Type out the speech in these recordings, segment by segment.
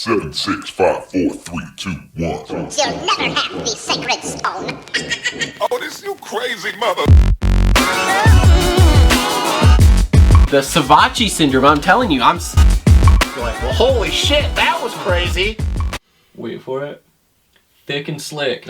7, 6, 5, 4, 3, 2, 1. You'll never have the sacred stone. Oh, this you crazy mother. The Savatgy syndrome, I'm telling you, I'm like, well, holy shit, that was crazy. Wait for it. Thick and slick.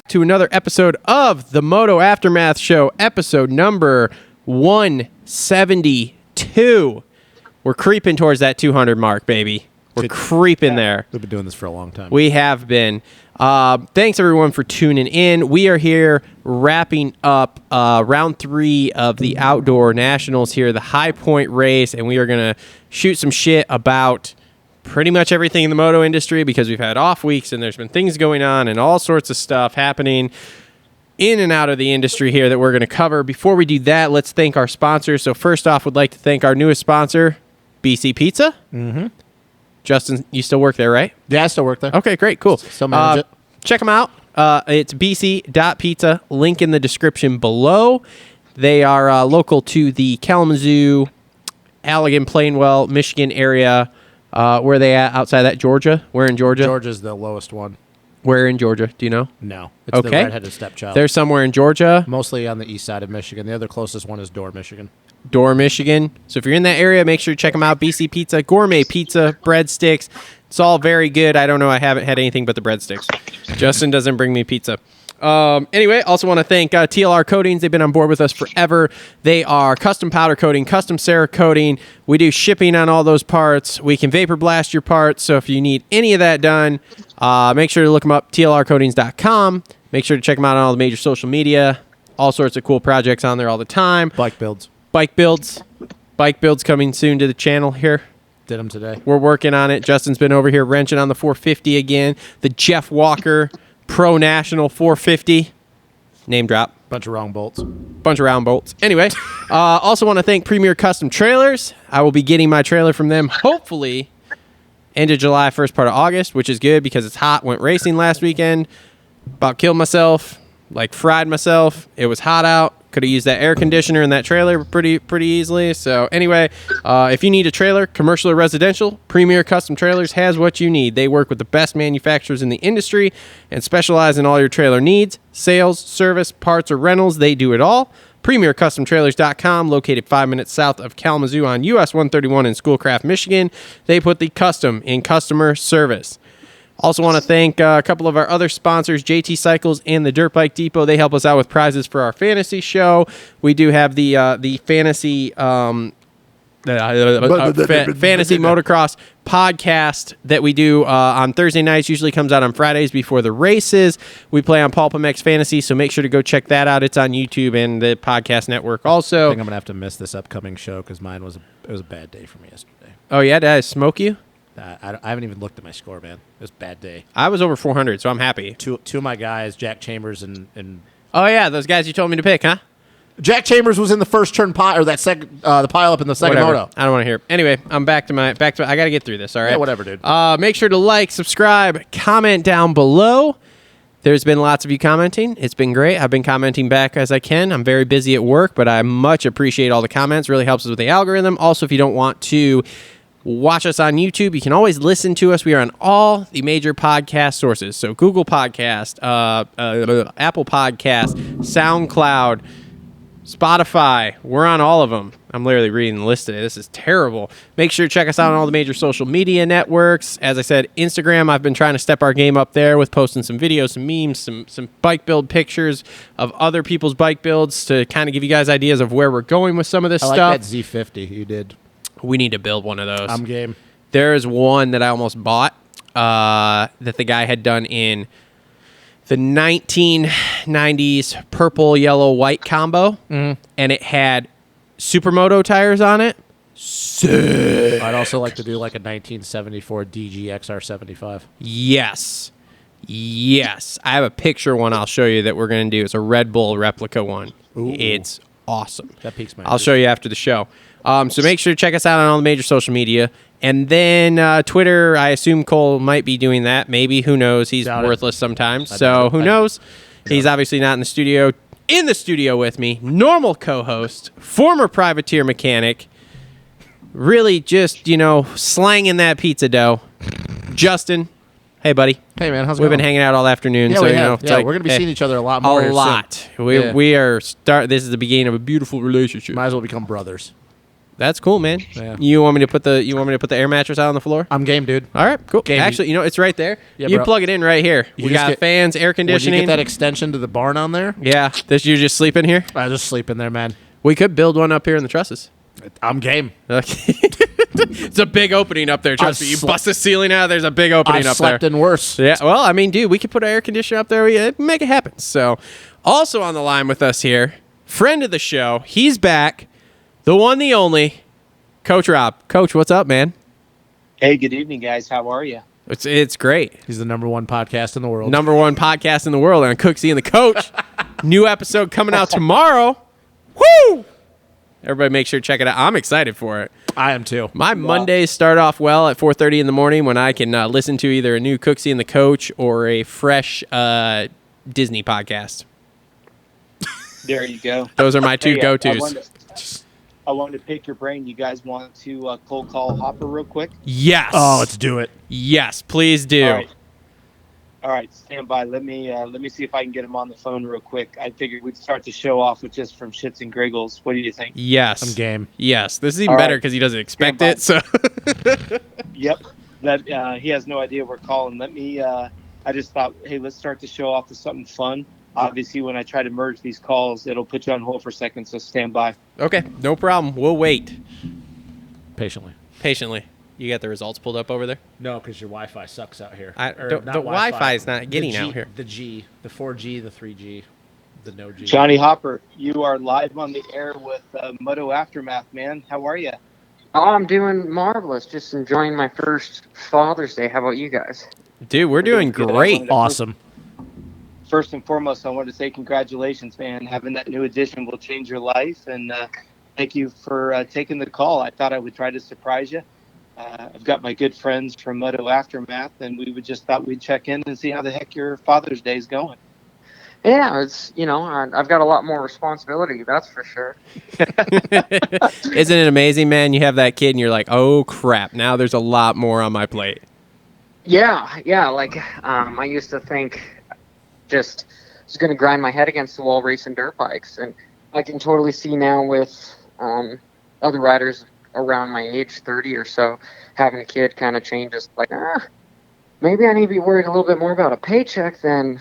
To another episode of the Moto Aftermath Show, episode number 172. We're creeping towards that 200 mark, baby. We're creeping there. We've been doing this for a long time. We have been. Thanks, everyone, for tuning in. We are here wrapping up round 3 of the Outdoor Nationals here, the High Point race, and we are going to shoot some shit about pretty much everything in the moto industry because we've had off weeks and there's been things going on and all sorts of stuff happening in and out of the industry here that we're going to cover. Before we do that, let's thank our sponsors. So first off, we'd like to thank our newest sponsor, BC.Pizza. Mm-hmm. Justin, you still work there, right? Yeah, I still work there. Okay, great, cool. Still manage it. Check them out. It's BC.Pizza. Link in the description below. They are local to the Kalamazoo, Allegan, Plainwell, Michigan area. Where are they at outside that? Georgia? Where in Georgia? Georgia's the lowest one. Where in Georgia? Do you know? No. It's the redheaded stepchild. They're somewhere in Georgia. Mostly on the east side of Michigan. The other closest one is Dorr, Michigan. Dorr, Michigan. So if you're in that area, make sure to check them out. BC Pizza, gourmet pizza, breadsticks. It's all very good. I don't know. I haven't had anything but the breadsticks. Justin doesn't bring me pizza. Anyway, also want to thank TLR Coatings. They've been on board with us forever. They are custom powder coating, custom Cerakoting. We do shipping on all those parts. We can vapor blast your parts. So if you need any of that done, make sure to look them up, tlrcoatings.com. Make sure to check them out on all the major social media. All sorts of cool projects on there all the time. Bike builds. Bike builds coming soon to the channel here. Did them today. We're working on it. Justin's been over here wrenching on the 450 again. The Jeff Walker Pro National 450. Name drop. Bunch of round bolts. Anyway, also want to thank Premier Custom Trailers. I will be getting my trailer from them hopefully end of July, first part of August, which is good because it's hot. Went racing last weekend. About killed myself. Like fried myself. It was hot out. Could have used that air conditioner in that trailer pretty easily. So anyway, if you need a trailer, commercial or residential, Premier Custom Trailers has what you need. They work with the best manufacturers in the industry and specialize in all your trailer needs, sales, service, parts, or rentals. They do it all. PremierCustomTrailers.com, located 5 minutes south of Kalamazoo on US 131 in Schoolcraft, Michigan. They put the custom in customer service. Also want to thank a couple of our other sponsors, JT Cycles and the Dirt Bike Depot. They help us out with prizes for our fantasy show. We do have the fantasy fantasy motocross podcast that we do on Thursday nights. Usually comes out on Fridays before the races. We play on PulpMX Fantasy, so make sure to go check that out. It's on YouTube and the podcast network also. I think I'm gonna have to miss this upcoming show because it was a bad day for me yesterday. Oh yeah, did I smoke you? I haven't even looked at my score, man. It was a bad day. I was over 400, so I'm happy. Two of my guys, Jack Chambers and oh yeah, those guys you told me to pick, huh? Jack Chambers was in the first turn the pile up in the second moto. I don't want to hear. Anyway, I'm back to I got to get through this. All right. Yeah, whatever, dude. Make sure to like, subscribe, comment down below. There's been lots of you commenting. It's been great. I've been commenting back as I can. I'm very busy at work, but I much appreciate all the comments. Really helps us with the algorithm. Also, if you don't want to watch us on YouTube, you can always listen to us. We are on all the major podcast sources. So Google Podcast, Apple Podcast, SoundCloud, Spotify. We're on all of them. I'm literally reading the list today. This is terrible. Make sure to check us out on all the major social media networks. As I said, Instagram, I've been trying to step our game up there with posting some videos, some memes, some bike build pictures of other people's bike builds to kind of give you guys ideas of where we're going with some of this stuff. I like that Z50 you did. We need to build one of those. I'm game. There is one that I almost bought that the guy had done in the 1990s purple, yellow, white combo, and it had Supermoto tires on it. Sick. I'd also like to do like a 1974 DG XR75. Yes. I have a picture one I'll show you that we're going to do. It's a Red Bull replica one. Ooh. It's awesome. That piques my interest. I'll show you after the show. So make sure to check us out on all the major social media. And then Twitter, I assume Cole might be doing that. Maybe. Who knows? He's Doubt it. worthless sometimes. doubt So it. who knows? He's obviously not in the studio. In the studio with me, normal co-host, former privateer mechanic, really just, slanging that pizza dough. Justin. Hey, buddy. Hey, man. How's it We've going? been hanging out all afternoon. Yeah, so, we have. it's Yeah, like, we're going to be hey, seeing each other a lot more a here soon. lot. Yeah. We are this is the beginning of a beautiful relationship. Might as well become brothers. That's cool, man. Yeah. You want me to put the air mattress out on the floor? I'm game, dude. All right, cool. Game. Actually, it's right there. Yeah, you bro. plug it in right here. You We just got get- fans, air Would you conditioning. get that extension to the barn on there? Yeah, you just sleep in here. I just sleep in there, man. We could build one up here in the trusses. I'm game. Okay. It's a big opening up there. Trust I've me. You sle- bust the ceiling out. There's a big opening I've up slept there. in worse. Yeah. Well, I mean, dude, we could put an air conditioner up there. We make it happen. So, also on the line with us here, friend of the show. He's back. The one, the only, Coach Robb. Coach, what's up, man? Hey, good evening, guys. How are you? It's great. He's the #1 podcast in the world. Number one podcast in the world on Cooksey and the Coach. New episode coming out tomorrow. Woo! Everybody make sure to check it out. I'm excited for it. I am too. My Mondays start off well at 4:30 in the morning when I can listen to either a new Cooksey and the Coach or a fresh Disney podcast. There you go. Those are my two Hey, go-tos. I wanted to pick your brain. You guys want to cold call Hopper real quick? Yes. Oh, let's do it. Yes, please do. All right, stand by. Let me see if I can get him on the phone real quick. I figured we'd start the show off with just from shits and giggles. What do you think? Yes. I'm game. Yes. This is even All better right. because he doesn't expect Stand it. So Yep. That he has no idea we're calling. Let me. I just thought, hey, let's start the show off with something fun. Obviously, when I try to merge these calls, it'll put you on hold for a second. So stand by. okay, no problem. We'll wait Patiently. patiently. You got the results pulled up over there? No, because your Wi-Fi sucks out here. The Wi-Fi is not getting out here. The G, the 4G, the 3G, the no G. Johnny Hopper, you are live on the air with Moto Aftermath, man. How are you? Oh, I'm doing marvelous. Just enjoying my first Father's Day. How about you guys? Dude, we're doing doing good. great. Awesome. First and foremost, I wanted to say congratulations, man. Having that new edition will change your life, and thank you for taking the call. I thought I would try to surprise you. I've got my good friends from Moto Aftermath, and we would just thought we'd check in and see how the heck your Father's Day is going. Yeah, it's I've got a lot more responsibility. That's for sure. Isn't it amazing, man? You have that kid and you're like, oh crap, now there's a lot more on my plate. Yeah. Like I used to think just was going to grind my head against the wall racing dirt bikes, and I can totally see now with other riders around my age, 30 or so, having a kid kind of changes. Like, maybe I need to be worried a little bit more about a paycheck than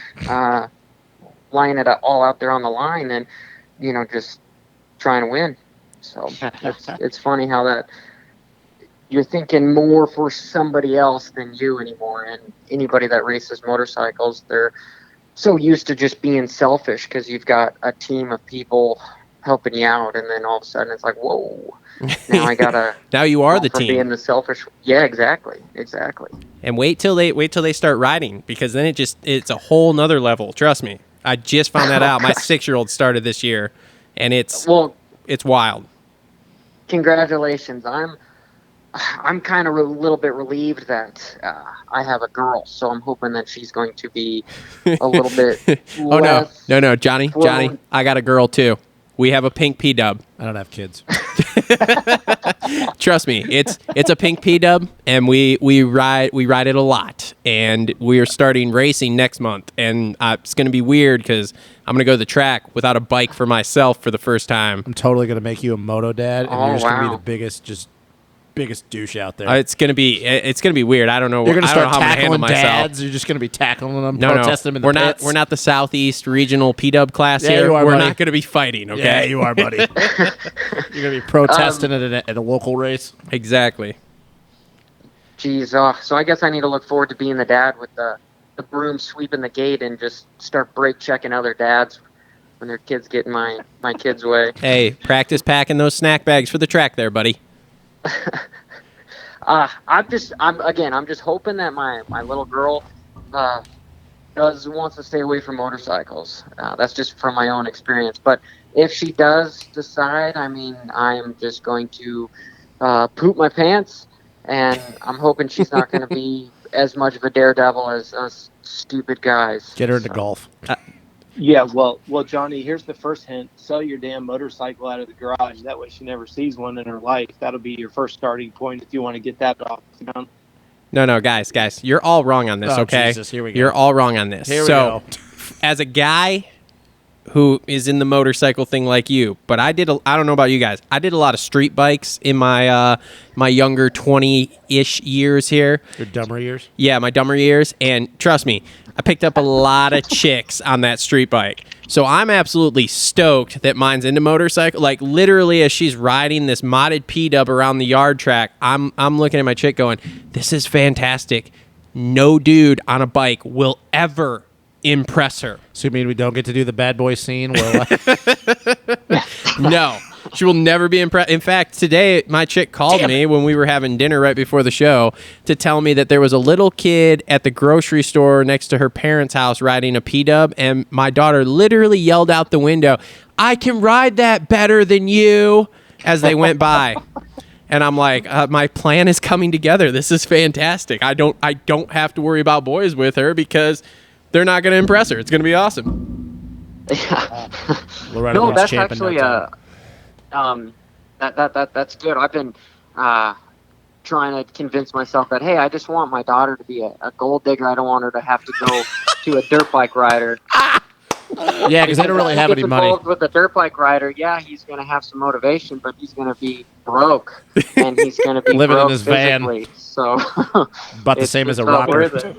laying it all out there on the line and, just trying to win. So it's funny how that you're thinking more for somebody else than you anymore. And anybody that races motorcycles, they're so used to just being selfish because you've got a team of people helping you out, and then all of a sudden it's like, whoa, now I gotta Now you are the from team. being the selfish. Yeah, exactly. And wait till they start riding, because then it's a whole nother level. Trust me. I just found that out. My 6-year-old started this year, and it's wild. Congratulations. I'm kind of a little bit relieved that I have a girl, so I'm hoping that she's going to be a little bit Oh less. no, Johnny, Well- I got a girl too. We have a pink P-dub. I don't have kids. Trust me, it's a pink P-dub, and we ride it a lot, and we are starting racing next month, and it's going to be weird because I'm going to go to the track without a bike for myself for the first time. I'm totally going to make you a moto dad, and Oh, you're just going to be wow. the biggest douche out there. It's gonna be weird. I don't know. You're going to I don't know start how I'm gonna handle tackling myself. dads. You're just going to be tackling them, No, protesting them in the pits. we're not the Southeast Regional P-dub class Yeah, here. you are, we're buddy. not going to be fighting. Okay. Yeah, you are, buddy. You're going to be protesting at a local race. Exactly. Geez, so I guess I need to look forward to being the dad with the broom sweeping the gate and just start brake checking other dads when their kids get in my kids' way. Hey, practice packing those snack bags for the track there, buddy. I'm just hoping that my little girl wants to stay away from motorcycles. That's just from my own experience. But if she does decide, I mean, I am just going to poop my pants and I'm hoping she's not going to be as much of a daredevil as us stupid guys. Get her into golf. Yeah, well, Johnny, here's the first hint. Sell your damn motorcycle out of the garage. That way she never sees one in her life. That'll be your first starting point if you want to get that off the ground. No, guys, you're all wrong on this, okay? Jesus, here we go. You're all wrong on this. Here we go. As a guy who is in the motorcycle thing like you, but I don't know about you guys. I did a lot of street bikes in my my younger 20-ish years here. Your dumber years? Yeah, my dumber years. And trust me, I picked up a lot of chicks on that street bike. So I'm absolutely stoked that mine's into motorcycle. Like literally as she's riding this modded P-dub around the yard track, I'm looking at my chick going, this is fantastic. No dude on a bike will ever impress her. So you mean we don't get to do the bad boy scene where No, she will never be impressed. In fact, today my chick called me when we were having dinner right before the show to tell me that there was a little kid at the grocery store next to her parents' house riding a P-dub, and my daughter literally yelled out the window, "I can ride that better than you," as they went by. And I'm like, my plan is coming together. This is fantastic. I don't have to worry about boys with her because they're not going to impress her. It's going to be awesome. Yeah. Loretta No, wants that's champ in actually no time. that's good. I've been trying to convince myself that, hey, I just want my daughter to be a gold digger. I don't want her to have to go to a dirt bike rider. Yeah, because they don't really have any money. Involved with a dirt bike rider, yeah, he's going to have some motivation, but he's going to be broke, and he's going to be Living in broke his van. physically. So, About the same as a not rocker. worth it.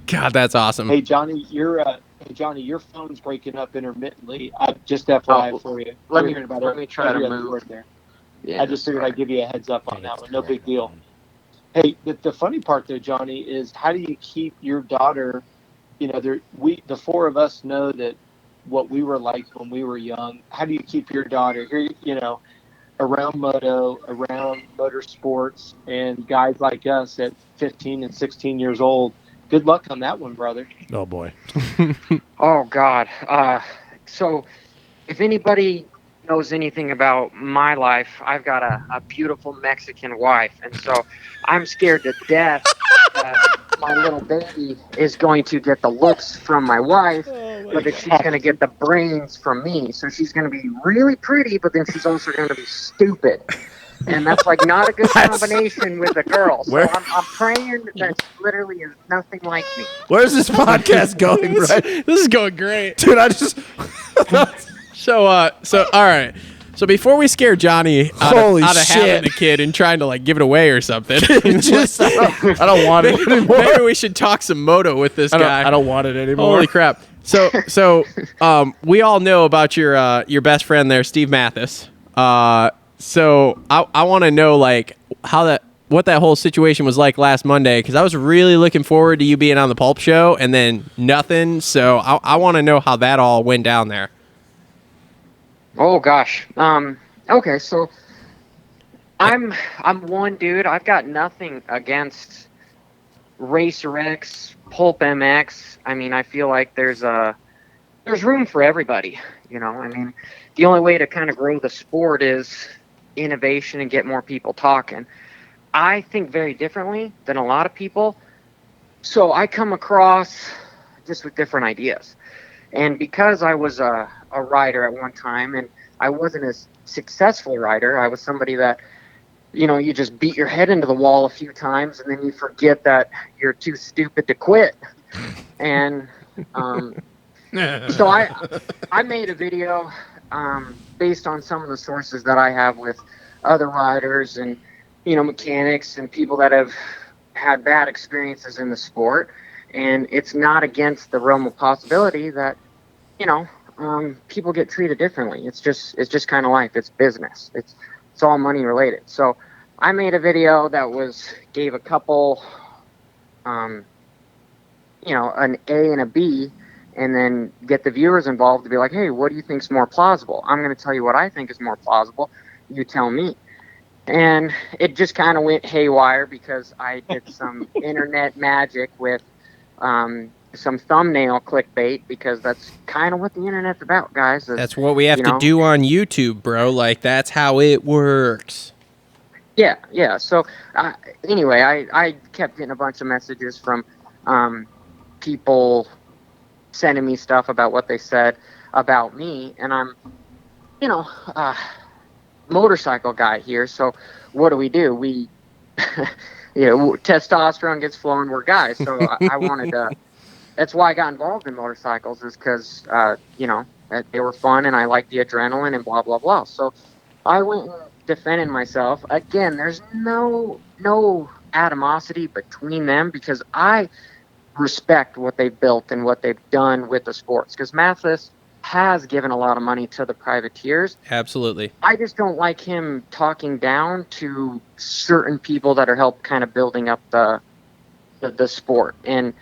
God, that's awesome. Hey, Johnny, your phone's breaking up intermittently. Just FYI for you. Let We're me hearing about try to every other move. word there. Yeah. I just figured I'd give you a heads up on that one. No big deal. Hey, the funny part though, Johnny, is how do you keep your daughter? You know, the four of us know that what we were like when we were young. How do you keep your daughter here? You know, around moto, around motorsports, and guys like us at 15 and 16 years old. Good luck on that one, brother. Oh, boy. Oh, God. So if anybody knows anything about my life, I've got a beautiful Mexican wife. And so I'm scared to death that my little baby is going to get the looks from my wife, but that she's going to get the brains from me. So she's going to be really pretty, but then she's also going to be stupid. And that's like not a good combination with a girl. So I'm praying that she literally is nothing like me. Where's this podcast going, right? This is going great. Dude, I just... So all right. So before we scare Johnny out Holy of shit. having a kid and trying to like give it away or something, just, I don't want it anymore. maybe we should talk some moto with this guy. I don't want it anymore. Holy crap! So we all know about your best friend there, Steve Mathis. So I want to know like what that whole situation was like last Monday, because I was really looking forward to you being on the Pulp Show and then nothing. So I want to know how that all went down there. Oh gosh. Okay, so I'm one dude. I've got nothing against Racer X, Pulp MX. I mean, I feel like there's room for everybody. You know, I mean, the only way to kind of grow the sport is innovation and get more people talking. I think very differently than a lot of people. So I come across just with different ideas. And because I was a rider at one time, and I wasn't a successful rider, I was somebody that, you know, you just beat your head into the wall a few times and then you forget that you're too stupid to quit. And so I made a video based on some of the sources that I have with other riders and, you know, mechanics and people that have had bad experiences in the sport. And it's not against the realm of possibility that, you know, people get treated differently. It's just kind of life. It's business. It's all money related. So I made a video that gave a couple, you know, an A and a B, and then get the viewers involved to be like, hey, what do you think's more plausible? I'm going to tell you what I think is more plausible. You tell me. And it just kind of went haywire because I did some internet magic with some thumbnail clickbait, because that's kind of what the internet's about, guys. That's what we have to do on YouTube, bro. Like, that's how it works. Yeah. So anyway, I kept getting a bunch of messages from people sending me stuff about what they said about me, and I'm, motorcycle guy here. So what do? We, testosterone gets flowing. We're guys. So I wanted to. That's why I got involved in motorcycles, is because that they were fun and I liked the adrenaline and blah blah blah. So I went and defended myself. Again, there's no animosity between them, because I respect what they've built and what they've done with the sports, because Mathis has given a lot of money to the privateers. Absolutely. I just don't like him talking down to certain people that are helping kind of building up the sport. And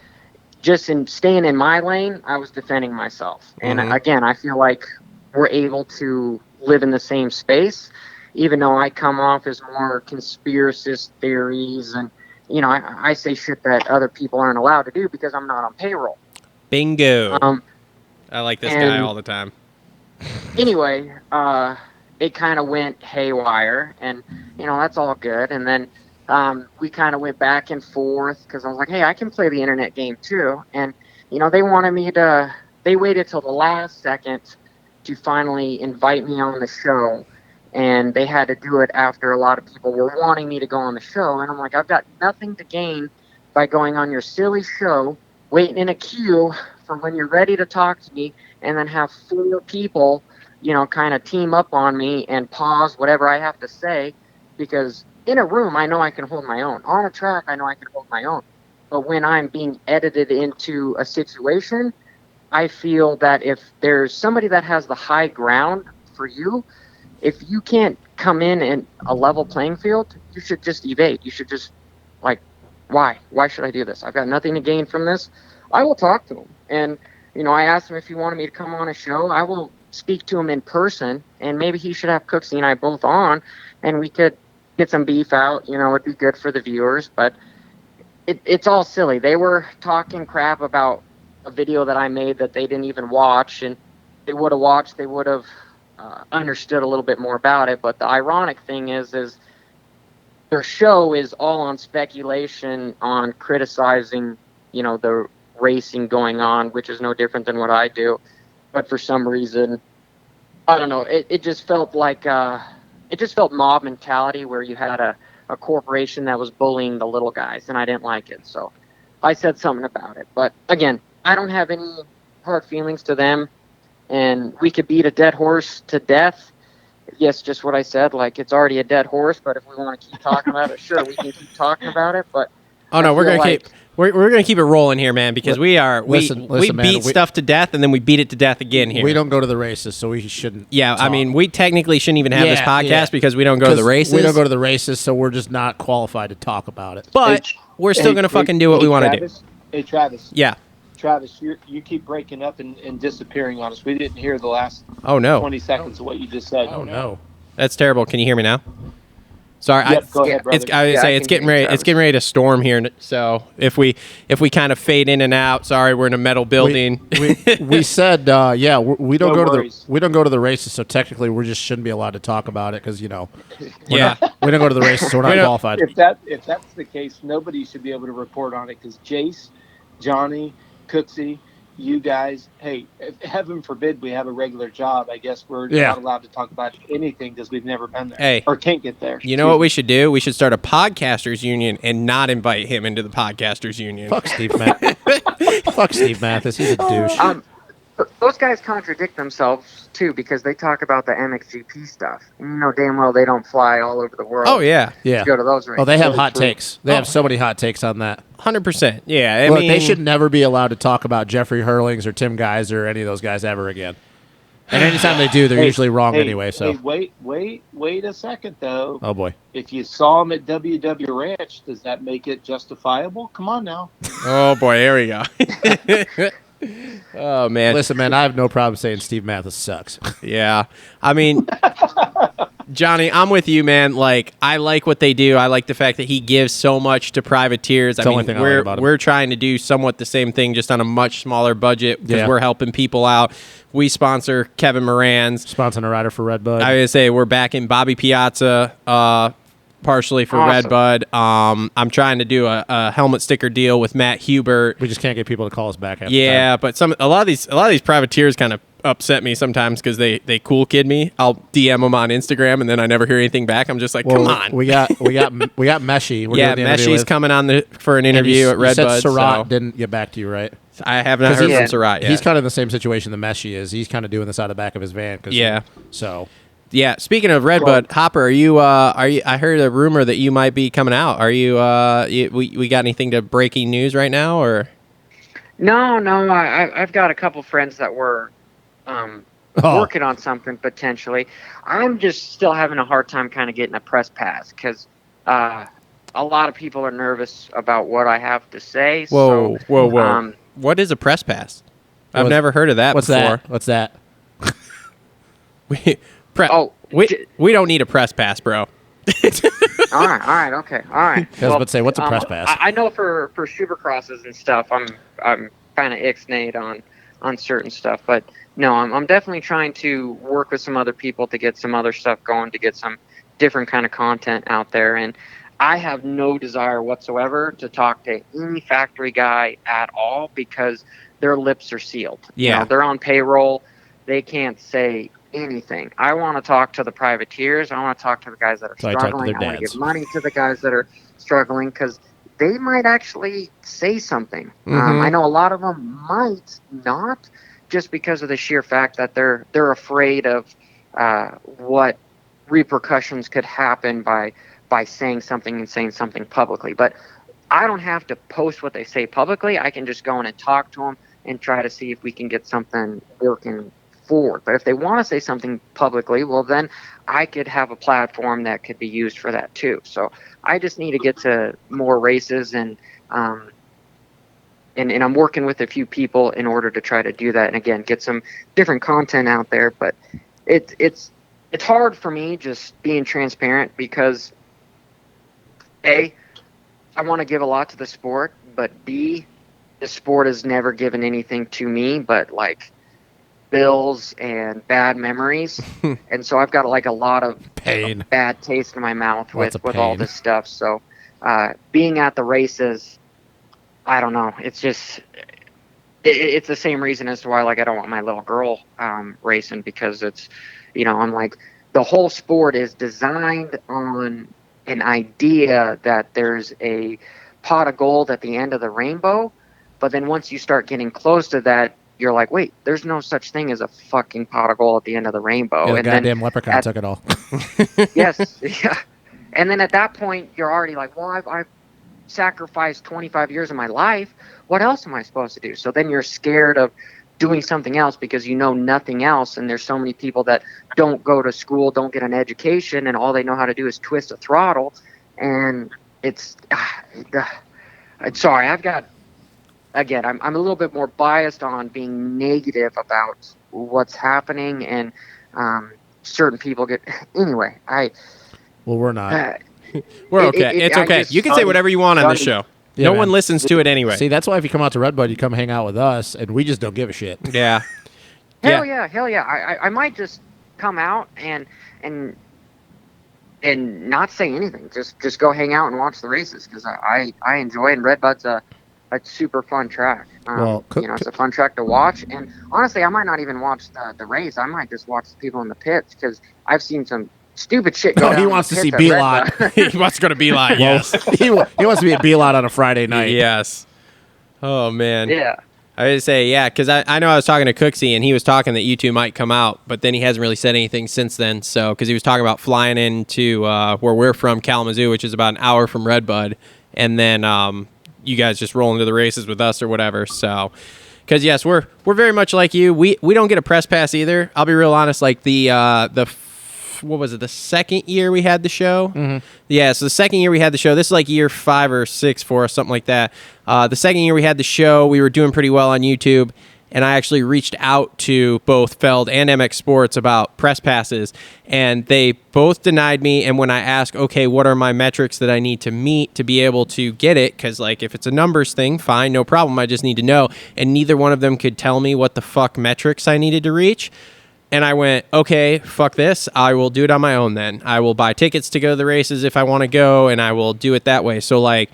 just in staying in my lane, I was defending myself. And again, I feel like we're able to live in the same space, even though I come off as more conspiracist theories and, I say shit that other people aren't allowed to do because I'm not on payroll. Bingo. I like this guy all the time. Anyway, it kind of went haywire, and, that's all good. And then we kind of went back and forth, because I was like, hey, I can play the internet game too. And, they wanted me to, they waited till the last second to finally invite me on the show. And they had to do it after a lot of people were wanting me to go on the show. And I'm like, I've got nothing to gain by going on your silly show, waiting in a queue for when you're ready to talk to me, and then have 4 people, kind of team up on me and pause whatever I have to say. Because in a room, I know I can hold my own. On a track, I know I can hold my own. But when I'm being edited into a situation, I feel that if there's somebody that has the high ground for you, if you can't come in a level playing field, you should just evade. You should just, why? Why should I do this? I've got nothing to gain from this. I will talk to him. And, I asked him if he wanted me to come on a show. I will speak to him in person, and maybe he should have Cooksey and I both on, and we could get some beef out. It'd be good for the viewers. But it's all silly. They were talking crap about a video that I made that they didn't even watch, and they would have watched, they would have understood a little bit more about it. But the ironic thing is their show is all on speculation, on criticizing, the racing going on, which is no different than what I do. But for some reason, I don't know, it just felt like it just felt mob mentality, where you had a corporation that was bullying the little guys, and I didn't like it. So I said something about it. But again, I don't have any hard feelings to them. And we could beat a dead horse to death. Yes, just what I said. It's already a dead horse, but if we want to keep talking about it, sure, we can keep talking about it. But we're gonna keep it rolling here, man, because we listen, man, beat stuff to death, and then we beat it to death again here. We don't go to the races, so we shouldn't. Yeah, talk. I mean, we technically shouldn't even have this podcast because we don't go to the races. We don't go to the races, so we're just not qualified to talk about it. But we're still gonna fucking do what we want to do. Hey, Travis. Yeah. Travis, you keep breaking up and disappearing on us. We didn't hear the last 20 seconds of what you just said. Oh, no. That's terrible. Can you hear me now? Sorry, go ahead, brother. It's getting ready to storm here. So if we kind of fade in and out, sorry, we're in a metal building. We said we don't No go worries. we don't go to the races, so technically we just shouldn't be allowed to talk about it, because we don't go to the races, so we're not qualified. If that's the case, nobody should be able to report on it, because Jace, Johnny, Cooksey, you guys, hey, heaven forbid we have a regular job. I guess we're not allowed to talk about anything because we've never been there. Hey, or can't get there. You know what we should do? We should start a podcasters union and not invite him into the podcasters union. Fuck Steve Mathis. Fuck Steve Mathis. He's a douche. Those guys contradict themselves too, because they talk about the MXGP stuff. You know damn well they don't fly all over the world. Oh yeah, to go to those races. Oh, they have hot takes. They have so many hot takes on that. 100%. Yeah, I Look, mean, they should never be allowed to talk about Jeffrey Hurlings or Tim Geiser or any of those guys ever again. And anytime they do, they're usually wrong anyway. So wait a second though. Oh boy. If you saw him at WW Ranch, does that make it justifiable? Come on now. Oh boy, here we go. Oh man. Listen, man, I have no problem saying Steve Mathis sucks. Yeah. I mean, Johnny, I'm with you, man. I like what they do. I like the fact that he gives so much to privateers. I mean, we're trying to do somewhat the same thing, just on a much smaller budget, because we're helping people out. We sponsor Kevin Moran's. Sponsoring a rider for RedBud. I was going to say, we're backing Bobby Piazza. partially for Awesome. RedBud. I'm trying to do a helmet sticker deal with Matt Hubert. We just can't get people to call us back. Half Yeah, the time. but a lot of these privateers kind of upset me sometimes because they cool kid me. I'll DM them on Instagram and then I never hear anything back. I'm just like, come on. We got Meshy. We're Yeah, doing the interview Meshy's with. coming on for an And interview at you said RedBud. Surratt So didn't get back to you, right? I have not heard Yeah. from Surratt yet. He's kind of in the same situation the Meshy is. He's kind of doing this out of the back of his van. Yeah. So Yeah, speaking of RedBud, Hopper, are you? I heard a rumor that you might be coming out. Are you? We got anything to breaking news right now, or? No, I've got a couple friends that were working on something potentially. I'm just still having a hard time kind of getting a press pass because a lot of people are nervous about what I have to say. Whoa. So, What is a press pass? I've What's- never heard of that what's before. that? What's that? We don't need a press pass, bro. All right, okay, all right. I was about to say, what's a press pass? I know for supercrosses and stuff, I'm kind of ixnayed on certain stuff, but no, I'm definitely trying to work with some other people to get some other stuff going, to get some different kind of content out there, and I have no desire whatsoever to talk to any factory guy at all because their lips are sealed. Yeah. You know, they're on payroll. They can't say anything. I want to talk to the privateers. I want to talk to the guys that are So I talk to struggling. their I want to dads. give money to the guys that are struggling because they might actually say something. Mhm. I know a lot of them might not, just because of the sheer fact that they're afraid of what repercussions could happen by saying something and saying something publicly. But I don't have to post what they say publicly. I can just go in and talk to them and try to see if we can get something working forward. But if they want to say something publicly, well, then I could have a platform that could be used for that too. So I just need to get to more races, and I'm working with a few people in order to try to do that. And again, get some different content out there. But it's hard for me just being transparent because A, I want to give a lot to the sport, but B, the sport has never given anything to me but like bills and bad memories. And so I've got like a lot of Pain. bad taste in my mouth Lots with of all pain. this stuff. So being at the races, I don't know. It's just it's the same reason as to why like I don't want my little girl racing, because it's, you know, I'm like, the whole sport is designed on an idea that there's a pot of gold at the end of the rainbow, but then once you start getting close to that, you're like, wait, there's no such thing as a fucking pot of gold at the end of the rainbow. Yeah, the And then goddamn leprechaun took it all. yes, yeah. And then at that point, you're already like, well, I've sacrificed 25 years of my life. What else am I supposed to do? So then you're scared of doing something else because you know nothing else. And there's so many people that don't go to school, don't get an education, and all they know how to do is twist a throttle. And it's, sorry, I've got, again, I'm a little bit more biased on being negative about what's happening, and certain people get, anyway, Well, we're not. We're okay. It's I okay. just- You can say whatever you want on this show. Yeah, No man. one listens to it anyway. See, that's why if you come out to RedBud, you come hang out with us, and we just don't give a shit. Yeah. Hell yeah. I might just come out and not say anything. Just go hang out and watch the races because I enjoy it. And RedBud's a super fun track. Well, It's a fun track to watch. And honestly, I might not even watch the race. I might just watch the people in the pits because I've seen some stupid shit go Oh, down he in wants the to see pits at B-Lot. RedBud. He wants to go to Beeline. Yes. he wants to be at B-Lot on a Friday night. Yes. Oh man. Yeah. I would say, yeah, because I know I was talking to Cooksey, and he was talking that you two might come out, but then he hasn't really said anything since then. So, because he was talking about flying into where we're from, Kalamazoo, which is about an hour from RedBud, and then you guys just roll into the races with us or whatever. So, because yes, we're very much like you. We don't get a press pass either. I'll be real honest. Like what was it? The second year we had the show. Mm-hmm. Yeah, so the second year we had the show. This is like year 5 or 6 for us, something like that. The second year we had the show, we were doing pretty well on YouTube, and I actually reached out to both Feld and MX Sports about press passes, and they both denied me. And when I asked, okay, what are my metrics that I need to meet to be able to get it? Because like if it's a numbers thing, fine, no problem. I just need to know. And neither one of them could tell me what the fuck metrics I needed to reach. And I went, okay, fuck this. I will do it on my own then. I will buy tickets to go to the races if I want to go, and I will do it that way. So, like,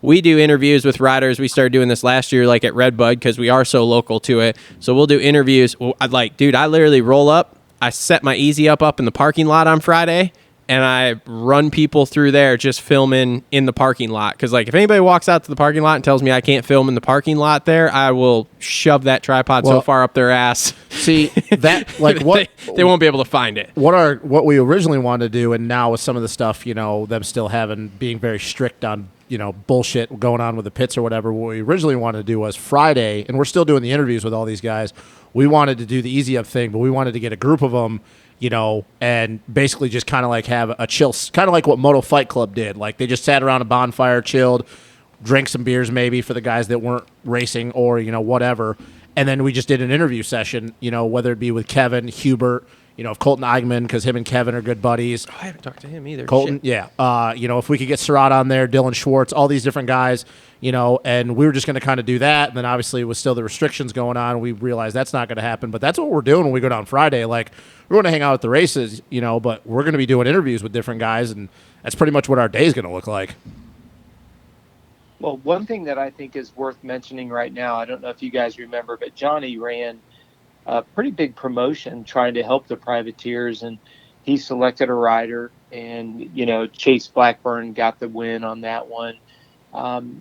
we do interviews with riders. We started doing this last year, like at RedBud, because we are so local to it. So we'll do interviews. I'd like, dude, I literally roll up. I set my Easy up in the parking lot on Friday, and I run people through there just filming in the parking lot. Because, like, if anybody walks out to the parking lot and tells me I can't film in the parking lot there, I will shove that tripod so far up their ass. See, that, like, what... they won't be able to find it. What we originally wanted to do, and now with some of the stuff, you know, them still being very strict on, you know, bullshit going on with the pits or whatever, what we originally wanted to do was Friday, and we're still doing the interviews with all these guys. We wanted to do the Easy Up thing, but we wanted to get a group of them, you know, and basically just kind of like have a chill, kind of like what Moto Fight Club did. Like, they just sat around a bonfire, chilled, drank some beers maybe for the guys that weren't racing or, you know, whatever. And then we just did an interview session, you know, whether it be with Kevin, Hubert, you know, Colton Eigman, because him and Kevin are good buddies. Oh, I haven't talked to him either. Colton, Shit. yeah. You know, if we could get Surratt on there, Dylan Schwartz, all these different guys, you know, and we were just going to kind of do that. And then obviously with still the restrictions going on, we realized that's not going to happen. But that's what we're doing when we go down Friday. Like, we're going to hang out at the races, you know, but we're going to be doing interviews with different guys, and that's pretty much what our day is going to look like. Well, one thing that I think is worth mentioning right now, I don't know if you guys remember, but Johnny ran a pretty big promotion trying to help the privateers, and he selected a rider, and, you know, Chase Blackburn got the win on that one.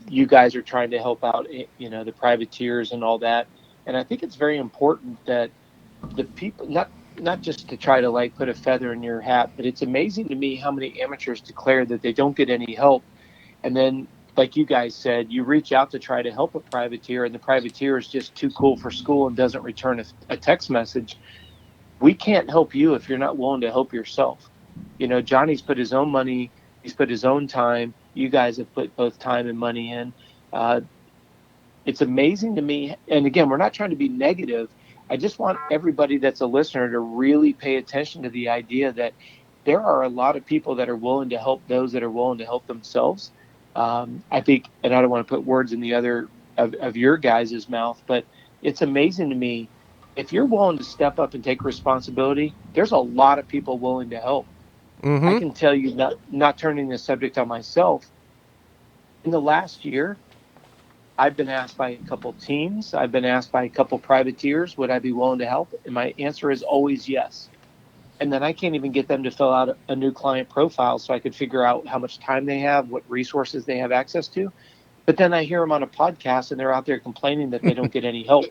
You guys are trying to help out, you know, the privateers and all that. And I think it's very important that the people, not just to try to, like, put a feather in your hat, but it's amazing to me how many amateurs declare that they don't get any help. And then, like you guys said, you reach out to try to help a privateer, and the privateer is just too cool for school and doesn't return a text message. We can't help you if you're not willing to help yourself. You know, Johnny's put his own money, he's put his own time. You guys have put both time and money in. It's amazing to me. And again, we're not trying to be negative. I just want everybody that's a listener to really pay attention to the idea that there are a lot of people that are willing to help those that are willing to help themselves. I think, and I don't want to put words in the other of your guys' mouth, but it's amazing to me. If you're willing to step up and take responsibility, there's a lot of people willing to help. Mm-hmm. I can tell you, not turning the subject on myself, in the last year, I've been asked by a couple teams, I've been asked by a couple privateers, would I be willing to help? And my answer is always yes. And then I can't even get them to fill out a new client profile so I could figure out how much time they have, what resources they have access to. But then I hear them on a podcast and they're out there complaining that they don't get any help.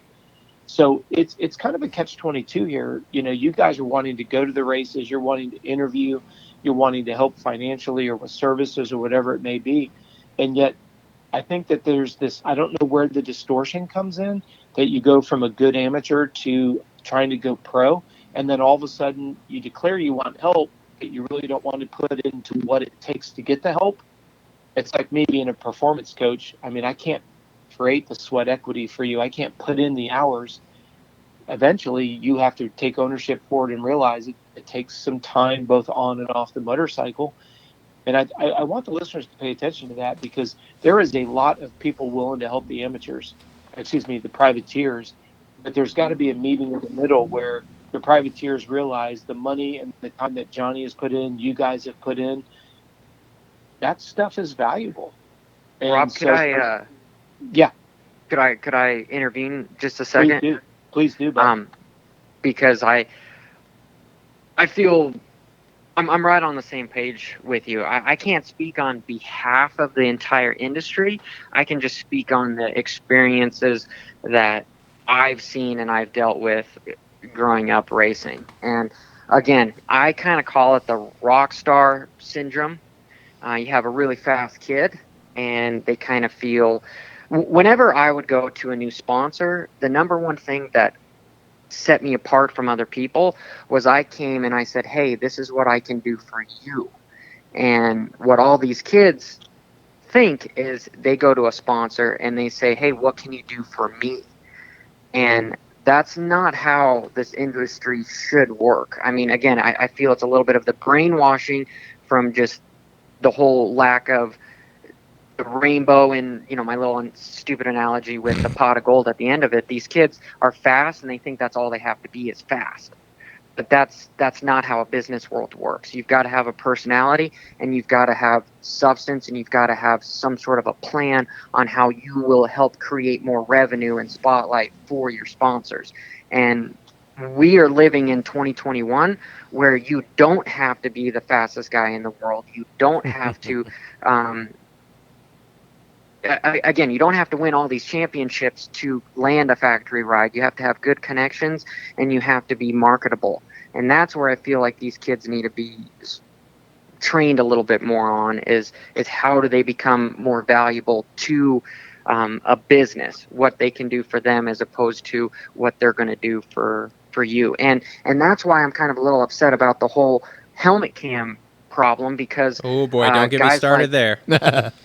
So it's kind of a catch-22 here. You know, you guys are wanting to go to the races, you're wanting to interview, you're wanting to help financially or with services or whatever it may be. And yet I think that there's this, I don't know where the distortion comes in, that you go from a good amateur to trying to go pro. And then all of a sudden you declare you want help, but you really don't want to put into what it takes to get the help. It's like me being a performance coach. I mean, I can't create the sweat equity for you. I can't put in the hours. Eventually you have to take ownership for it and realize it takes some time both on and off the motorcycle. And I want the listeners to pay attention to that, because there is a lot of people willing to help the the privateers, but there's got to be a meeting in the middle where the privateers realize the money and the time that Johnny has put in, you guys have put in, that stuff is valuable. And Rob, yeah. Could I intervene just a second? Please do, buddy. Because I feel I'm right on the same page with you. I can't speak on behalf of the entire industry. I can just speak on the experiences that I've seen and I've dealt with growing up racing. And again, I kind of call it the rock star syndrome. You have a really fast kid, and they kind of feel, whenever I would go to a new sponsor, the number one thing that set me apart from other people was I came and I said, hey, this is what I can do for you. And what all these kids think is they go to a sponsor and they say, hey, what can you do for me? And that's not how this industry should work. I mean, again, I feel it's a little bit of the brainwashing from just the whole lack of the rainbow and, you know, my little stupid analogy with the pot of gold at the end of it. These kids are fast and they think that's all they have to be is fast. but that's not how a business world works. You've got to have a personality, and you've got to have substance, and you've got to have some sort of a plan on how you will help create more revenue and spotlight for your sponsors. And we are living in 2021 where you don't have to be the fastest guy in the world. You don't have to again, you don't have to win all these championships to land a factory ride. You have to have good connections, and you have to be marketable. And that's where I feel like these kids need to be trained a little bit more on is how do they become more valuable to a business, what they can do for them as opposed to what they're going to do for you. And that's why I'm kind of a little upset about the whole helmet cam problem, because oh boy, don't get me started there.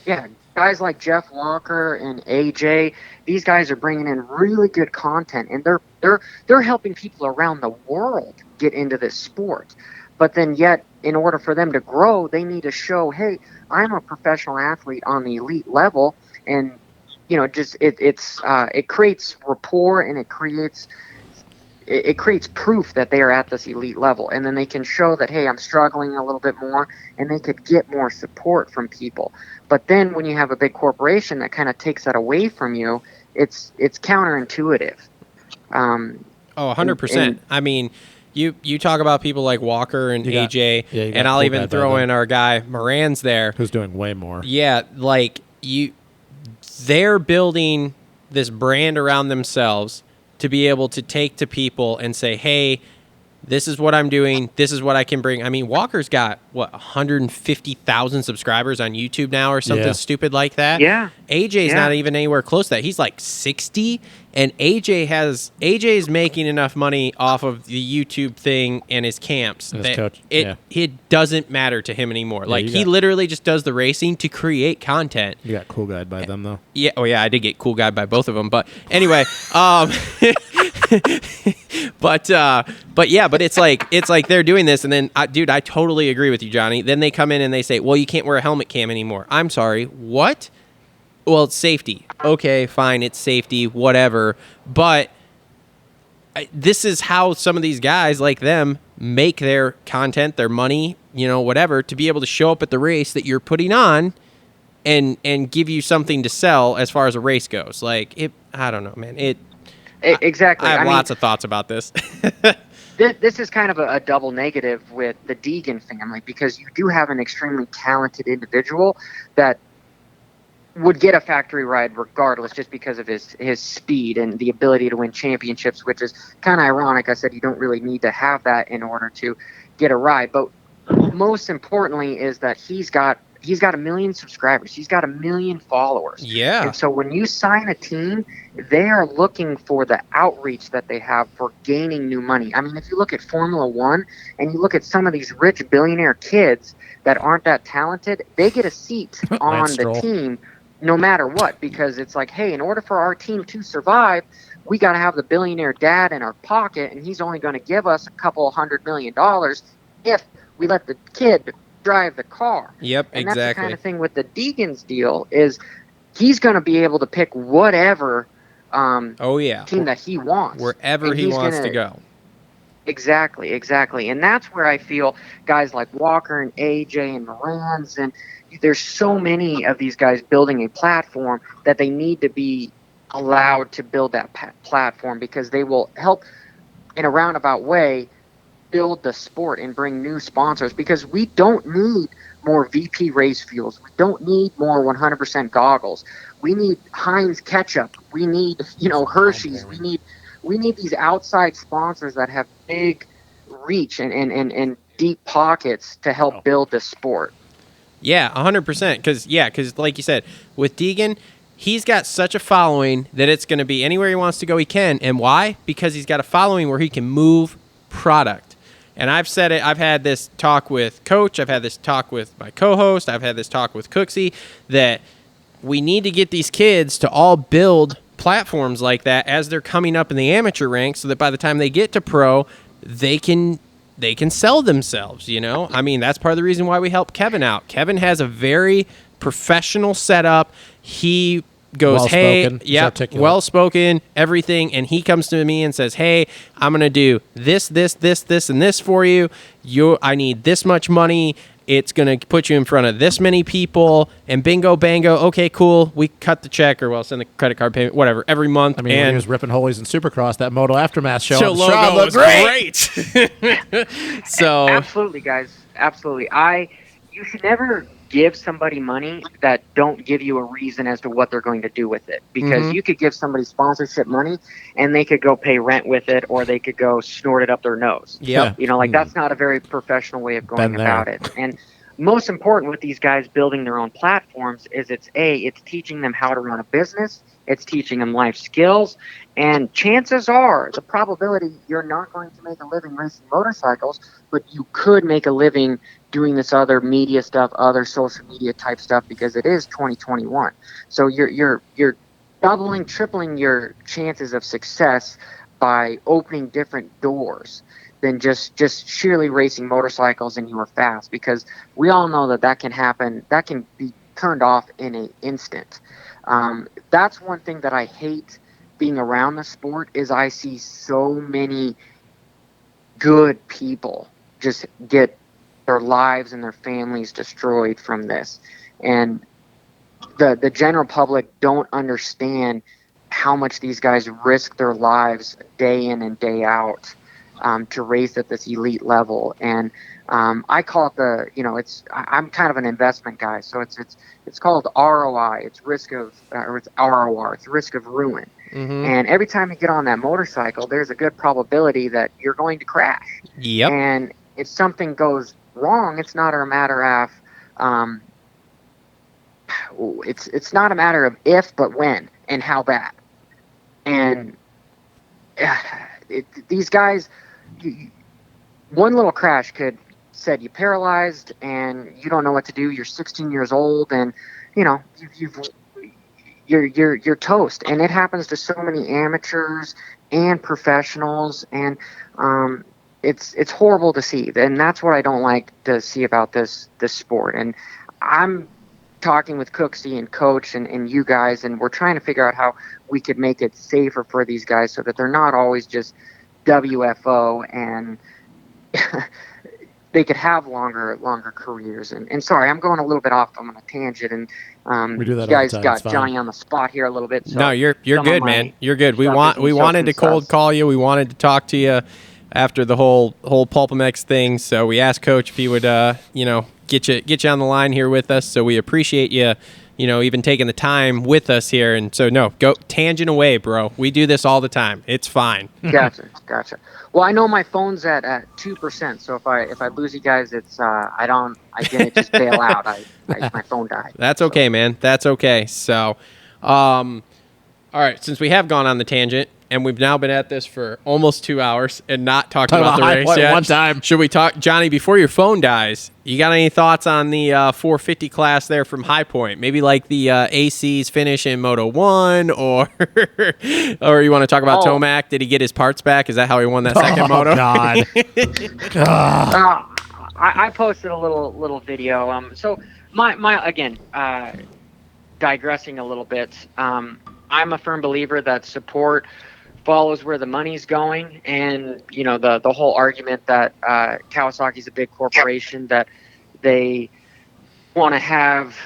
Yeah, guys like Jeff Walker and AJ, these guys are bringing in really good content, and they're helping people around the world get into this sport. But then yet, in order for them to grow, they need to show, hey, I'm a professional athlete on the elite level, and just it creates rapport, and it creates proof that they are at this elite level, and then they can show that, hey, I'm struggling a little bit more, and they could get more support from people. But then when you have a big corporation that kind of takes that away from you, it's counterintuitive. 100%. I mean, you talk about people like Walker and AJ, and I'll even throw in our guy Moran's there, who's doing way more. Yeah, like they're building this brand around themselves to be able to take to people and say, hey, this is what I'm doing. This is what I can bring. I mean, Walker's got, 150,000 subscribers on YouTube now or something stupid like that? Yeah. AJ's not even anywhere close to that. He's like 60, and AJ's making enough money off of the YouTube thing and his camps and his coach. It doesn't matter to him anymore. Like, he literally just does the racing to create content. You got cool guy by them, though. Yeah. Oh, yeah, I did get cool guy by both of them. But anyway, but it's like they're doing this, and then, dude, I totally agree with you, Johnny. Then they come in and they say, well, you can't wear a helmet cam anymore. I'm sorry, what? Well, it's safety. Okay, fine, it's safety, whatever. But this is how some of these guys like them make their content, their money, whatever, to be able to show up at the race that you're putting on and give you something to sell as far as a race goes. Like, I don't know, man. Exactly. I have lots of thoughts about this. This is kind of a double negative with the Deegan family, because you do have an extremely talented individual that would get a factory ride regardless, just because of his speed and the ability to win championships, which is kind of ironic. I said you don't really need to have that in order to get a ride. But most importantly is that he's got 1 million subscribers. He's got 1 million followers. Yeah. And so when you sign a team, they are looking for the outreach that they have for gaining new money. I mean, if you look at Formula One and you look at some of these rich billionaire kids that aren't that talented, they get a seat on the team no matter what, because it's like, hey, in order for our team to survive, we got to have the billionaire dad in our pocket, and he's only going to give us a couple $100 million if we let the kid drive the car. Yep, and exactly. That's the kind of thing with the Deegan's deal is he's going to be able to pick whatever team that he wants. Wherever he wants to go. Exactly. And that's where I feel guys like Walker and AJ and Moran's, and there's so many of these guys building a platform that they need to be allowed to build that platform, because they will help in a roundabout way build the sport and bring new sponsors, because we don't need more VP race fuels. We don't need more 100% goggles. We need Heinz ketchup. We need, Hershey's. We need these outside sponsors that have big reach and deep pockets to help build this sport. Yeah, 100%. Because like you said, with Deegan, he's got such a following that it's going to be anywhere he wants to go, he can. And why? Because he's got a following where he can move product. And I've said it. I've had this talk with Coach. I've had this talk with my co-host. I've had this talk with Cooksey, that we need to get these kids to all build platforms like that as they're coming up in the amateur ranks, so that by the time they get to pro, they can sell themselves. I mean, that's part of the reason why we help Kevin out. Kevin has a very professional setup. He goes, hey, Well-spoken. He's yep, articulate. well-spoken, everything, and he comes to me and says, hey, I'm going to do this, and this for you. I need this much money. It's going to put you in front of this many people, and bingo, bango, okay, cool. We cut the check, or we'll send the credit card payment, whatever, every month. I mean, when he was ripping holies in Supercross, that Moto Aftermath show so on the shop logo looked was great. So Absolutely, guys. Absolutely. You should never give somebody money that don't give you a reason as to what they're going to do with it. Because you could give somebody sponsorship money and they could go pay rent with it, or they could go snort it up their nose. Yep. You know, like that's not a very professional way of going about it. And most important with these guys building their own platforms is it's teaching them how to run a business. It's teaching them life skills. And chances are, the probability you're not going to make a living racing motorcycles, but you could make a living doing this other media stuff, other social media type stuff, because it is 2021. So you're doubling, tripling your chances of success by opening different doors than just sheerly racing motorcycles and you were fast, because we all know that can happen. That can be turned off in an instant. That's one thing that I hate being around the sport, is I see so many good people just get their lives and their families destroyed from this. And the general public don't understand how much these guys risk their lives day in and day out to race at this elite level. And I call it I'm kind of an investment guy, so it's called ROI. It's risk of, or it's ROR. It's risk of ruin. And every time you get on that motorcycle, there's a good probability that you're going to crash. Yep. And if something goes wrong, it's not a matter of it's not a matter of if, but when and how bad. And these guys, one little crash could set you paralyzed, and you don't know what to do. You're 16 years old, and you know you're toast. And it happens to so many amateurs and professionals, and it's horrible to see. And that's what I don't like to see about this sport. And I'm talking with Cooksey and Coach and you guys, and we're trying to figure out how we could make it safer for these guys so that they're not always just WFO, and they could have longer careers. And sorry, I'm going a little bit off on a tangent, and we do that you guys all the time. got It's fine. Johnny on the spot here a little bit. So no, you're good, man. You're good. We wanted to cold call you. We wanted to talk to you after the whole Pulpamex thing. So we asked Coach if he would get you on the line here with us. So we appreciate you, even taking the time with us here. And so no, go tangent away, bro. We do this all the time. It's fine. Gotcha. Well, I know my phone's at 2%, so if I lose you guys, it's I didn't just bail out. My phone died. That's okay, man. That's okay. So, all right. Since we have gone on the tangent, and we've now been at this for almost 2 hours and not talked about the race yet. One time. Should we talk, Johnny, before your phone dies, you got any thoughts on the 450 class there from High Point? Maybe like the AC's finish in Moto 1, or you want to talk about Tomac? Did he get his parts back? Is that how he won that second Moto? God. I posted a little video. So my again, digressing a little bit, I'm a firm believer that support follows where the money's going. And the whole argument that Kawasaki's a big corporation, that they want to have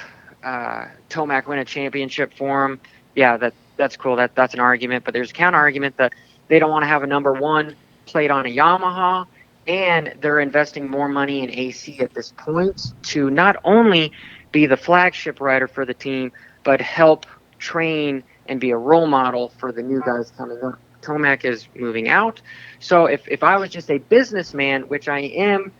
Tomac win a championship for him. Yeah, that's cool. That's an argument. But there's a counter argument that they don't want to have a number one plate on a Yamaha, and they're investing more money in AC at this point to not only be the flagship rider for the team, but help train and be a role model for the new guys coming up. Tomac is moving out. So if I was just a businessman, which I am,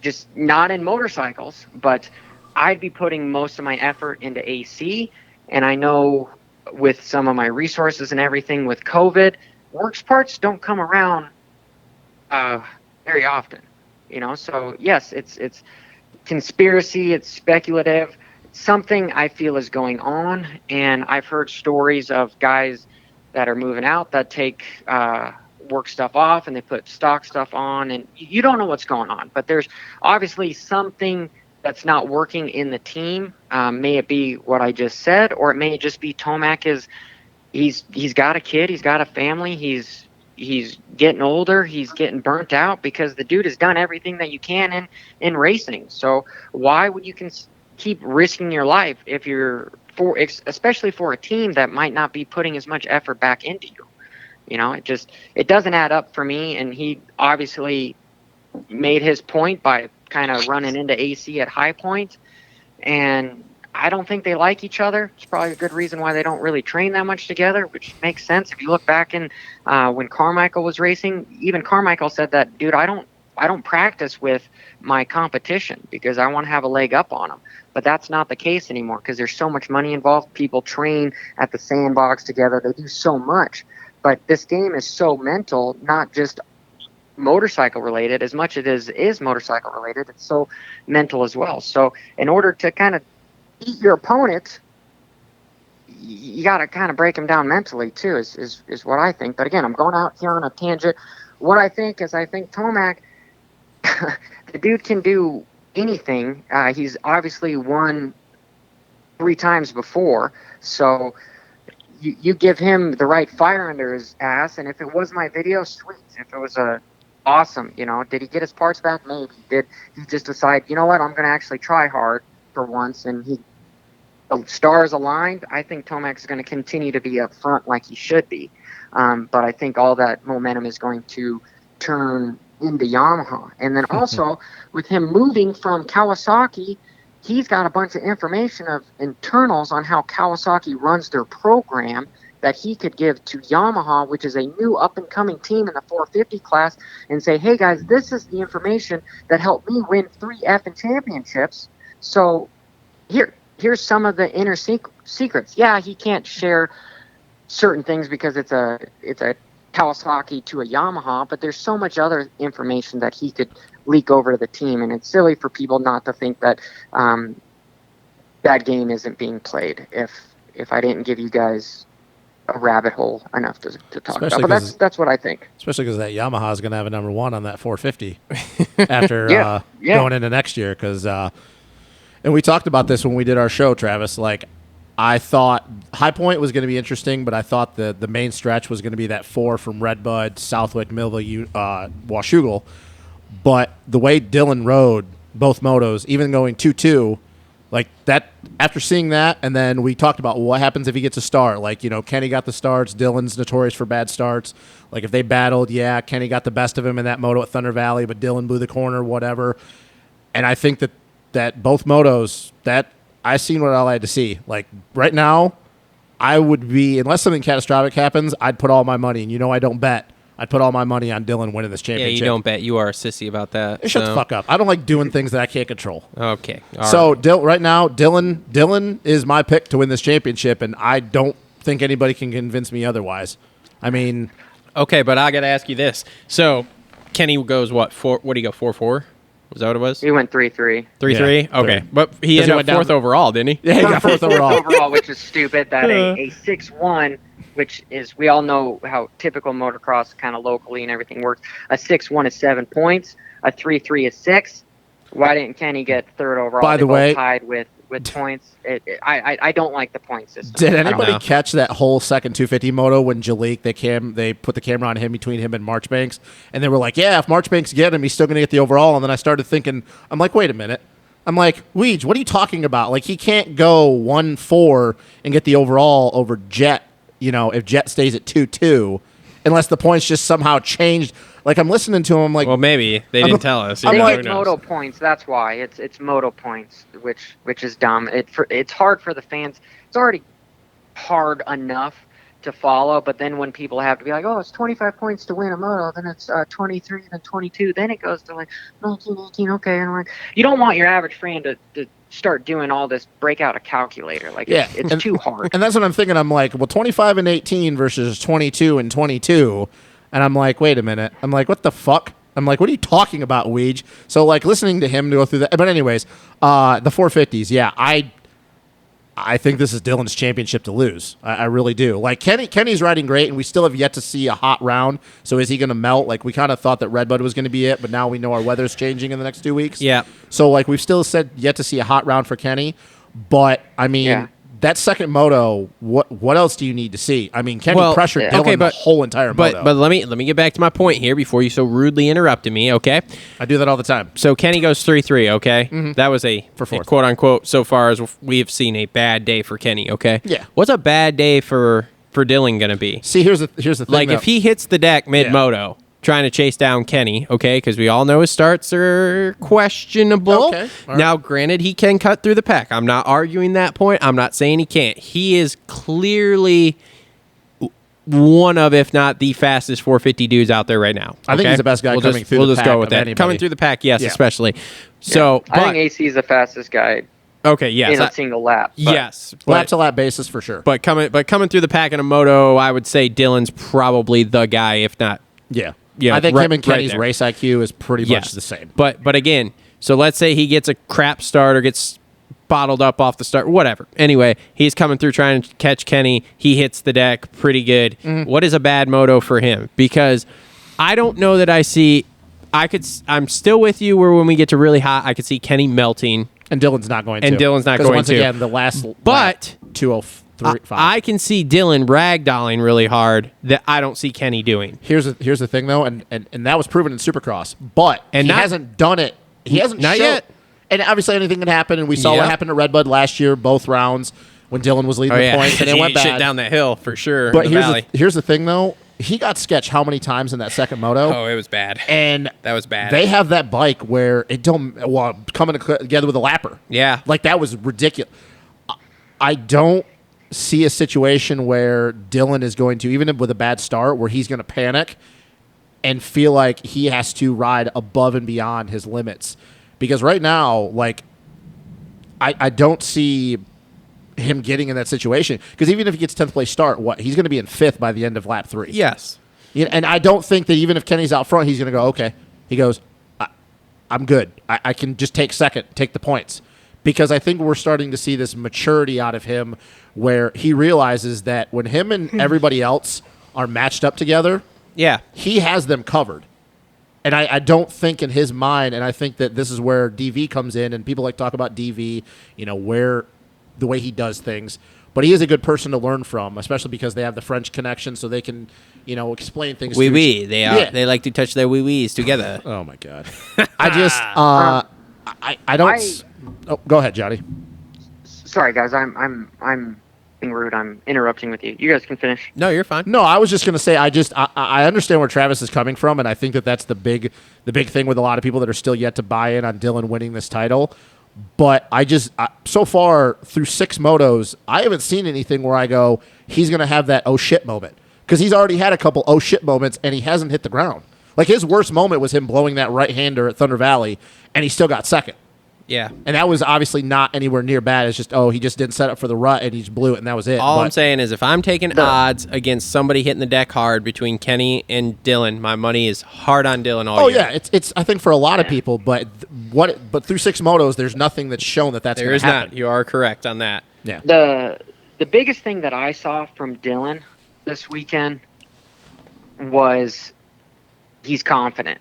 just not in motorcycles, but I'd be putting most of my effort into AC. And I know with some of my resources and everything with COVID, works parts don't come around very often, So yes, it's conspiracy, it's speculative. Something I feel is going on, and I've heard stories of guys that are moving out that take work stuff off and they put stock stuff on, and you don't know what's going on. But there's obviously something that's not working in the team. May it be what I just said, or it may just be Tomac he's got a kid, he's got a family, he's getting older, he's getting burnt out because the dude has done everything that you can in racing. So why would you keep risking your life if you're especially for a team that might not be putting as much effort back into you? You know, it doesn't add up for me. And he obviously made his point by kind of running into AC at High Point, and I don't think they like each other. It's probably a good reason why they don't really train that much together, which makes sense. If you look back in when Carmichael was racing, even Carmichael said that, dude, I don't practice with my competition because I want to have a leg up on them. But that's not the case anymore because there's so much money involved. People train at the sandbox together. They do so much. But this game is so mental, not just motorcycle related as much as it is motorcycle related. It's so mental as well. So in order to kind of beat your opponent, you got to kind of break them down mentally too, is what I think. But again, I'm going out here on a tangent. What I think is I think Tomac, the dude can do anything. He's obviously won 3 times before. So you give him the right fire under his ass. And if it was my video, sweet. If it was awesome, you know, did he get his parts back? Maybe. Did he just decide, you know what, I'm going to actually try hard for once, and the stars aligned? I think Tomac's going to continue to be up front like he should be. But I think all that momentum is going to turn into Yamaha. And then also, with him moving from Kawasaki, he's got a bunch of information of internals on how Kawasaki runs their program that he could give to Yamaha, which is a new up-and-coming team in the 450 class, and say, hey, guys, this is the information that helped me win 3 F1 championships. So here's some of the inner secrets. Yeah, he can't share certain things because it's a Kawasaki to a Yamaha, but there's so much other information that he could leak over to the team, and it's silly for people not to think that that game isn't being played if I didn't give you guys a rabbit hole enough to talk Especially about. But that's what I think. Especially because that Yamaha is going to have a number 1 on that 450 after going into next year. Because and we talked about this when we did our show, Travis. Like, I thought High Point was going to be interesting, but I thought the main stretch was going to be that 4 from RedBud, Southwick, Millville, Washougal. But the way Dylan rode both motos, even going 2-2, like that, after seeing that, and then we talked about what happens if he gets a start. Like, you know, Kenny got the starts. Dylan's notorious for bad starts. Like, if they battled, yeah, Kenny got the best of him in that moto at Thunder Valley, but Dylan blew the corner, whatever. And I think that both motos, that I seen what I had to see. Like, right now, I would be, unless something catastrophic happens, I'd put all my money, and you know I don't bet. I'd put all my money on Dylan winning this championship. Yeah, you don't bet. You are a sissy about that. Hey, shut the fuck up. I don't like doing things that I can't control. Okay. Right now, Dylan is my pick to win this championship, and I don't think anybody can convince me otherwise. I mean... Okay, but I got to ask you this. So, Kenny goes what? What do you go, 4-4? Was that what it was? He went 3-3. 3-3? Yeah, okay. But he ended up 4th overall, didn't he? Yeah, he got 4th overall. Which is stupid. That a 6-1, which is, we all know how typical motocross kind of locally and everything works. A 6-1 is 7 points. A 3-3 is 6. Why didn't Kenny get 3rd overall? By the way, tied with points. I don't like the point system. Did anybody catch that whole second 250 moto when Jalik, they put the camera on him between him and Marchbanks, and they were like, yeah, if Marchbanks get him, he's still going to get the overall. And then I started thinking, I'm like, wait a minute. I'm like, Weege, what are you talking about? Like, he can't go 1-4 and get the overall over Jet, you know, if Jet stays at 2-2, unless the points just somehow changed. Like, I'm listening to him, like, well, maybe they didn't tell us. They get moto points. That's why it's moto points, which is dumb. It's hard for the fans. It's already hard enough to follow, but then when people have to be like, oh, it's 25 points to win a moto, then it's 23, then 22, then it goes to like 19, 18. Okay, and I'm like, you don't want your average fan to start doing all this, break out a calculator. Like, yeah, it's too hard. And that's what I'm thinking. I'm like, well, 25 and 18 versus 22 and 22. And I'm like, wait a minute. I'm like, what the fuck? I'm like, what are you talking about, Weege? So, like, listening to him go through that. But anyways, the 450s, yeah, I think this is Dylan's championship to lose. I really do. Like Kenny's riding great, and we still have yet to see a hot round. So is he going to melt? Like we kind of thought that RedBud was going to be it, but now we know our weather's changing in the next 2 weeks. Yeah. So like we've still said yet to see a hot round for Kenny, but I mean that second moto, what else do you need to see? I mean, Kenny pressured Dylan the whole entire moto. But let me get back to my point here before you so rudely interrupted me. Okay. I do that all the time. So Kenny goes 3-3. Okay. Mm-hmm. That was a quote unquote so far as we have seen a bad day for Kenny. Okay. Yeah. What's a bad day for Dylan gonna be? See, here's the thing. Like if he hits the deck mid moto. Trying to chase down Kenny, okay, because we all know his starts are questionable. Okay. Right. Now, granted, he can cut through the pack. I'm not arguing that point. I'm not saying he can't. He is clearly one of, if not the fastest 450 dudes out there right now. I think he's the best guy coming through the pack. We'll just go with that. Anybody. Coming through the pack, yes, especially. So, I think AC is the fastest guy. Okay, yes. In a single lap. Yes. Lap to lap basis for sure. But coming through the pack in a moto, I would say Dylan's probably the guy, if not. Yeah. Yeah, I think him and Kenny's there. race IQ is pretty much the same. But again, so let's say he gets a crap start or gets bottled up off the start, whatever. Anyway, he's coming through trying to catch Kenny. He hits the deck pretty good. Mm-hmm. What is a bad moto for him? Because I don't know that I see. I'm still with you where when we get to really hot, I could see Kenny melting. And Dylan's not going to. Once again, the last but 2:03.5. I can see Dylan ragdolling really hard that I don't see Kenny doing. Here's the thing though, and that was proven in Supercross, but he hasn't done it. He hasn't not yet. And obviously anything can happen, and we saw what happened to RedBud last year, both rounds when Dylan was leading the points, and it went bad. Shit down that hill for sure. But here's the thing though, he got sketched how many times in that second moto? Oh, it was bad. And that was bad. They have that bike where it coming together with a lapper. Yeah, like that was ridiculous. I don't see a situation where Dylan is going to, even with a bad start, where he's going to panic and feel like he has to ride above and beyond his limits. Because right now, like, I don't see him getting in that situation. Because even if he gets 10th place start, he's going to be in 5th by the end of lap 3. Yes. And I don't think that even if Kenny's out front, he's going to go, okay. He goes, I'm good. I can just take second, take the points. Because I think we're starting to see this maturity out of him where he realizes that when him and everybody else are matched up together, he has them covered. And I don't think in his mind, and I think that this is where DV comes in, and people like to talk about DV, where the way he does things. But he is a good person to learn from, especially because they have the French connection, so they can, explain things. Oui. They like to touch their wee-wees together. Oh, my God. I just, I don't... Oh, go ahead, Johnny. Sorry, guys. I'm being rude. I'm interrupting with you. You guys can finish. No, you're fine. No, I was just going to say I understand where Travis is coming from, and I think that's the big thing with a lot of people that are still yet to buy in on Dylan winning this title. But so far through 6 motos, I haven't seen anything where I go, he's going to have that oh shit moment, because he's already had a couple oh shit moments and he hasn't hit the ground. Like his worst moment was him blowing that right hander at Thunder Valley, and he still got second. Yeah. And that was obviously not anywhere near bad. It's just, he just didn't set up for the rut and he just blew it, and that was it. All I'm saying is if I'm taking odds against somebody hitting the deck hard between Kenny and Dylan, my money is hard on Dylan all year. Oh, yeah. It's I think for a lot of people, but through 6 motos, there's nothing that's shown that's going to happen. There is not. You are correct on that. Yeah. The biggest thing that I saw from Dylan this weekend was he's confident.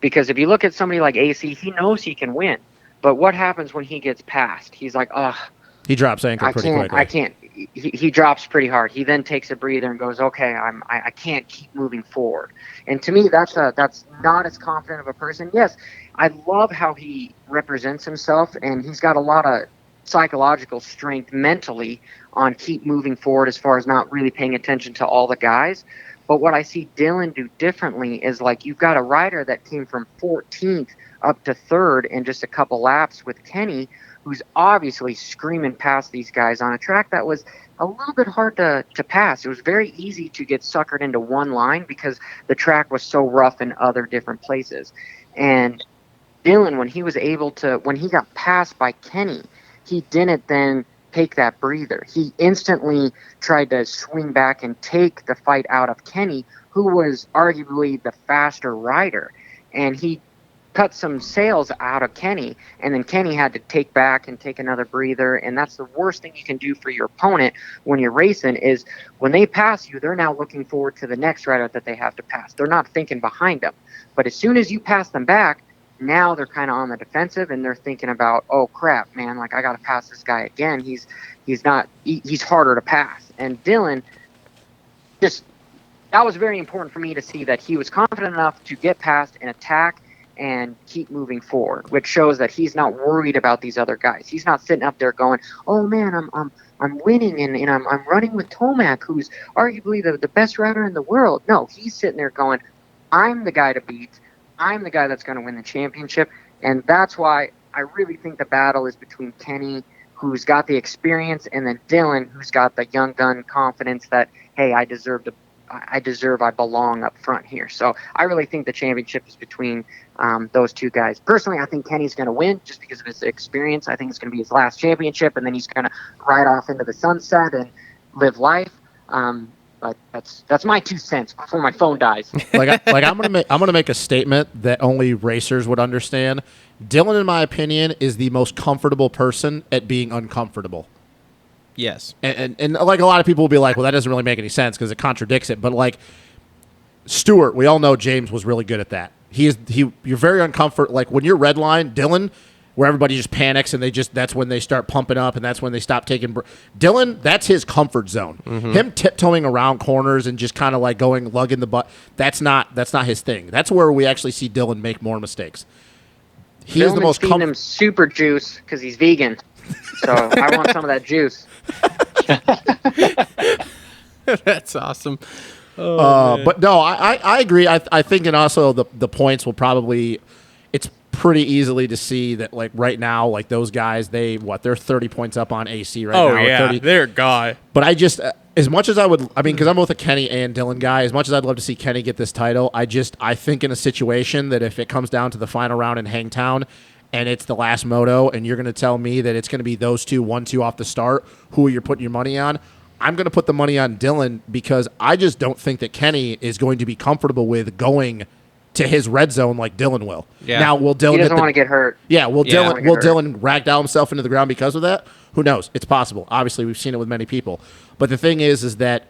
Because if you look at somebody like AC, he knows he can win. But what happens when he gets past? He's like, ugh. He drops anchor pretty quickly. I can't. He drops pretty hard. He then takes a breather and goes, okay, I can't keep moving forward. And to me, that's not as confident of a person. Yes, I love how he represents himself, and he's got a lot of psychological strength mentally on keep moving forward as far as not really paying attention to all the guys. But what I see Dylan do differently is, like, you've got a rider that came from 14th up to 3rd in just a couple laps with Kenny, who's obviously screaming past these guys on a track that was a little bit hard to pass. It was very easy to get suckered into one line because the track was so rough in other different places. And Dylan, when he got passed by Kenny, he didn't then take that breather. He instantly tried to swing back and take the fight out of Kenny, who was arguably the faster rider. And he cut some sails out of Kenny, and then Kenny had to take back and take another breather. And that's the worst thing you can do for your opponent when you're racing, is when they pass you, they're now looking forward to the next rider that they have to pass. They're not thinking behind them. But as soon as you pass them back, now they're kind of on the defensive, and they're thinking about, oh crap, man, like I got to pass this guy again. He's harder to pass. And Dylan, that was very important for me to see, that he was confident enough to get past and attack and keep moving forward, which shows that he's not worried about these other guys. He's not sitting up there going, oh man, I'm winning and I'm running with Tomac, who's arguably the best rider in the world. No, he's sitting there going, I'm the guy to beat. I'm the guy that's going to win the championship. And that's why I really think the battle is between Kenny, who's got the experience, and then Dylan, who's got the young gun confidence that, hey, I belong up front here. So I really think the championship is between those two guys. Personally, I think Kenny's going to win just because of his experience. I think it's going to be his last championship, and then he's going to ride off into the sunset and live life. But that's my 2 cents before my phone dies. I'm gonna make a statement that only racers would understand. Dylan, in my opinion, is the most comfortable person at being uncomfortable. Yes. And like a lot of people will be like, well, that doesn't really make any sense because it contradicts it. But like Stewart, we all know James was really good at that. You're very uncomfortable. Like when you're redline, Dylan, where everybody just panics and that's when they start pumping up and that's when they stop taking. Dylan, that's his comfort zone. Mm-hmm. Him tiptoeing around corners and just kind of like lugging the butt. That's not his thing. That's where we actually see Dylan make more mistakes. He is the most feeding him super juice because he's vegan. So I want some of that juice. That's awesome. But no, I agree. I think, and also the points will probably, it's pretty easily to see that like right now, like those guys, they're 30 points up on AC right now. Oh yeah, they're guy. But I just, as much as because I'm both a Kenny and Dylan guy, as much as I'd love to see Kenny get this title, I think in a situation that if it comes down to the final round in Hangtown and it's the last moto and you're going to tell me that it's going to be those 1-2 off the start, who you're putting your money on, I'm going to put the money on Dylan because I just don't think that Kenny is going to be comfortable with going to his red zone like Dylan will. Yeah. Now, will Dylan... He doesn't want to get hurt. Yeah, will Dylan ragdoll himself into the ground because of that? Who knows? It's possible. Obviously, we've seen it with many people. But the thing is that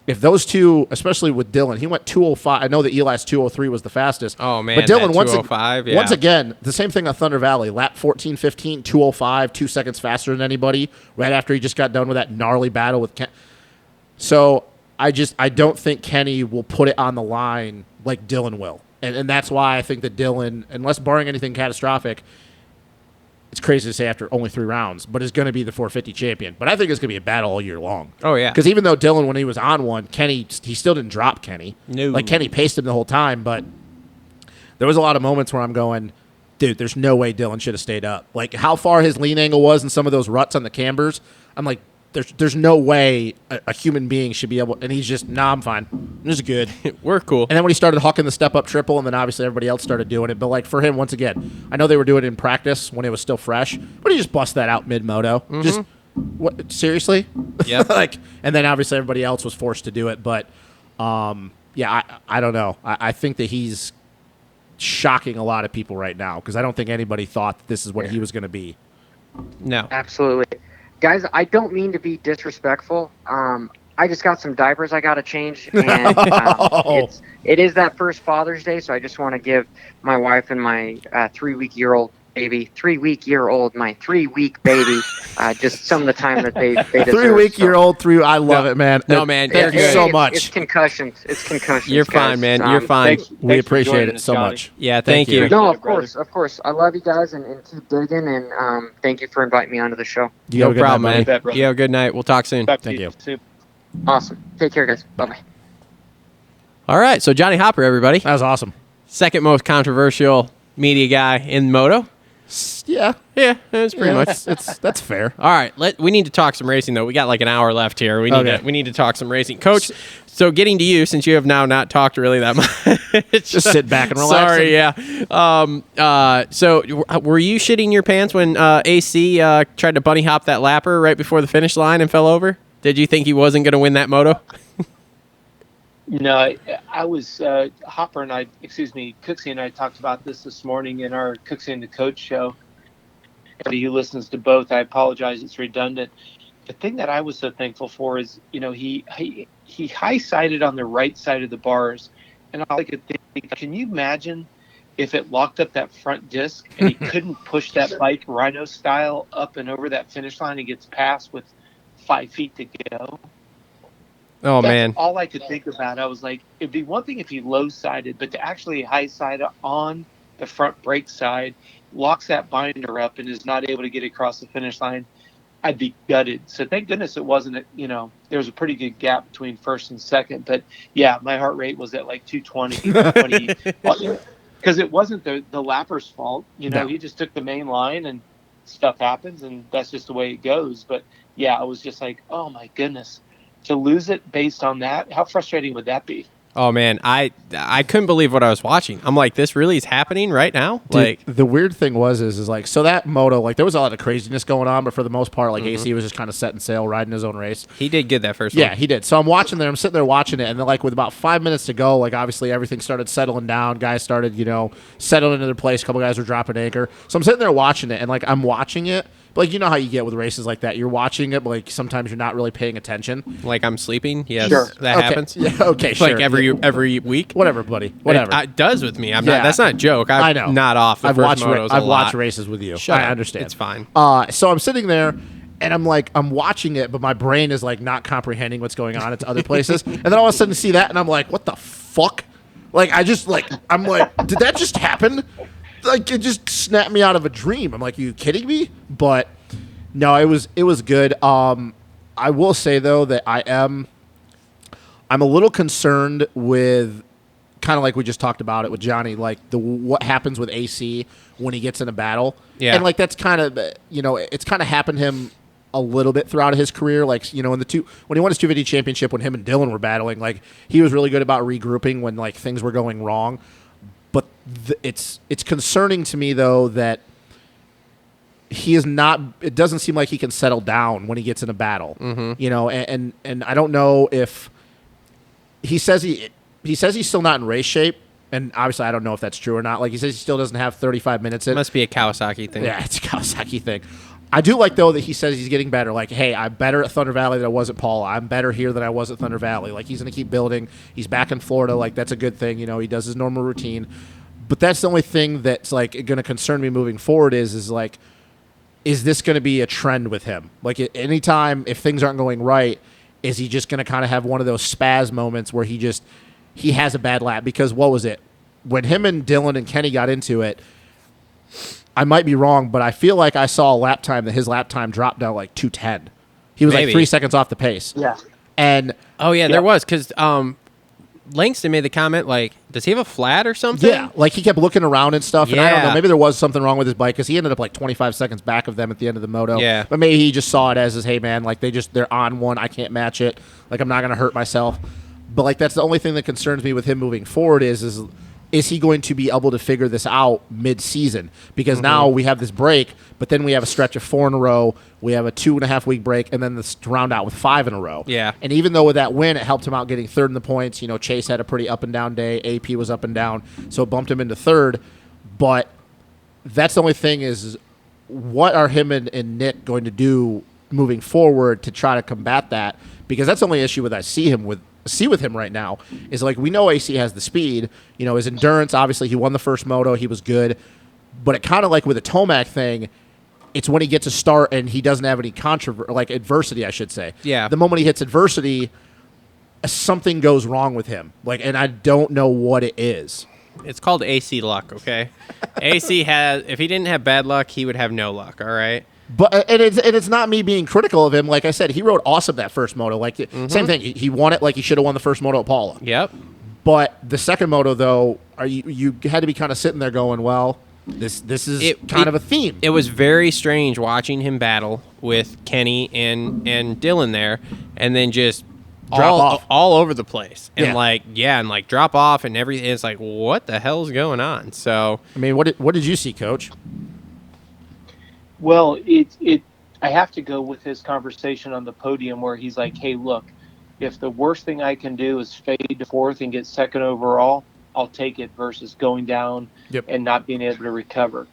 if those two, especially with Dylan, he went 205. I know that Eli's 203 was the fastest. Oh, man. But Dylan, once again, the same thing on Thunder Valley. Lap 14, 15, 205, 2 seconds faster than anybody right after he just got done with that gnarly battle with Ken. So I don't think Kenny will put it on the line like Dylan will. And that's why I think that Dylan, unless barring anything catastrophic, it's crazy to say after only 3 rounds, but is going to be the 450 champion. But I think it's going to be a battle all year long. Oh, yeah. Because even though Dylan, when he was on one, Kenny, he still didn't drop Kenny. No. Like, Kenny paced him the whole time, but there was a lot of moments where I'm going, dude, there's no way Dylan should have stayed up. Like, how far his lean angle was in some of those ruts on the cambers, I'm like, there's no way a human being should be able, and he's just, nah, I'm fine. This is good. We're cool. And then when he started hucking the step-up triple, and then obviously everybody else started doing it, but like for him, once again, I know they were doing it in practice when it was still fresh, but he just bust that out mid-moto. Mm-hmm. Just, what, seriously? Yeah. And then obviously everybody else was forced to do it, but yeah, I don't know. I think that he's shocking a lot of people right now, because I don't think anybody thought that this is what he was going to be. No. Absolutely. Guys, I don't mean to be disrespectful. I just got some diapers I got to change, and it is that first Father's Day, so I just want to give my wife and my 3-week-old baby, my 3-week baby, just some of the time that they deserve. 3-week-old, I love it, man. No, man, thank you so much. It's concussions. You're fine, man. You're fine. We appreciate it so much. Yeah, thank you. No, of course. I love you guys, and keep digging, and thank you for inviting me onto the show. No problem, man. You have a good night. We'll talk soon. Thank you. Awesome. Take care, guys. Bye-bye. All right, so Johnny Hopper, everybody. That was awesome. Second most controversial media guy in moto. Yeah, that's pretty much. That's fair. All right, we need to talk some racing though. We got like an hour left here. We need to talk some racing, Coach. So getting to you, since you have now not talked really that much, just sit back and relax. Sorry, yeah. So were you shitting your pants when AC tried to bunny hop that lapper right before the finish line and fell over? Did you think he wasn't going to win that moto? I was Hopper and I, excuse me, Cooksey and I talked about this morning in our Cooksey and the Coach show. Everybody who listens to both, I apologize, it's redundant. The thing that I was so thankful for is, he high-sided on the right side of the bars, and all I could think, can you imagine if it locked up that front disc and he couldn't push that bike Rhino style up and over that finish line and gets past with 5 feet to go? Oh, That's man. all I could think about. I was like, it'd be one thing if he low-sided, but to actually high-side on the front brake side, locks that binder up and is not able to get across the finish line, I'd be gutted. So thank goodness it wasn't, there was a pretty good gap between first and second. But, yeah, my heart rate was at like 220, because it wasn't the lapper's fault. He just took the main line and stuff happens, and that's just the way it goes. But, yeah, I was just like, oh, my goodness. To lose it based on that, how frustrating would that be? Oh, man, I couldn't believe what I was watching. I'm like, this really is happening right now? Dude, like, the weird thing is like, so that moto, like, there was a lot of craziness going on, but for the most part, like, AC was just kind of setting sail, riding his own race. he did good that first one. Yeah, he did. So I'm sitting there watching it, and then, like, with about 5 minutes to go, like, obviously everything started settling down. Guys started, settling into their place. A couple guys were dropping anchor. So I'm sitting there watching it, and, like, I'm watching it. But, like, you know how you get with races like that. You're watching it, but, like, sometimes you're not really paying attention. Like I'm sleeping? Yes, Sure. that Okay. happens. Yeah, okay, sure. Like every week? Whatever, buddy. Whatever. It does with me. Yeah. That's not a joke. I know. Not off the I've first watched motos I've a lot. watched races with you. Shut I up. understand. It's fine. So I'm sitting there, and I'm watching it, but my brain is like not comprehending what's going on. It's other places, and then all of a sudden see that, and I'm like, what the fuck? Like I'm like, did that just happen? Like it just snapped me out of a dream. I'm like, are you kidding me? But no, it was good. I will say though that I'm a little concerned with, kind of like we just talked about it with Johnny, like what happens with AC when he gets in a battle. Yeah. And like that's kind of, it's kind of happened to him a little bit throughout his career. Like, when he won his 250 championship, when him and Dylan were battling, like he was really good about regrouping when like things were going wrong. But it's concerning to me though that he is not. It doesn't seem like he can settle down when he gets in a battle. Mm-hmm. And I don't know if he says he's still not in race shape, and obviously I don't know if that's true or not. Like he says he still doesn't have 35 minutes in. It must be a Kawasaki thing. Yeah, it's a Kawasaki thing. I do like though that he says he's getting better. Like, hey, I'm better at Thunder Valley than I was at Paula. I'm better here than I was at Thunder Valley. Like he's gonna keep building. He's back in Florida. Like that's a good thing. He does his normal routine. But that's the only thing that's like going to concern me moving forward is like, is this going to be a trend with him? Like anytime if things aren't going right, is he just going to kind of have one of those spaz moments where he has a bad lap? Because what was it? When him and Dylan and Kenny got into it, I might be wrong, but I feel like I saw his lap time dropped down like 2:10. He was Maybe. like 3 seconds off the pace. Yeah. And Oh yeah, there was, because Langston made the comment like, does he have a flat or something? yeah, like he kept looking around and stuff, and I don't know, Yeah. maybe there was something wrong with his bike because he ended up like 25 seconds back of them at the end of the moto. Yeah. But maybe he just saw it as, hey man, like they're on one, I can't match it, like I'm not gonna hurt myself. But like that's the only thing that concerns me with him moving forward is he going to be able to figure this out mid-season? Because now we have this break, but then we have a stretch of 4 in a row. We have a 2.5 week break, and then this round out with 5 in a row. Yeah. And even though with that win, it helped him out getting third in the points. Chase had a pretty up and down day. AP was up and down, so it bumped him into third. But that's the only thing is, what are him and Nick going to do moving forward to try to combat that? Because that's the only issue with I see with him right now is like, we know AC has the speed, his endurance, obviously he won the first moto, he was good, but it kind of like with the Tomac thing, it's when he gets a start and he doesn't have any adversity, I should say. Yeah. The moment he hits adversity, something goes wrong with him. Like, and I don't know what it is. It's called AC luck, okay? AC has, if he didn't have bad luck, he would have no luck, all right? But and it's not me being critical of him. Like I said, he rode awesome that first moto. Like same thing, he won it like he should have won the first moto at Paula. Yep. But the second moto though, you had to be kind of sitting there going, well, this is kind of a theme. It was very strange watching him battle with Kenny and Dylan there, and then just Drop off. all over the place, and Yeah. and drop off and everything. It's like, what the hell's going on? So I mean, what did you see, Coach? Well, I have to go with his conversation on the podium where he's like, hey, look, if the worst thing I can do is fade to fourth and get second overall, I'll take it versus going down and not being able to recover.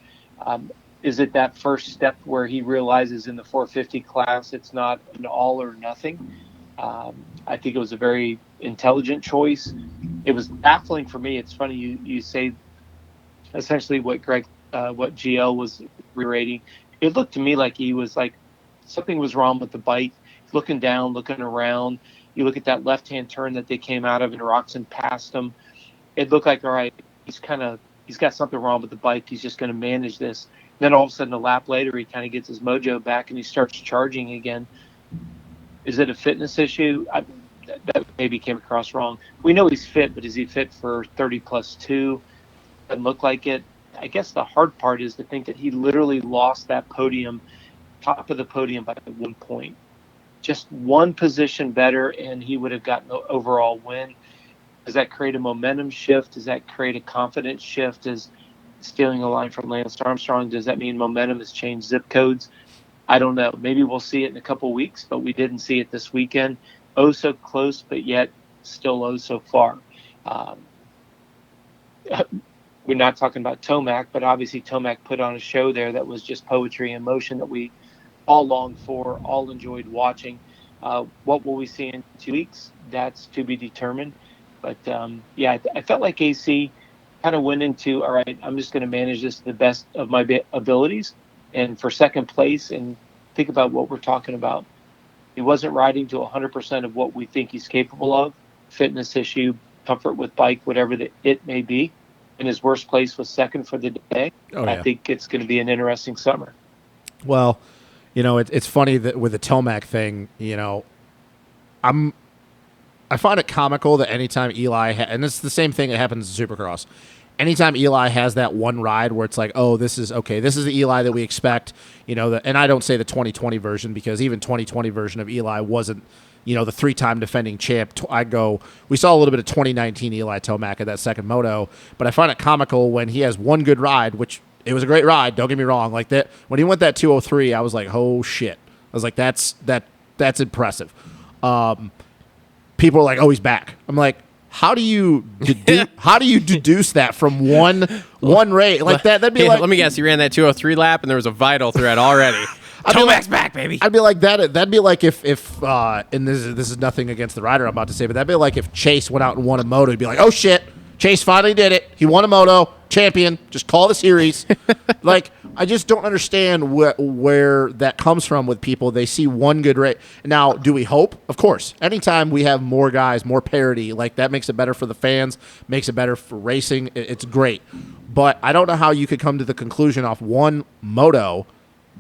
Is it that first step where he realizes in the 450 class it's not an all or nothing? I think it was a very intelligent choice. It was baffling for me. It's funny you say essentially what GL was re-rating. It looked to me like he was like something was wrong with the bike. Looking down, looking around. You look at that left-hand turn that they came out of, and Roxon passed him. It looked like, all right, he's got something wrong with the bike. He's just going to manage this. Then all of a sudden, a lap later, he kind of gets his mojo back and he starts charging again. Is it a fitness issue? That maybe came across wrong. We know he's fit, but is he fit for 30+2? Doesn't look like it. I guess the hard part is to think that he literally lost that podium, top of the podium by 1 point. Just one position better, and he would have gotten the overall win. Does that create a momentum shift? Does that create a confidence shift? Is stealing a line from Lance Armstrong, does that mean momentum has changed zip codes? I don't know. Maybe we'll see it in a couple weeks, but we didn't see it this weekend. Oh, so close, but yet still oh so far. We're not talking about Tomac, but obviously Tomac put on a show there that was just poetry in motion that we all longed for, all enjoyed watching. What will we see in 2 weeks? That's to be determined. But, I felt like AC kind of went into, all right, I'm just going to manage this to the best of my abilities. And for second place, and think about what we're talking about. He wasn't riding to 100% of what we think he's capable of. Fitness issue, comfort with bike, whatever it may be. And his worst place was second for the day. I think it's going to be an interesting summer. Well, it's funny that with the Tomac thing, I find it comical that anytime Eli, and it's the same thing that happens in Supercross, anytime Eli has that one ride where it's like, oh, this is the Eli that we expect, and I don't say the 2020 version because even 2020 version of Eli wasn't, the 3-time defending champ. We saw a little bit of 2019 Eli Tomac at that second moto, but I find it comical when he has one good ride, which it was a great ride, don't get me wrong. Like that, when he went that 203, I was like, oh shit. I was like, that's impressive. People are like, oh, he's back. I'm like, how do you deduce that from one race like that? That'd be like, let me guess, he ran that 203 lap and there was a vital thread already. Tomac's back, baby. I'd be like that. That'd be like if and this is nothing against the rider I'm about to say, but that'd be like if Chase went out and won a moto. He'd be like, oh shit, Chase finally did it. He won a moto, champion. Just call the series. Like, I just don't understand where that comes from with people. They see one good race. Now, do we hope? Of course. Anytime we have more guys, more parity, like that makes it better for the fans, makes it better for racing. It's great. But I don't know how you could come to the conclusion off one moto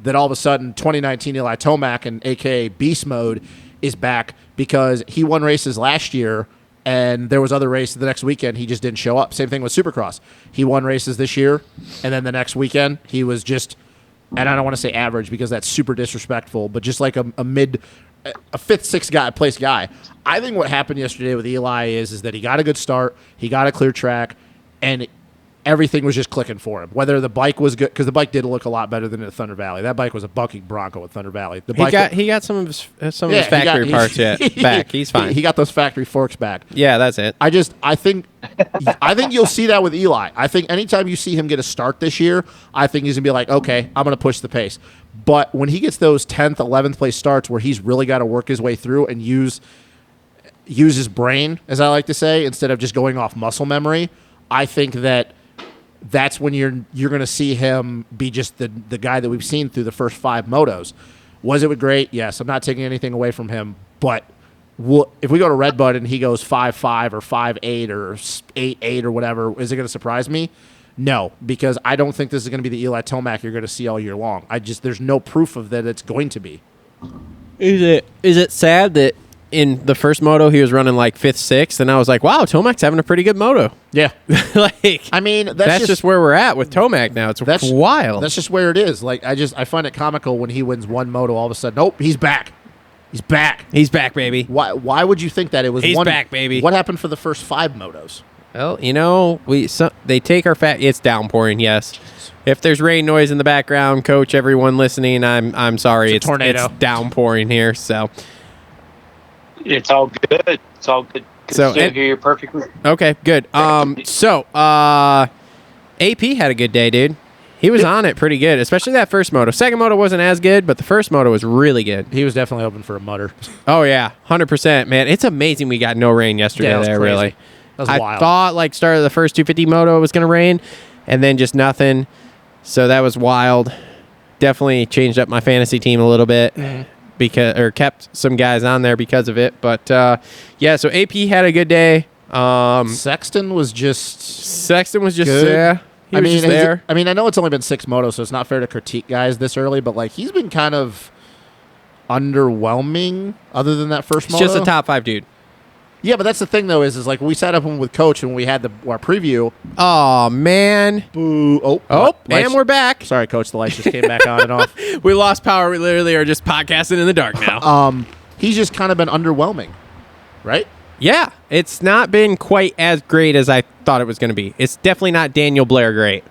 that all of a sudden 2019 Eli Tomac and a.k.a. Beast Mode is back because he won races last year and there was other races the next weekend he just didn't show up. Same thing with Supercross. He won races this year, and then the next weekend he was just, and I don't want to say average because that's super disrespectful, but just like a fifth, sixth place guy. I think what happened yesterday with Eli is that he got a good start, he got a clear track, and everything was just clicking for him. Whether the bike was good, because the bike did look a lot better than at Thunder Valley. That bike was a bucking Bronco at Thunder Valley. He got some of his factory parts back. He's fine. He got those factory forks back. Yeah, that's it. I think you'll see that with Eli. I think anytime you see him get a start this year, I think he's gonna be like, okay, I'm gonna push the pace. But when he gets those 10th, 11th place starts where he's really got to work his way through and use his brain, as I like to say, instead of just going off muscle memory, I think that's when you're going to see him be just the guy that we've seen through the first 5 motos. Was it great? Yes. I'm not taking anything away from him. But if we go to RedBud and he goes 5.5 or 5.8 or 8.8 or whatever, is it going to surprise me? No, because I don't think this is going to be the Eli Tomac you're going to see all year long. There's no proof of that it's going to be. Is it sad that in the first moto he was running like 5th, 6th, and I was like, wow, Tomac's having a pretty good moto. Yeah. I mean, that's just where we're at with Tomac now. That's wild. That's just where it is. Like, I find it comical when he wins one moto, all of a sudden, nope, he's back. He's back. He's back, baby. Why would you think that it was He's back, baby. What happened for the first 5 motos? Well, they take our it's downpouring, yes. If there's rain noise in the background, Coach, everyone listening, I'm sorry. It's a tornado. It's downpouring here, so It's all good. It's all good. So, Good to hear you perfectly. Okay, good. So AP had a good day, dude. He was on it pretty good, especially that first moto. Second moto wasn't as good, but the first moto was really good. He was definitely hoping for a mutter. Oh yeah, 100%, man. It's amazing we got no rain yesterday. Yeah, that was there, crazy. really. That was I wild. thought like start of the first 250 moto it was gonna rain, and then just nothing. So that was wild. Definitely changed up my fantasy team a little bit because, or kept some guys on there because of it. But yeah, so AP had a good day. Sexton was just Good. Yeah, he was just there. I mean, I know it's only been 6 motos, so it's not fair to critique guys this early, but like he's been kind of underwhelming other than that first He's moto. just a top 5 dude. Yeah, but that's the thing though is like we sat up with Coach and we had our preview. Oh man. Boo! Oh, Oh, lights- and we're back. Sorry, Coach. The lights just came back on and off. We lost power. We literally are just podcasting in the dark now. He's just kind of been underwhelming, right? Yeah, it's not been quite as great as I thought it was going to be. It's definitely not Daniel Blair great.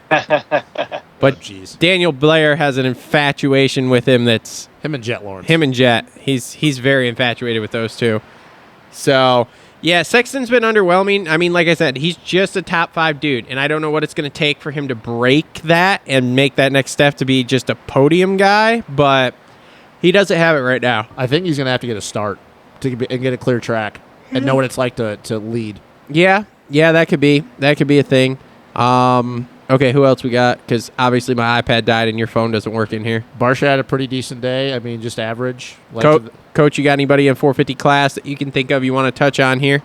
But Jeez, Daniel Blair has an infatuation with him that's him and Jet Lawrence. him and Jet. He's very infatuated with those two. So, yeah, Sexton's been underwhelming. I mean, like I said, he's just a top 5 dude, and I don't know what it's going to take for him to break that and make that next step to be just a podium guy, but he doesn't have it right now. I think he's gonna have to get a start and get a clear track and know what it's like to lead. Yeah, that could be a thing. Okay, who else we got? Because obviously my iPad died and your phone doesn't work in here. Barsha had a pretty decent day. I mean, just average. Coach, you got anybody in 450 class that you can think of you want to touch on here?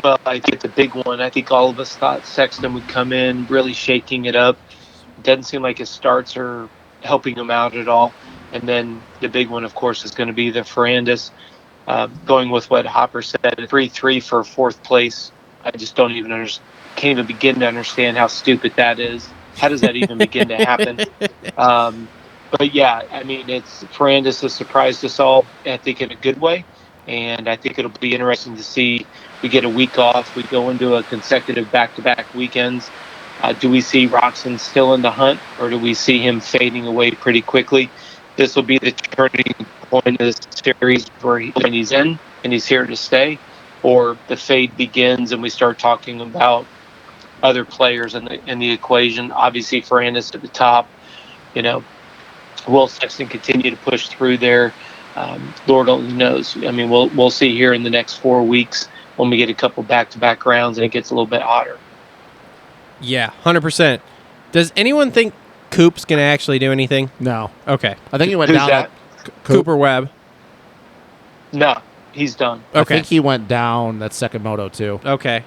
Well, I think the big one, I think all of us thought Sexton would come in really shaking it up. Doesn't seem like his starts are helping him out at all. And then the big one, of course, is going to be the Ferrandis. Going with what Hopper said, 3-3 for 4th place. I just don't even can't even begin to understand how stupid that is. How does that even begin to happen? But yeah, I mean, Ferrandis has surprised us all, I think, in a good way. And I think it'll be interesting to see. We get a week off. We go into a consecutive back-to-back weekends. Do we see Roxon still in the hunt, or do we see him fading away pretty quickly? This will be the turning point of this series where he's in and he's here to stay, or the fade begins and we start talking about other players in the equation. Obviously, Ferrandis at the top. You know, will Sexton continue to push through there? Lord only knows. I mean, we'll see here in the next 4 weeks when we get a couple back-to-back rounds and it gets a little bit hotter. Yeah, 100%. Does anyone think Coop's going to actually do anything? No. Okay. I think he went Who's down. that? Cooper Webb. No, he's done. I Okay. think he went down that second moto too. Okay.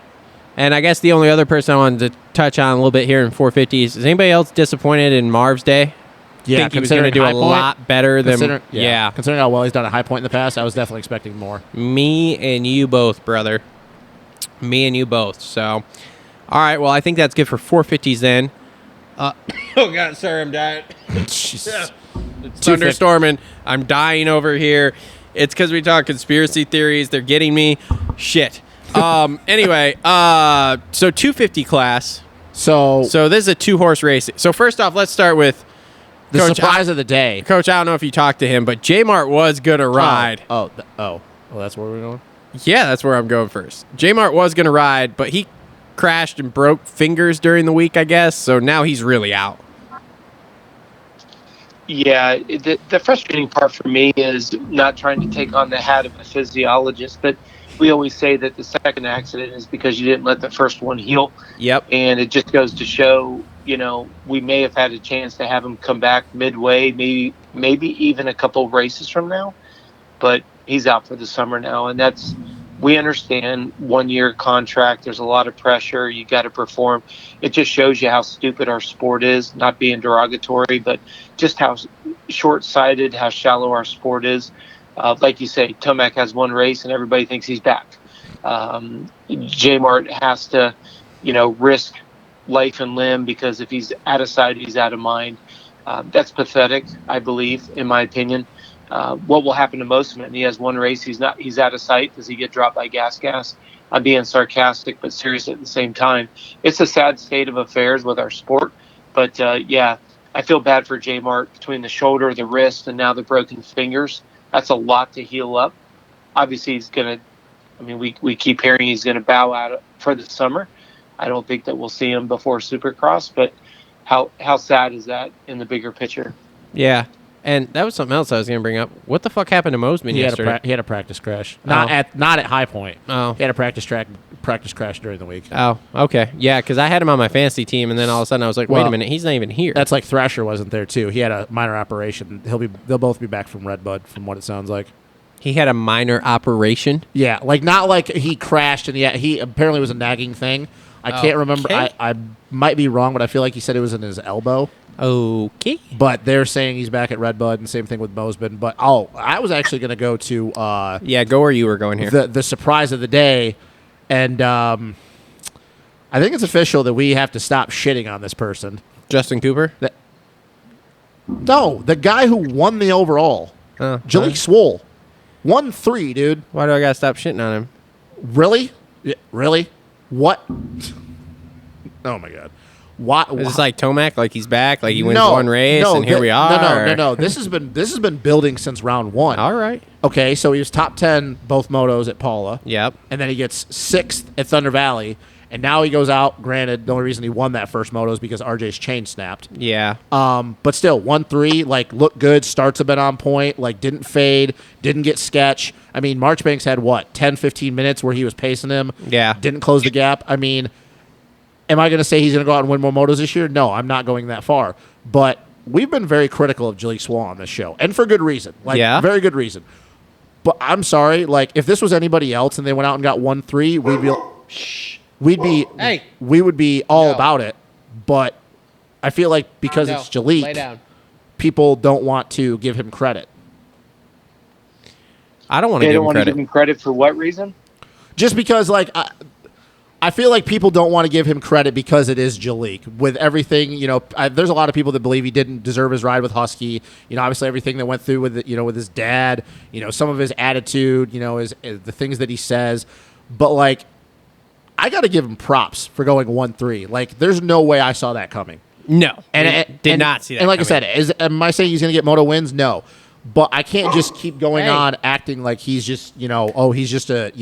And I guess the only other person I wanted to touch on a little bit here in 450s, is anybody else disappointed in Marv's day? Yeah, Think he was going to do a lot better than... Yeah. Considering how well he's done at High Point in the past, I was definitely expecting more. Me and you both, brother. Me and you both. So, all right. Well, I think that's good for 450s then. Oh, God. Sorry, I'm dying. Jesus. It's thunderstorming. I'm dying over here. It's because we talk conspiracy theories. They're getting me. Shit. Anyway, so 250 class. So this is a 2-horse race. So first off, let's start with the Coach, surprise of the day. Coach, I don't know if you talked to him, but J-Mart was going to ride. Oh, that's where we're going? Yeah, that's where I'm going first. J-Mart was going to ride, but he crashed and broke fingers during the week, I guess. So now he's really out. Yeah, the frustrating part for me is not trying to take on the hat of a physiologist, but we always say that the second accident is because you didn't let the first one heal. Yep. And it just goes to show, you know, we may have had a chance to have him come back midway, maybe even a couple of races from now, but he's out for the summer now. And we understand 1-year contract. There's a lot of pressure. You got to perform. It just shows you how stupid our sport is, not being derogatory, but just how short-sighted, how shallow our sport is. Like you say, Tomac has one race and everybody thinks he's back. J-Mart has to, risk life and limb because if he's out of sight, he's out of mind. That's pathetic, I believe, in my opinion. What will happen to most of them? He has one race. He's out of sight. Does he get dropped by gas? I'm being sarcastic, but serious at the same time. It's a sad state of affairs with our sport. But I feel bad for J Mart between the shoulder, the wrist, and now the broken fingers. That's a lot to heal up. Obviously, he's going to, I mean, we keep hearing he's going to bow out for the summer. I don't think that we'll see him before Supercross, but how sad is that in the bigger picture? Yeah. And that was something else I was going to bring up. What the fuck happened to Mosman yesterday? He had a practice crash. Not at High Point. Oh. He had a practice crash during the week. Oh, okay. Yeah, because I had him on my fantasy team, and then all of a sudden I was like, wait a minute, he's not even here. That's like Thrasher wasn't there too. He had a minor operation. They'll both be back from RedBud, from what it sounds like. He had a minor operation? Yeah, like not like he crashed and he apparently was a nagging thing. I can't remember. I might be wrong, but I feel like he said it was in his elbow. Okay. But they're saying he's back at RedBud, and same thing with Mosman. But I was actually going to go to go where you were going here. The surprise of the day, and I think it's official that we have to stop shitting on this person. Justin Cooper? No, the guy who won the overall, Jalik Swole, 1-3, dude. Why do I gotta stop shitting on him? Really? Yeah, really? What? Oh my god. What? Is this like Tomac? Like he's back? Like he wins one race and here we are? No. This has been building since round 1. All right. Okay, so he was top 10 both motos at Paula. Yep. And then he gets 6th at Thunder Valley, and now he goes out. Granted, the only reason he won that first moto is because RJ's chain snapped. Yeah. But still, 1-3, like looked good. Starts have been on point. Like didn't fade. Didn't get sketch. I mean, Marchbanks had what 10, 15 minutes where he was pacing him. Yeah. Didn't close the gap. I mean. Am I going to say he's going to go out and win more motos this year? No, I'm not going that far. But we've been very critical of Jalik Swole on this show, and for good reason. Very good reason. But I'm sorry, like if this was anybody else and they went out and got 1-3, we would be all about it. But I feel like because it's Jalik, people don't want to give him credit. I don't want to give him credit. They don't want to give him credit for what reason? Just because, like. I feel like people don't want to give him credit because it is Jalik. With everything, there's a lot of people that believe he didn't deserve his ride with Husky. Obviously everything that went through with with his dad. Some of his attitude. The things that he says. But like, I got to give him props for going 1-3. Like, there's no way I saw that coming. No, and did not see that. And like coming. I said, am I saying he's going to get moto wins? No, but I can't just keep going on acting like he's just he's just a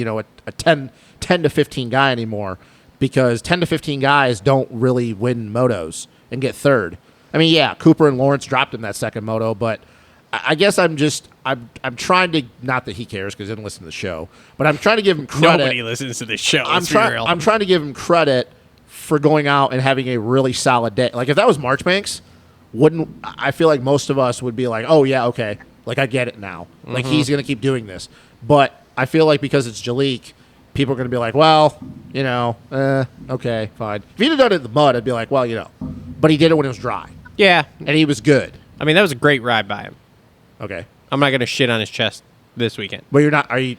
10 to 15 guy anymore, because 10 to 15 guys don't really win motos and get third. I mean, yeah, Cooper and Lawrence dropped him that second moto, but I guess I'm trying to, not that he cares because he didn't listen to the show, but I'm trying to give him credit. Nobody listens to the show. I'm trying to give him credit for going out and having a really solid day. Like if that was Marchbanks, I feel like most of us would be like, oh yeah, okay, like I get it now. Like he's gonna keep doing this. But I feel like because it's Jalik, people are going to be like, well, okay, fine. If he'd have done it in the mud, I'd be like, well, But he did it when it was dry. Yeah. And he was good. I mean, that was a great ride by him. Okay. I'm not going to shit on his chest this weekend. But you're not, are you?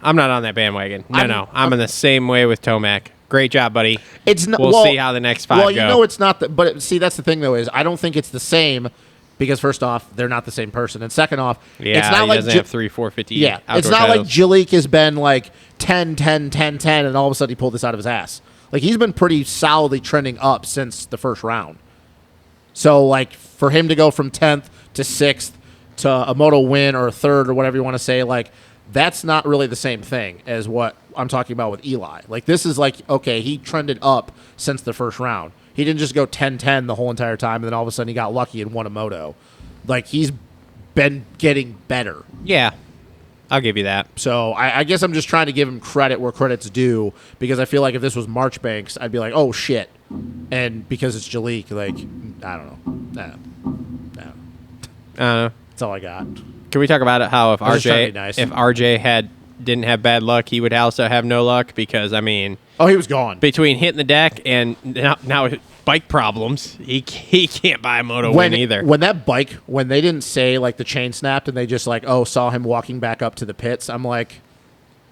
I'm not on that bandwagon. No. I'm in the same way with Tomac. Great job, buddy. It's not, we'll see how the next 5 go. It's not, see, that's the thing, though, is I don't think it's the same. Because first off, they're not the same person, and second off, it's not he like doesn't have 3 450. Yeah, it's not like Jalik has been like 10, 10, 10, 10, and all of a sudden he pulled this out of his ass. Like he's been pretty solidly trending up since the first round. So like for him to go from 10th to 6th to a moto win or a third or whatever you want to say, like that's not really the same thing as what I'm talking about with Eli. Like this is like, okay, he trended up since the first round. He didn't just go 10-10 the whole entire time, and then all of a sudden he got lucky and won a moto. Like, he's been getting better. Yeah, I'll give you that. So I guess I'm just trying to give him credit where credit's due, because I feel like if this was Marchbanks, I'd be like, oh, shit. And because it's Jalik, like, I don't know. No. That's all I got. Can we talk about it, how if nice. RJ didn't have bad luck, he would also have no luck? Because, I mean... Oh, he was gone. Between hitting the deck and now bike problems, he can't buy a moto win either. When they didn't say, like, the chain snapped and they just, like, saw him walking back up to the pits, I'm like,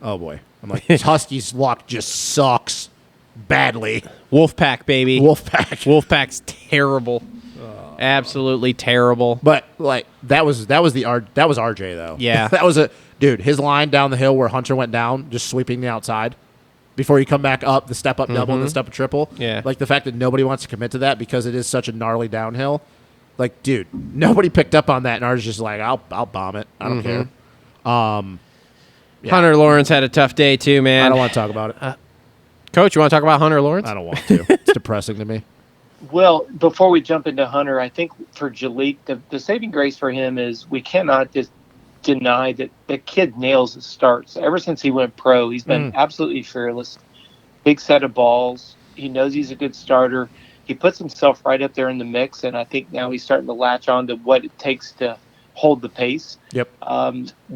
oh, boy. I'm like, Husky's luck just sucks badly. Wolfpack, baby. Wolfpack. Wolfpack's terrible. Absolutely terrible. But, like, that was RJ, though. Yeah. That was dude, his line down the hill where Hunter went down, just sweeping the outside. Before you come back up, the step-up double and the step-up triple. Yeah. Like, the fact that nobody wants to commit to that because it is such a gnarly downhill. Like, dude, nobody picked up on that, and ours just like, I'll bomb it. I don't care. Yeah. Hunter Lawrence had a tough day too, man. I don't want to talk about it. Coach, you want to talk about Hunter Lawrence? I don't want to. It's depressing to me. Well, before we jump into Hunter, I think for Jalik, the saving grace for him is we cannot just deny that the kid nails his starts. Ever since he went pro, he's been absolutely fearless. Big set of balls. He knows he's a good starter. He puts himself right up there in the mix, and I think now he's starting to latch on to what it takes to hold the pace. Yep.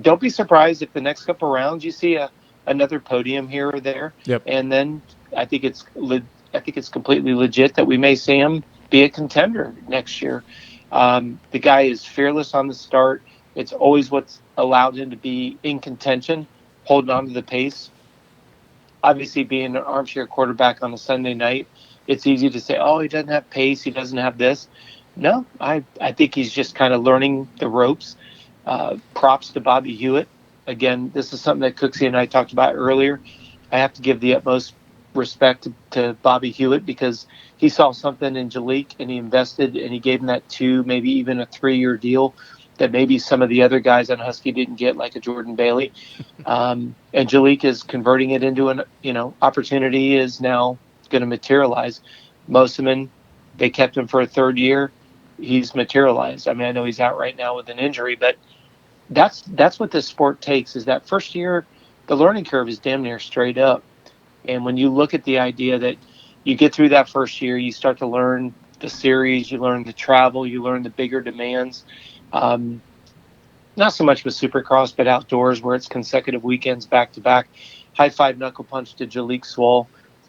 Don't be surprised if the next couple rounds you see another podium here or there. Yep. And then I think it's completely legit that we may see him be a contender next year. The guy is fearless on the start. It's always what's allowed him to be in contention, holding on to the pace. Obviously, being an armchair quarterback on a Sunday night, it's easy to say, oh, he doesn't have pace, he doesn't have this. No, I think he's just kind of learning the ropes. Props to Bobby Hewitt. Again, this is something that Cooksey and I talked about earlier. I have to give the utmost respect to Bobby Hewitt because he saw something in Jalik and he invested and he gave him that 2, maybe even a 3-year deal that maybe some of the other guys on Husky didn't get, like a Jordan Bailey. And Jalik is converting it into an opportunity is now going to materialize. Moseman, they kept him for a 3rd year. He's materialized. I mean, I know he's out right now with an injury, but that's what this sport takes is that first year, the learning curve is damn near straight up. And when you look at the idea that you get through that first year, you start to learn the series, you learn the travel, you learn the bigger demands. Not so much with Supercross, but outdoors where it's consecutive weekends back-to-back. High five knuckle punch to Jalik Swall.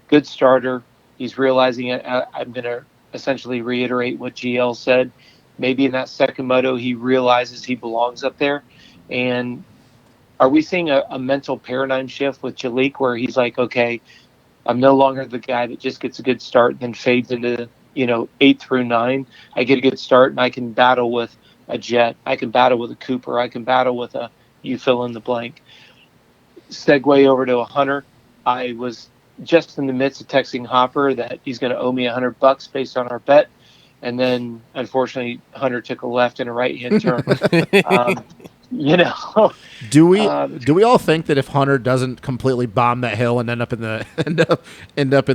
Good starter. He's realizing it. I'm going to essentially reiterate what GL said. Maybe in that second moto, he realizes he belongs up there. And are we seeing a mental paradigm shift with Jalik where he's like, okay, I'm no longer the guy that just gets a good start and then fades into, 8 through 9. I get a good start and I can battle with a Jet. I can battle with a Cooper. I can battle with you fill in the blank. Segue over to a Hunter. I was just in the midst of texting Hopper that he's going to owe me $100 based on our bet. And then, unfortunately, Hunter took a left and a right-hand turn. Do we all think that if Hunter doesn't completely bomb that hill and end up in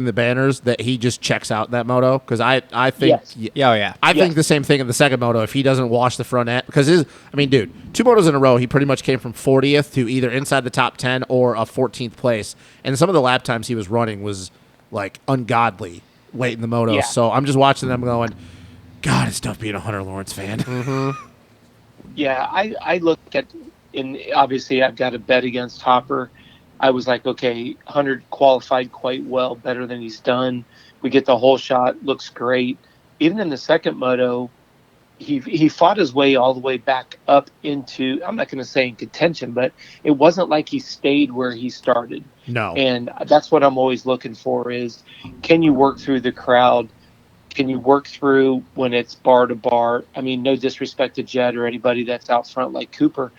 the banners, that he just checks out that moto? Because I think, yes. I think the same thing in the second moto. If he doesn't wash the front end, because 2 motos in a row, he pretty much came from 40th to either inside the top 10 or a 14th place, and some of the lap times he was running was like ungodly late in the moto. Yeah. So I'm just watching them going, God, it's tough being a Hunter Lawrence fan. Mm-hmm. Yeah, I look at, and obviously I've got a bet against Hopper. I was like, okay, Hunter qualified quite well, better than he's done. We get the whole shot, looks great. Even in the second moto, he fought his way all the way back up into, I'm not going to say in contention, but it wasn't like he stayed where he started. No. And that's what I'm always looking for is, can you work through the crowd? Can you work through when it's bar to bar? I mean, no disrespect to Jet or anybody that's out front like Cooper.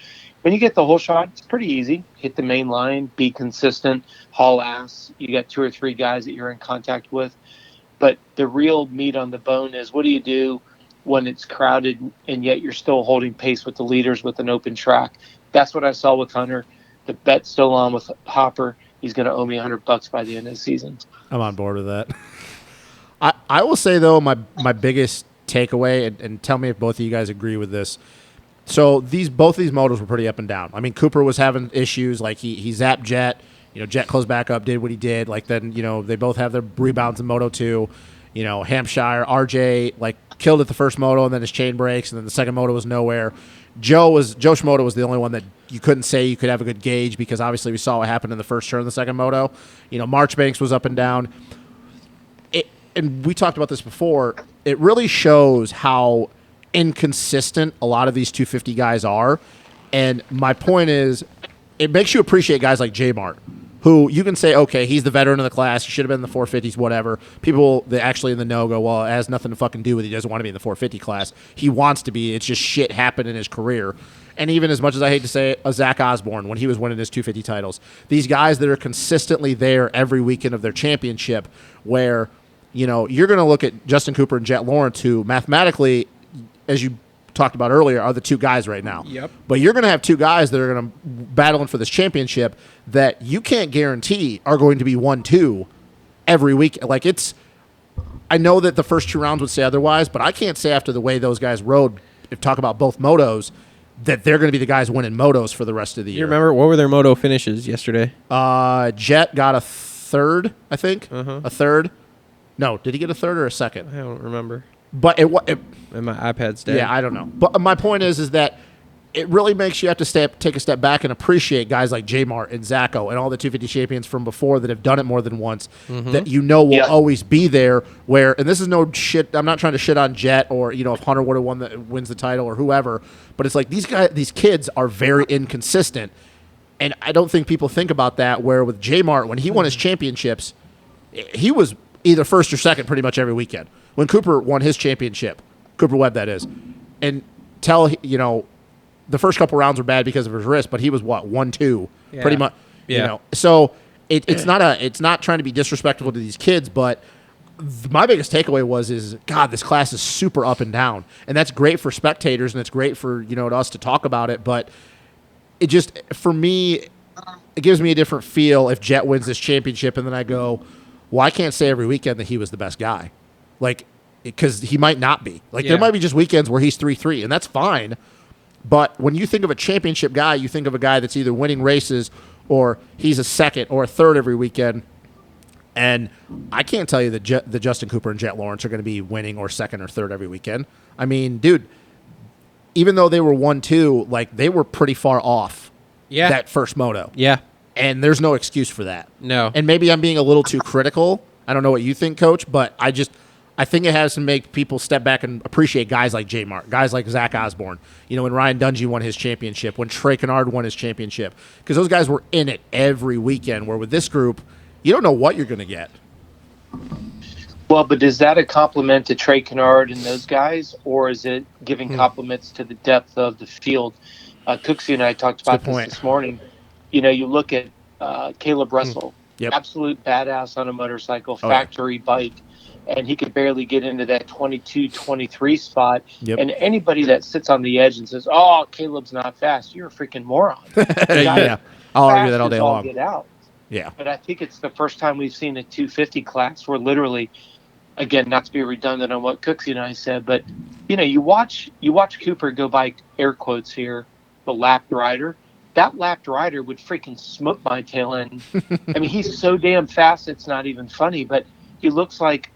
When you get the whole shot, it's pretty easy. Hit the main line, be consistent, haul ass. You got 2 or 3 guys that you're in contact with. But the real meat on the bone is, what do you do when it's crowded and yet you're still holding pace with the leaders with an open track? That's what I saw with Hunter. The bet's still on with Hopper. He's going to owe me $100 by the end of the season. I'm on board with that. I will say, though, my biggest takeaway, and tell me if both of you guys agree with this. So both these motos were pretty up and down. I mean, Cooper was having issues. Like, he zapped Jet. Jet closed back up, did what he did. Like, then, they both have their rebounds in Moto 2. Hampshire, RJ, killed it the first moto, and then his chain breaks, and then the second moto was nowhere. Joe Schmoto was the only one that you couldn't say you could have a good gauge because, obviously, we saw what happened in the first turn of the second moto. Marchbanks was up and down. And we talked about this before, it really shows how inconsistent a lot of these 250 guys are. And my point is, it makes you appreciate guys like J-Mart, who you can say, okay, he's the veteran of the class, he should have been in the 450s, whatever. People that actually in the know go, well, it has nothing to fucking do with it. He doesn't want to be in the 450 class. He wants to be. It's just shit happened in his career. And even as much as I hate to say it, Zach Osborne, when he was winning his 250 titles, these guys that are consistently there every weekend of their championship where, you're going to look at Justin Cooper and Jet Lawrence, who mathematically, as you talked about earlier, are the two guys right now. Yep. But you're going to have two guys that are going to battling for this championship that you can't guarantee are going to be 1-2 every week. Like I know that the first 2 rounds would say otherwise, but I can't say after the way those guys rode, if talk about both motos, that they're going to be the guys winning motos for the rest of the year. You remember, what were their moto finishes yesterday? Jet got a third, I think. Uh-huh. A third. No, did he get a third or a second? I don't remember. But it And my iPad's dead. yeah, I don't know. But my point is that it really makes you have to take a step back and appreciate guys like J-Mart and Zacho and all the 250 champions from before that have done it more than once that will always be there. Where, and this is no shit, I'm not trying to shit on Jet or, if Hunter would have wins the title or whoever, but it's like these kids are very inconsistent. And I don't think people think about that, where with J-Mart, when he won his championships, he was either first or second pretty much every weekend. When Cooper won his championship, Cooper Webb that is, and the first couple rounds were bad because of his wrist, but he was 1-2 pretty much. Yeah. So it's not trying to be disrespectful to these kids, but my biggest takeaway is God, this class is super up and down, and that's great for spectators and it's great for us to talk about it, but it just, for me, it gives me a different feel if Jet wins this championship and then I go, well, I can't say every weekend that he was the best guy. Like, because he might not be. Like, there might be just weekends where he's 3-3, and that's fine. But when you think of a championship guy, you think of a guy that's either winning races or he's a second or a third every weekend. And I can't tell you that Justin Cooper and Jet Lawrence are going to be winning or second or third every weekend. I mean, dude, even though they were 1-2, like, they were pretty far off that first moto. Yeah. And there's no excuse for that. No. And maybe I'm being a little too critical. I don't know what you think, Coach, but I think it has to make people step back and appreciate guys like J-Mart, guys like Zach Osborne. When Ryan Dungey won his championship, when Trey Kennard won his championship, because those guys were in it every weekend, where with this group, you don't know what you're going to get. Well, but is that a compliment to Trey Kennard and those guys, or is it giving compliments to the depth of the field? Cooksey and I talked about this morning. You look at Caleb Russell, absolute badass on a motorcycle, factory bike, and he could barely get into that 22, 23 spot. Yep. And anybody that sits on the edge and says, oh, Caleb's not fast, you're a freaking moron. Yeah, I'll argue that all day long. Get out. Yeah. But I think it's the first time we've seen a 250 class where literally, again, not to be redundant on what Cooksey and I said, but, you watch Cooper go by, air quotes here, the lapped rider. That lapped rider would freaking smoke my tail end. I mean, he's so damn fast, it's not even funny, but he looks like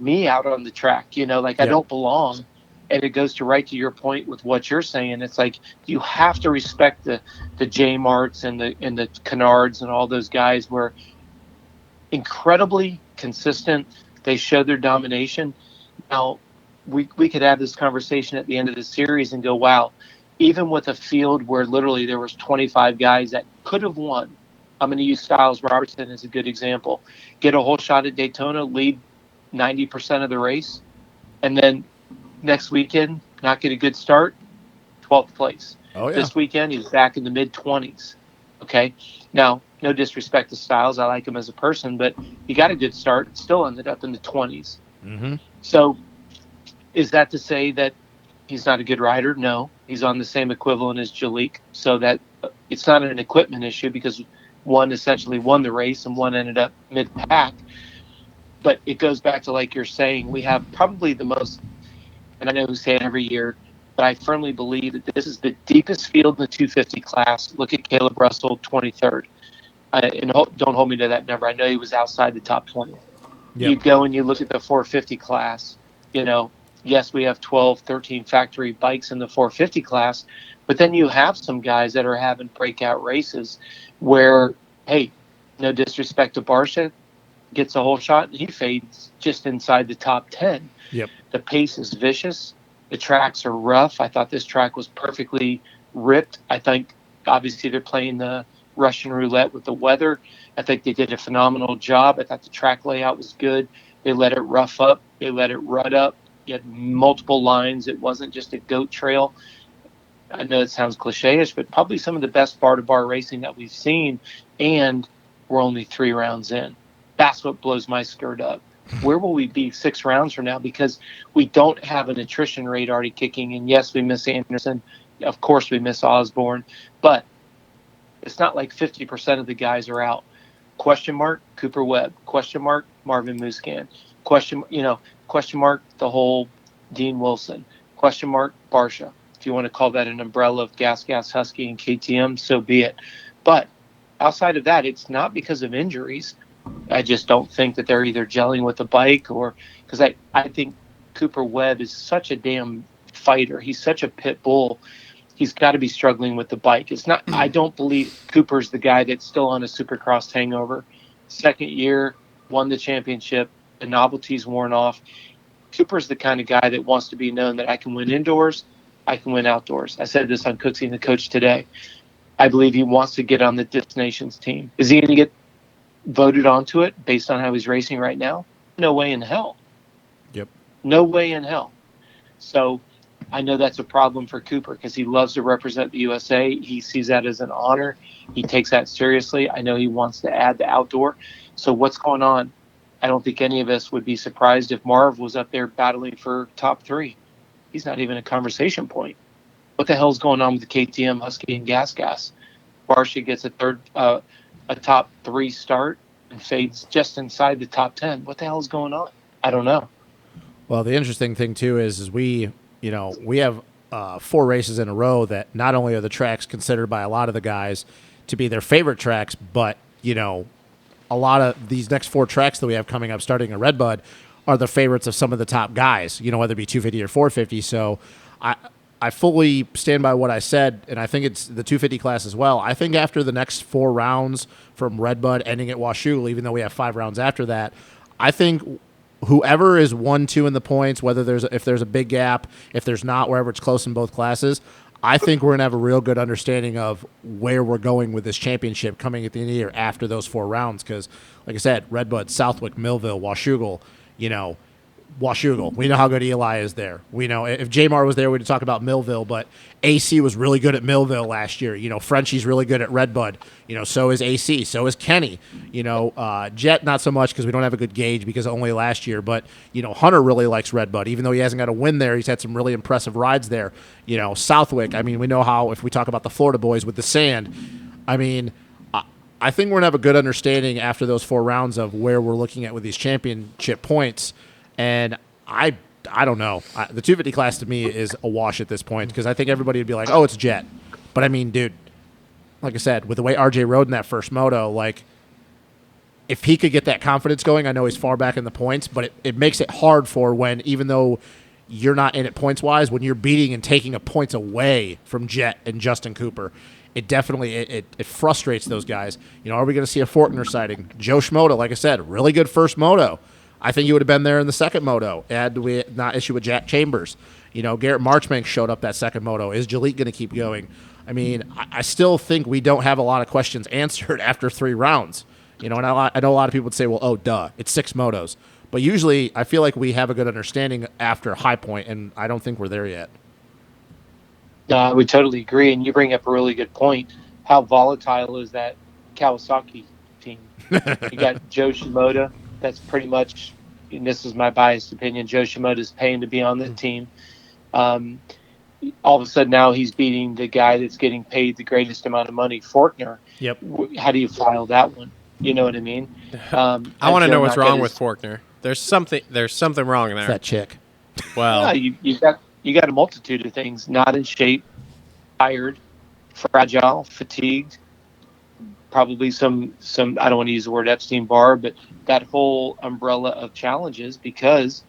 me out on the track, I don't belong. And it goes right to your point with what you're saying. It's like you have to respect the J-Marts and the Kennards and all those guys were incredibly consistent. They show their domination. Now, we could have this conversation at the end of the series and go, wow, even with a field where literally there was 25 guys that could have won. I'm going to use Styles Robertson as a good example. Get a whole shot at Daytona, lead 90% of the race, and then next weekend not get a good start, 12th place. Oh, yeah. This weekend he's back in the mid-20s. Okay, now no disrespect to Styles, I like him as a person, but he got a good start, still ended up in the 20s. Mm-hmm. So is that to say that he's not a good rider? No, he's on the same equivalent as Jalik, so that it's not an equipment issue because one essentially won the race and one ended up mid-pack. But it goes back to, like you're saying, we have probably the most, and I know we say it every year, but I firmly believe that this is the deepest field in the 250 class. Look at Caleb Russell, 23rd. And don't hold me to that number. I know he was outside the top 20. Yep. You go and you look at the 450 class, yes, we have 12, 13 factory bikes in the 450 class, but then you have some guys that are having breakout races where, hey, no disrespect to Barsha, gets a whole shot and he fades just inside the top 10. Yep. The pace is vicious. The tracks are rough. I thought this track was perfectly ripped. I think obviously they're playing the Russian roulette with the weather. I think they did a phenomenal job. I thought the track layout was good. They let it rough up. They let it rut up. You had multiple lines. It wasn't just a goat trail. I know it sounds cliche-ish, but probably some of the best bar-to-bar racing that we've seen, and we're only 3 rounds in. That's what blows my skirt up. where will we be 6 rounds from now? Because we don't have an attrition rate already kicking in. Yes, we miss Anderson. Of course, we miss Osborne. But it's not like 50% of the guys are out. Question mark, Cooper Webb. Question mark, Marvin Muscan. Question mark, the whole Dean Wilson. Question mark, Barsha. If you want to call that an umbrella of Gas, Husky, and KTM, so be it. But outside of that, it's not because of injuries. I just don't think that they're either gelling with the bike or because I think Cooper Webb is such a damn fighter. He's such a pit bull. He's got to be struggling with the bike. It's not. I don't believe Cooper's the guy that's still on a Supercross hangover. Second year, won the championship. The novelty's worn off. Cooper's the kind of guy that wants to be known that I can win indoors, I can win outdoors. I said this on Cooksy and the Coach today. I believe he wants to get on the Destinations team. Is he going to get voted onto it based on how he's racing right now? No way in hell. Yep. No way in hell. So I know that's a problem for Cooper because he loves to represent the USA. He sees that as an honor. He takes that seriously. I know he wants to add the outdoor. So what's going on? I don't think any of us would be surprised if Marv was up there battling for top 3. He's not even a conversation point. What the hell's going on with the KTM, Husky, and Gas? Barsha gets a top 3 start and fades just inside the top 10. What the hell is going on? I don't know. Well, the interesting thing too is we have 4 races in a row that not only are the tracks considered by a lot of the guys to be their favorite tracks, but a lot of these next 4 tracks that we have coming up, starting at RedBud, are the favorites of some of the top guys. Whether it be 250 or 450. So I fully stand by what I said, and I think it's the 250 class as well. I think after the next 4 rounds from RedBud ending at Washougal, even though we have 5 rounds after that, I think whoever is 1-2 in the points, if there's a big gap, if there's not, wherever it's close in both classes, I think we're going to have a real good understanding of where we're going with this championship coming at the end of the year after those 4 rounds. Because, like I said, RedBud, Southwick, Millville, Washougal, Washougal. We know how good Eli is there. We know if Jamar was there, we'd talk about Millville, but AC was really good at Millville last year. Frenchie's really good at RedBud. So is AC. So is Kenny. Jet, not so much because we don't have a good gauge because only last year. But, Hunter really likes RedBud. Even though he hasn't got a win there, he's had some really impressive rides there. Southwick, we know how, if we talk about the Florida boys with the sand, I think we're going to have a good understanding after those 4 rounds of where we're looking at with these championship points. And I don't know. The 250 class to me is a wash at this point because I think everybody would be like, oh, it's Jet. But, dude, like I said, with the way RJ rode in that first moto, if he could get that confidence going, I know he's far back in the points, but it makes it hard for when, even though you're not in it points-wise, when you're beating and taking a points away from Jet and Justin Cooper, it definitely it frustrates those guys. Are we going to see a Forkner sighting? Joe Schmoda, like I said, really good first moto. I think he would have been there in the second moto had we not issued with Jack Chambers. Garrett Marchbank showed up that second moto. Is Jalik going to keep going? I still think we don't have a lot of questions answered after 3 rounds. And I know a lot of people would say, well, oh, duh, it's 6 motos. But usually I feel like we have a good understanding after High Point, and I don't think we're there yet. I would totally agree, and you bring up a really good point. How volatile is that Kawasaki team? You got Joe Shimoda. That's pretty much, and this is my biased opinion, Joe Shimoda is paying to be on the team. All of a sudden now he's beating the guy that's getting paid the greatest amount of money, Forkner. Yep. How do you file that one? You know what I mean? I want to know what's wrong with Forkner. There's something wrong there. It's that chick. Well, you got a multitude of things. Not in shape, tired, fragile, fatigued. Probably some I don't want to use the word Epstein-Barr, but that whole umbrella of challenges because,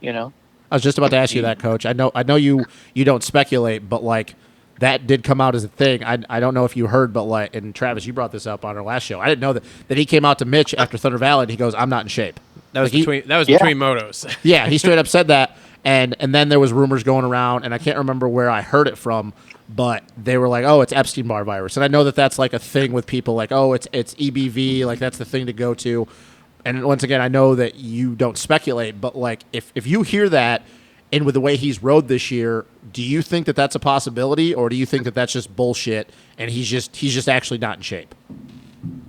I was just about to ask you that, Coach. I know you don't speculate, but that did come out as a thing. I don't know if you heard, but and Travis, you brought this up on our last show. I didn't know that he came out to Mitch after Thunder Valley and he goes, "I'm not in shape." That was between motos. Yeah, he straight up said that, and then there was rumors going around, and I can't remember where I heard it from, but they were like, "Oh, it's Epstein-Barr virus," and I know that that's a thing with people, "Oh, it's EBV," that's the thing to go to. And once again, I know that you don't speculate, but if you hear that, and with the way he's rode this year, do you think that that's a possibility, or do you think that that's just bullshit and he's just actually not in shape?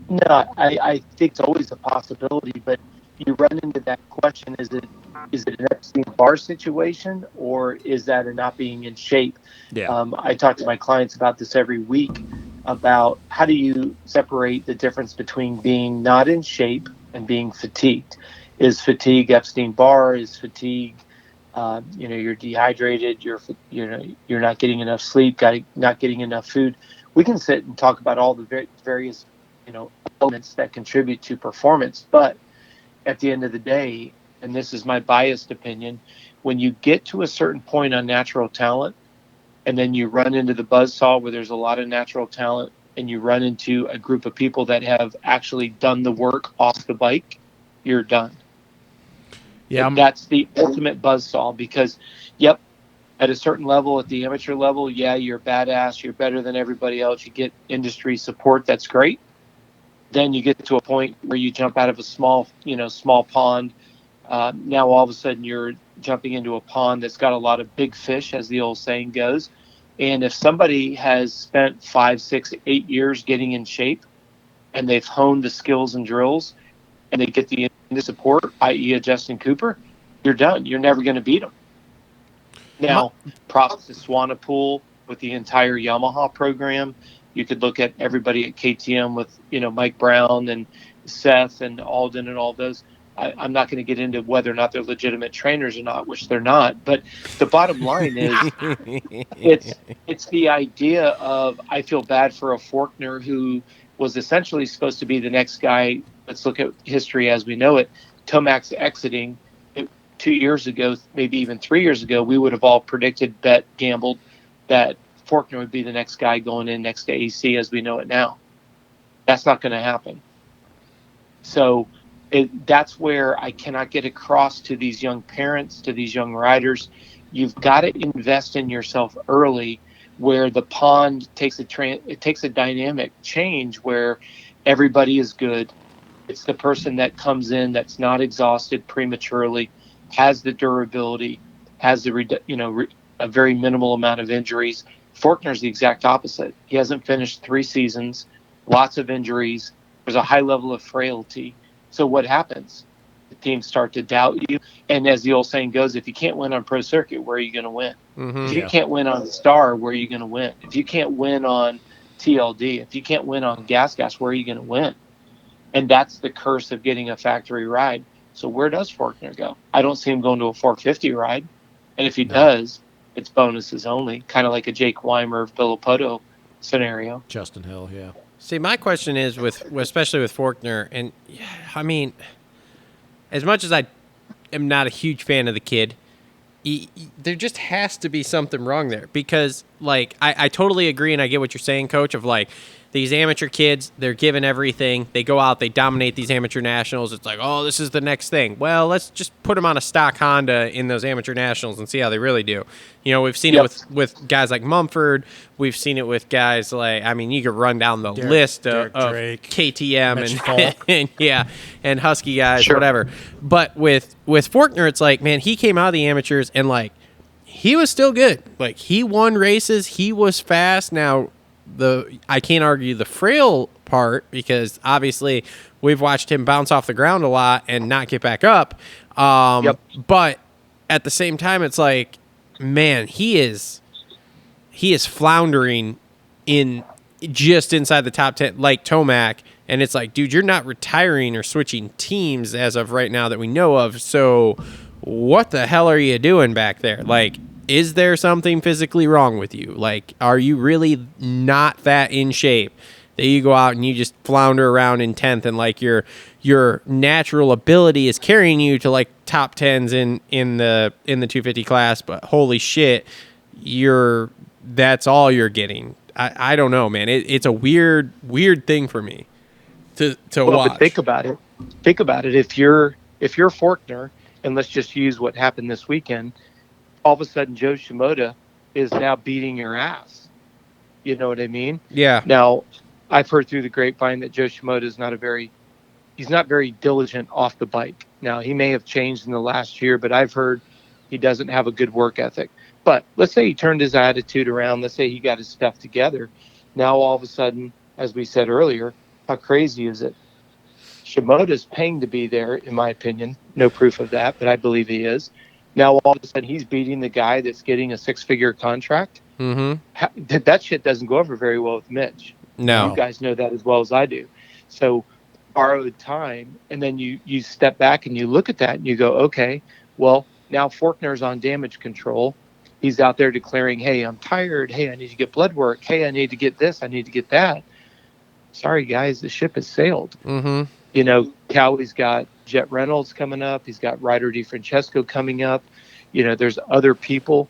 No, I think it's always a possibility, but you run into that question: is it an Epstein-Barr situation, or is that a not being in shape? Yeah. I talk to my clients about this every week, about how do you separate the difference between being not in shape and being fatigued. Is fatigue Epstein-Barr? Is fatigue, you're dehydrated, you're not getting enough sleep, not getting enough food? We can sit and talk about all the various, elements that contribute to performance, but at the end of the day, and this is my biased opinion, when you get to a certain point on natural talent, and then you run into the buzzsaw where there's a lot of natural talent, and you run into a group of people that have actually done the work off the bike, you're done. Yeah, That's the ultimate buzzsaw, because, yep, at a certain level, at the amateur level, yeah, you're badass, you're better than everybody else, you get industry support, that's great. Then you get to a point where you jump out of a small pond. Now all of a sudden you're jumping into a pond that's got a lot of big fish, as the old saying goes. And if somebody has spent 5, 6, 8 years getting in shape, and they've honed the skills and drills, and they get the support, i.e. a Justin Cooper, you're done. You're never going to beat them. Now, props to Swanepoel with the entire Yamaha program. You could look at everybody at KTM with, Mike Brown and Seth and Alden and all those. I'm not going to get into whether or not they're legitimate trainers or not, which they're not. But the bottom line is, it's the idea of, I feel bad for a Forkner who was essentially supposed to be the next guy. Let's look at history as we know it. Tomac's exiting 2 years ago, maybe even 3 years ago, we would have all predicted, gambled that Forkner would be the next guy going in next to AC as we know it now. That's not going to happen. So that's where I cannot get across to these young parents, to these young riders. You've got to invest in yourself early, where the pond takes a dynamic change where everybody is good. It's the person that comes in that's not exhausted prematurely, has the durability, has a very minimal amount of injuries. Forkner's the exact opposite. He hasn't finished 3 seasons, lots of injuries. There's a high level of frailty. So what happens? The teams start to doubt you. And as the old saying goes, if you can't win on Pro Circuit, where are you going to win? If you can't win on Star, where are you going to win? If you can't win on TLD, if you can't win on Gas, where are you going to win? And that's the curse of getting a factory ride. So where does Forkner go? I don't see him going to a 450 ride. And if he does, it's bonuses only, kind of like a Jake Weimer, Villapoto scenario. Justin Hill, yeah. See, my question is especially with Forkner, and I mean, as much as I am not a huge fan of the kid, there just has to be something wrong there, because I totally agree, and I get what you're saying, Coach, of these amateur kids, they're given everything. They go out, they dominate these amateur nationals. It's like, oh, this is the next thing. Well, let's just put them on a stock Honda in those amateur nationals and see how they really do. We've seen it with guys like Mumford. We've seen it with guys you could run down the list of KTM and Husky guys, whatever. But with Forkner, it's like, man, he came out of the amateurs and he was still good. He won races. He was fast. Now, I can't argue the frail part, because obviously we've watched him bounce off the ground a lot and not get back up. But at the same time, it's like, man, he is floundering in just inside the top 10, like Tomac. And it's like, dude, you're not retiring or switching teams as of right now that we know of. So what the hell are you doing back there? Is there something physically wrong with you? Are you really not that in shape that you go out and you just flounder around in 10th and your natural ability is carrying you to top 10s in the 250 class, but holy shit, that's all you're getting. I don't know, man. It's a weird thing for me to watch. But think about it. If you're Forkner, and let's just use what happened this weekend, all of a sudden Joe Shimoda is now beating your ass. You know what I mean? Yeah. Now, I've heard through the grapevine that Joe Shimoda is he's not very diligent off the bike. Now, he may have changed in the last year, but I've heard he doesn't have a good work ethic. But let's say he turned his attitude around. Let's say he got his stuff together. Now, all of a sudden, as we said earlier, how crazy is it? Shimoda's paying to be there, in my opinion. No proof of that, but I believe he is. Now, all of a sudden, he's beating the guy that's getting a 6-figure contract. That shit doesn't go over very well with Mitch. No. You guys know that as well as I do. So, borrowed time, and then you step back and you look at that and you go, okay, well, now Forkner's on damage control. He's out there declaring, hey, I'm tired. Hey, I need to get blood work. Hey, I need to get this. I need to get that. Sorry, guys, the ship has sailed. You know, Cowie's got Jet Reynolds coming up. He's got Ryder DiFrancesco coming up. You know, there's other people.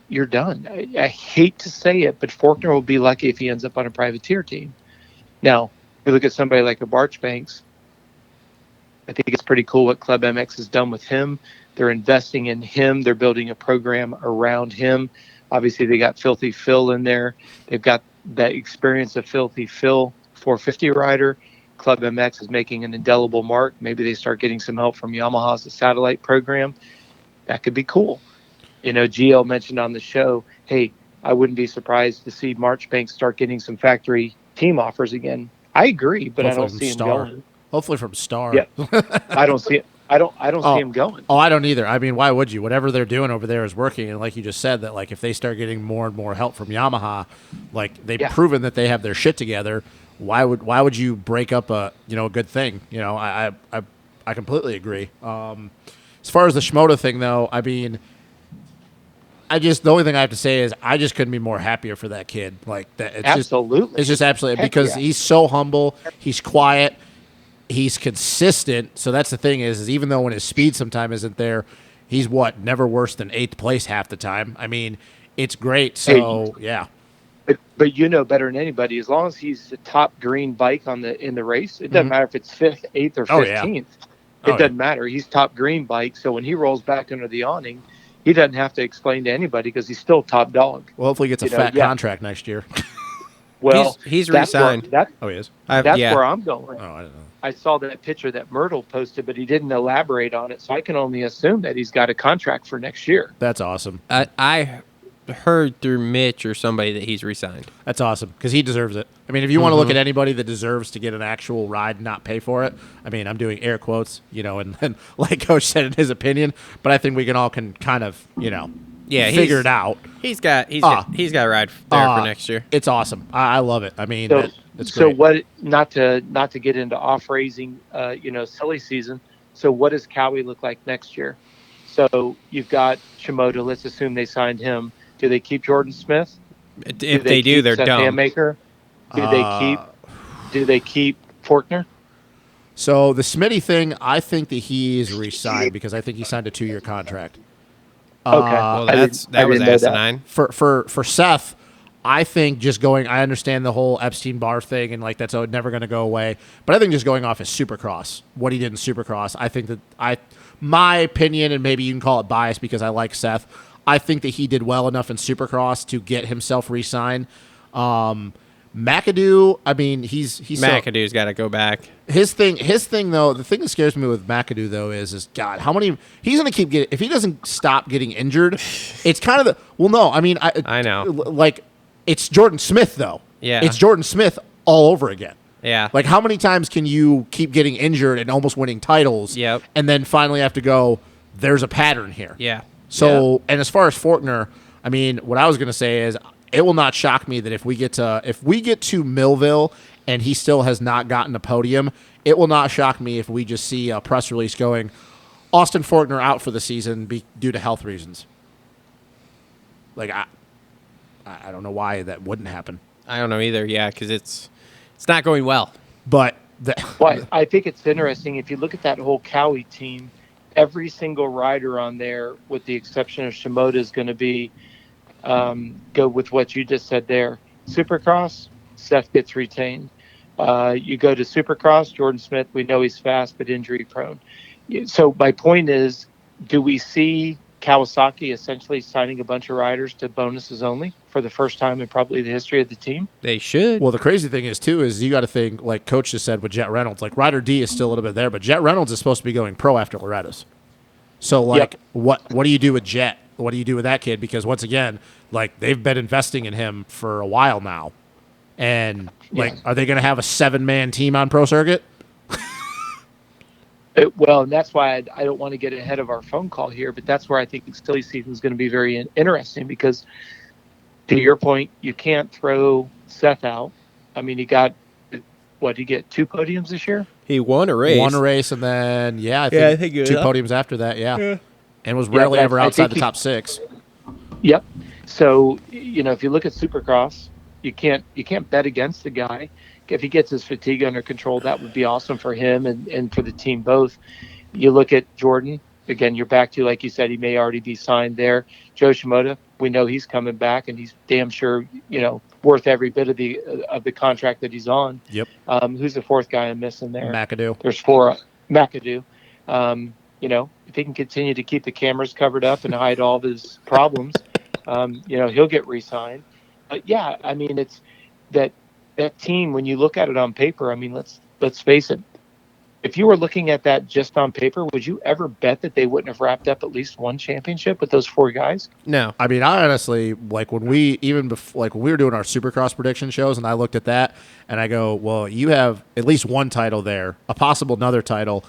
You're done. I hate to say it, but Forkner will be lucky if he ends up on a privateer team. Now, you look at somebody like a Barchbanks. I think it's pretty cool what Club MX has done with him. They're investing in him. They're building a program around him. Obviously, they got Filthy Phil in there. They've got that experience of Filthy Phil, 450 rider. Club MX is making an indelible mark. Maybe they start getting some help from Yamaha's satellite program. That could be cool. You know, GL mentioned on the show, hey, I wouldn't be surprised to see Marchbanks start getting some factory team offers again. I agree, but I don't see him going. Hopefully from Star. Yeah, I don't see it. I don't see him going. Oh, I don't either. I mean, why would you? Whatever they're doing over there is working, and like you just said, that like if they start getting more and more help from Yamaha, like they've proven that they have their shit together. Why would you break up a good thing? You know, I completely agree. As far as the Shimoda thing, though, I mean, the only thing I have to say is I just couldn't be more happier for that kid. Like that, it's absolutely, just absolutely because he's so humble, he's quiet, he's consistent. So that's the thing is even though when his speed sometimes isn't there, he's never worse than 8th place half the time. I mean, it's great. So yeah. But you know better than anybody, as long as he's the top green bike in the race, it doesn't matter if it's 5th, 8th, or 15th. It doesn't matter. He's top green bike, so when he rolls back under the awning, he doesn't have to explain to anybody because he's still top dog. Well, hopefully he gets a fat contract next year. Well, he's re-signed. He is? That's where I'm going. Oh, I don't know. I saw that picture that Myrtle posted, but he didn't elaborate on it, so I can only assume that he's got a contract for next year. That's awesome. I heard through Mitch or somebody that he's re-signed. That's awesome because he deserves it. I mean, if you want to look at anybody that deserves to get an actual ride and not pay for it, I mean, I'm doing air quotes, and like Coach said in his opinion, but I think we can all kind of, figure it out. He's got a ride there for next year. It's awesome. I love it. I mean, it's great. So what? Not to get into off-raising, silly season. So what does Cowie look like next year? So you've got Shimoda. Let's assume they signed him. Do they keep Jordan Smith? If they do, they're dumb. Handmaker? Do they keep Forkner? So the Smitty thing, I think that he is re-signed because I think he signed a 2-year contract. Okay, well, that was asinine. For Seth, I think just going. I understand the whole Epstein Barr thing and like that's never going to go away. But I think just going off his Supercross, what he did in Supercross, I think that my opinion, and maybe you can call it bias because I like Seth. I think that he did well enough in Supercross to get himself re-signed. McAdoo, I mean, he's McAdoo's got to go back. His thing though, the thing that scares me with McAdoo though is God, how many he's going to keep getting if he doesn't stop getting injured. It's kind of I know, like it's Jordan Smith though. Yeah, it's Jordan Smith all over again. Yeah, like how many times can you keep getting injured and almost winning titles? Yep, and then finally have to go. There's a pattern here. Yeah. So, and as far as Forkner, I mean, what I was going to say is it will not shock me that if we get to Millville and he still has not gotten a podium, it will not shock me if we just see a press release going, Austin Forkner out for the season due to health reasons. Like, I don't know why that wouldn't happen. I don't know either, yeah, because it's not going well. But I think it's interesting. If you look at that whole Cowie team, every single rider on there, with the exception of Shimoda, is going to be go with what you just said there. Supercross, Seth gets retained. You go to Supercross, Jordan Smith, we know he's fast but injury prone. So my point is, do we see Kawasaki essentially signing a bunch of riders to bonuses only for the first time in probably the history of the team? They should. Well, the crazy thing is, too, is you got to think, like Coach just said with Jet Reynolds, like Ryder D is still a little bit there, but Jet Reynolds is supposed to be going pro after Loretta's. So, like, what do you do with Jet? What do you do with that kid? Because, once again, like, they've been investing in him for a while now. And, like, are they going to have a 7-man team on Pro Circuit? Well, and that's why I don't want to get ahead of our phone call here, but that's where I think the silly season is going to be very interesting because, to your point, you can't throw Seth out. I mean, he got, what, he get 2 podiums this year? He won a race. Won a race, and then, I think it was 2 up. podiums after that, and was rarely ever I outside think the top 6. Yep. So, if you look at Supercross, you can't bet against the guy. If he gets his fatigue under control, that would be awesome for him and for the team both. You look at Jordan, again, you're back to, like you said, he may already be signed there. Joe Shimoda, we know he's coming back, and he's damn sure, worth every bit of the contract that he's on. Yep. Who's the 4th guy I'm missing there? McAdoo. There's 4. McAdoo. If he can continue to keep the cameras covered up and hide all of his problems, he'll get re-signed. But yeah, I mean, it's that team, when you look at it on paper, I mean, let's face it. If you were looking at that just on paper, would you ever bet that they wouldn't have wrapped up at least one championship with those 4 guys? No. I mean, I honestly, like when we were doing our Supercross prediction shows, and I looked at that and I go, well, you have at least one title there, a possible another title,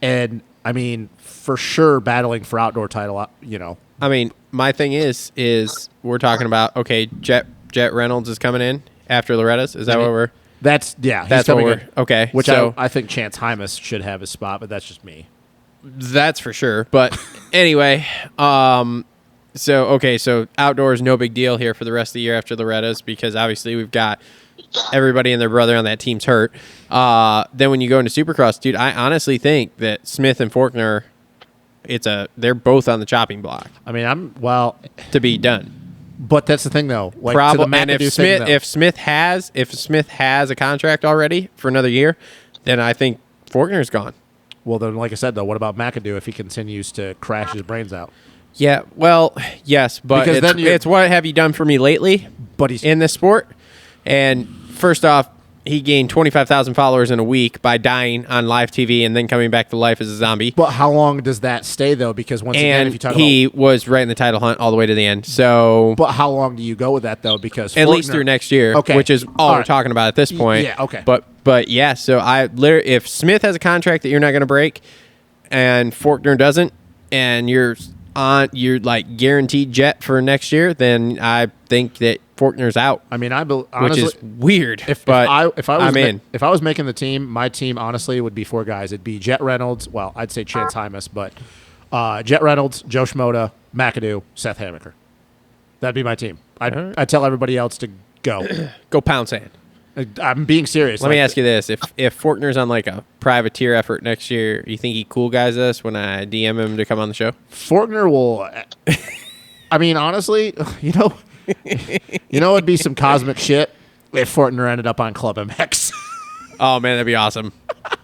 and I mean, for sure, battling for outdoor title. I mean, my thing is we're talking about, okay, Jet Reynolds is coming in after Loretta's. Is that what we're? That's what we're okay. Which so, I think Chance Hymas should have his spot, but that's just me. That's for sure. But anyway, so outdoors, no big deal here for the rest of the year after Loretta's because obviously we've got everybody and their brother on that team's hurt. Then when you go into Supercross, dude, I honestly think that Smith and Forkner, they're both on the chopping block. I mean, to be done. But that's the thing, though. Like, and if Smith has a contract already for another year, then I think Forkner's gone. Well, then, like I said, though, what about McAdoo if he continues to crash his brains out? Yeah, well, yes, but it's what have you done for me lately? But he's in this sport. And first off, he gained 25,000 followers in a week by dying on live TV and then coming back to life as a zombie. But how long does that stay, though? Because once again, if you talk he was right in the title hunt all the way to the end. So, but how long do you go with that, though? Because at least through next year, which is all we're talking about at this point. Yeah, okay. But yeah, so if Smith has a contract that you're not going to break, and Forkner doesn't, and you're like guaranteed Jet for next year, then I think that Forkner's out. I mean, honestly, which is weird. If I was making the team, my team honestly would be 4 guys. It'd be Jet Reynolds. Well, I'd say Chance Hymas, but Jet Reynolds, Joe Shimoda, McAdoo, Seth Hamaker. That'd be my team. I'd tell everybody else to go. Go pound sand. I'm being serious. Let me ask you this: if Forkner's on like a privateer effort next year, you think he cool guys us when I DM him to come on the show? Forkner will. I mean, honestly, it'd be some cosmic shit if Forkner ended up on Club MX. Oh man, that'd be awesome.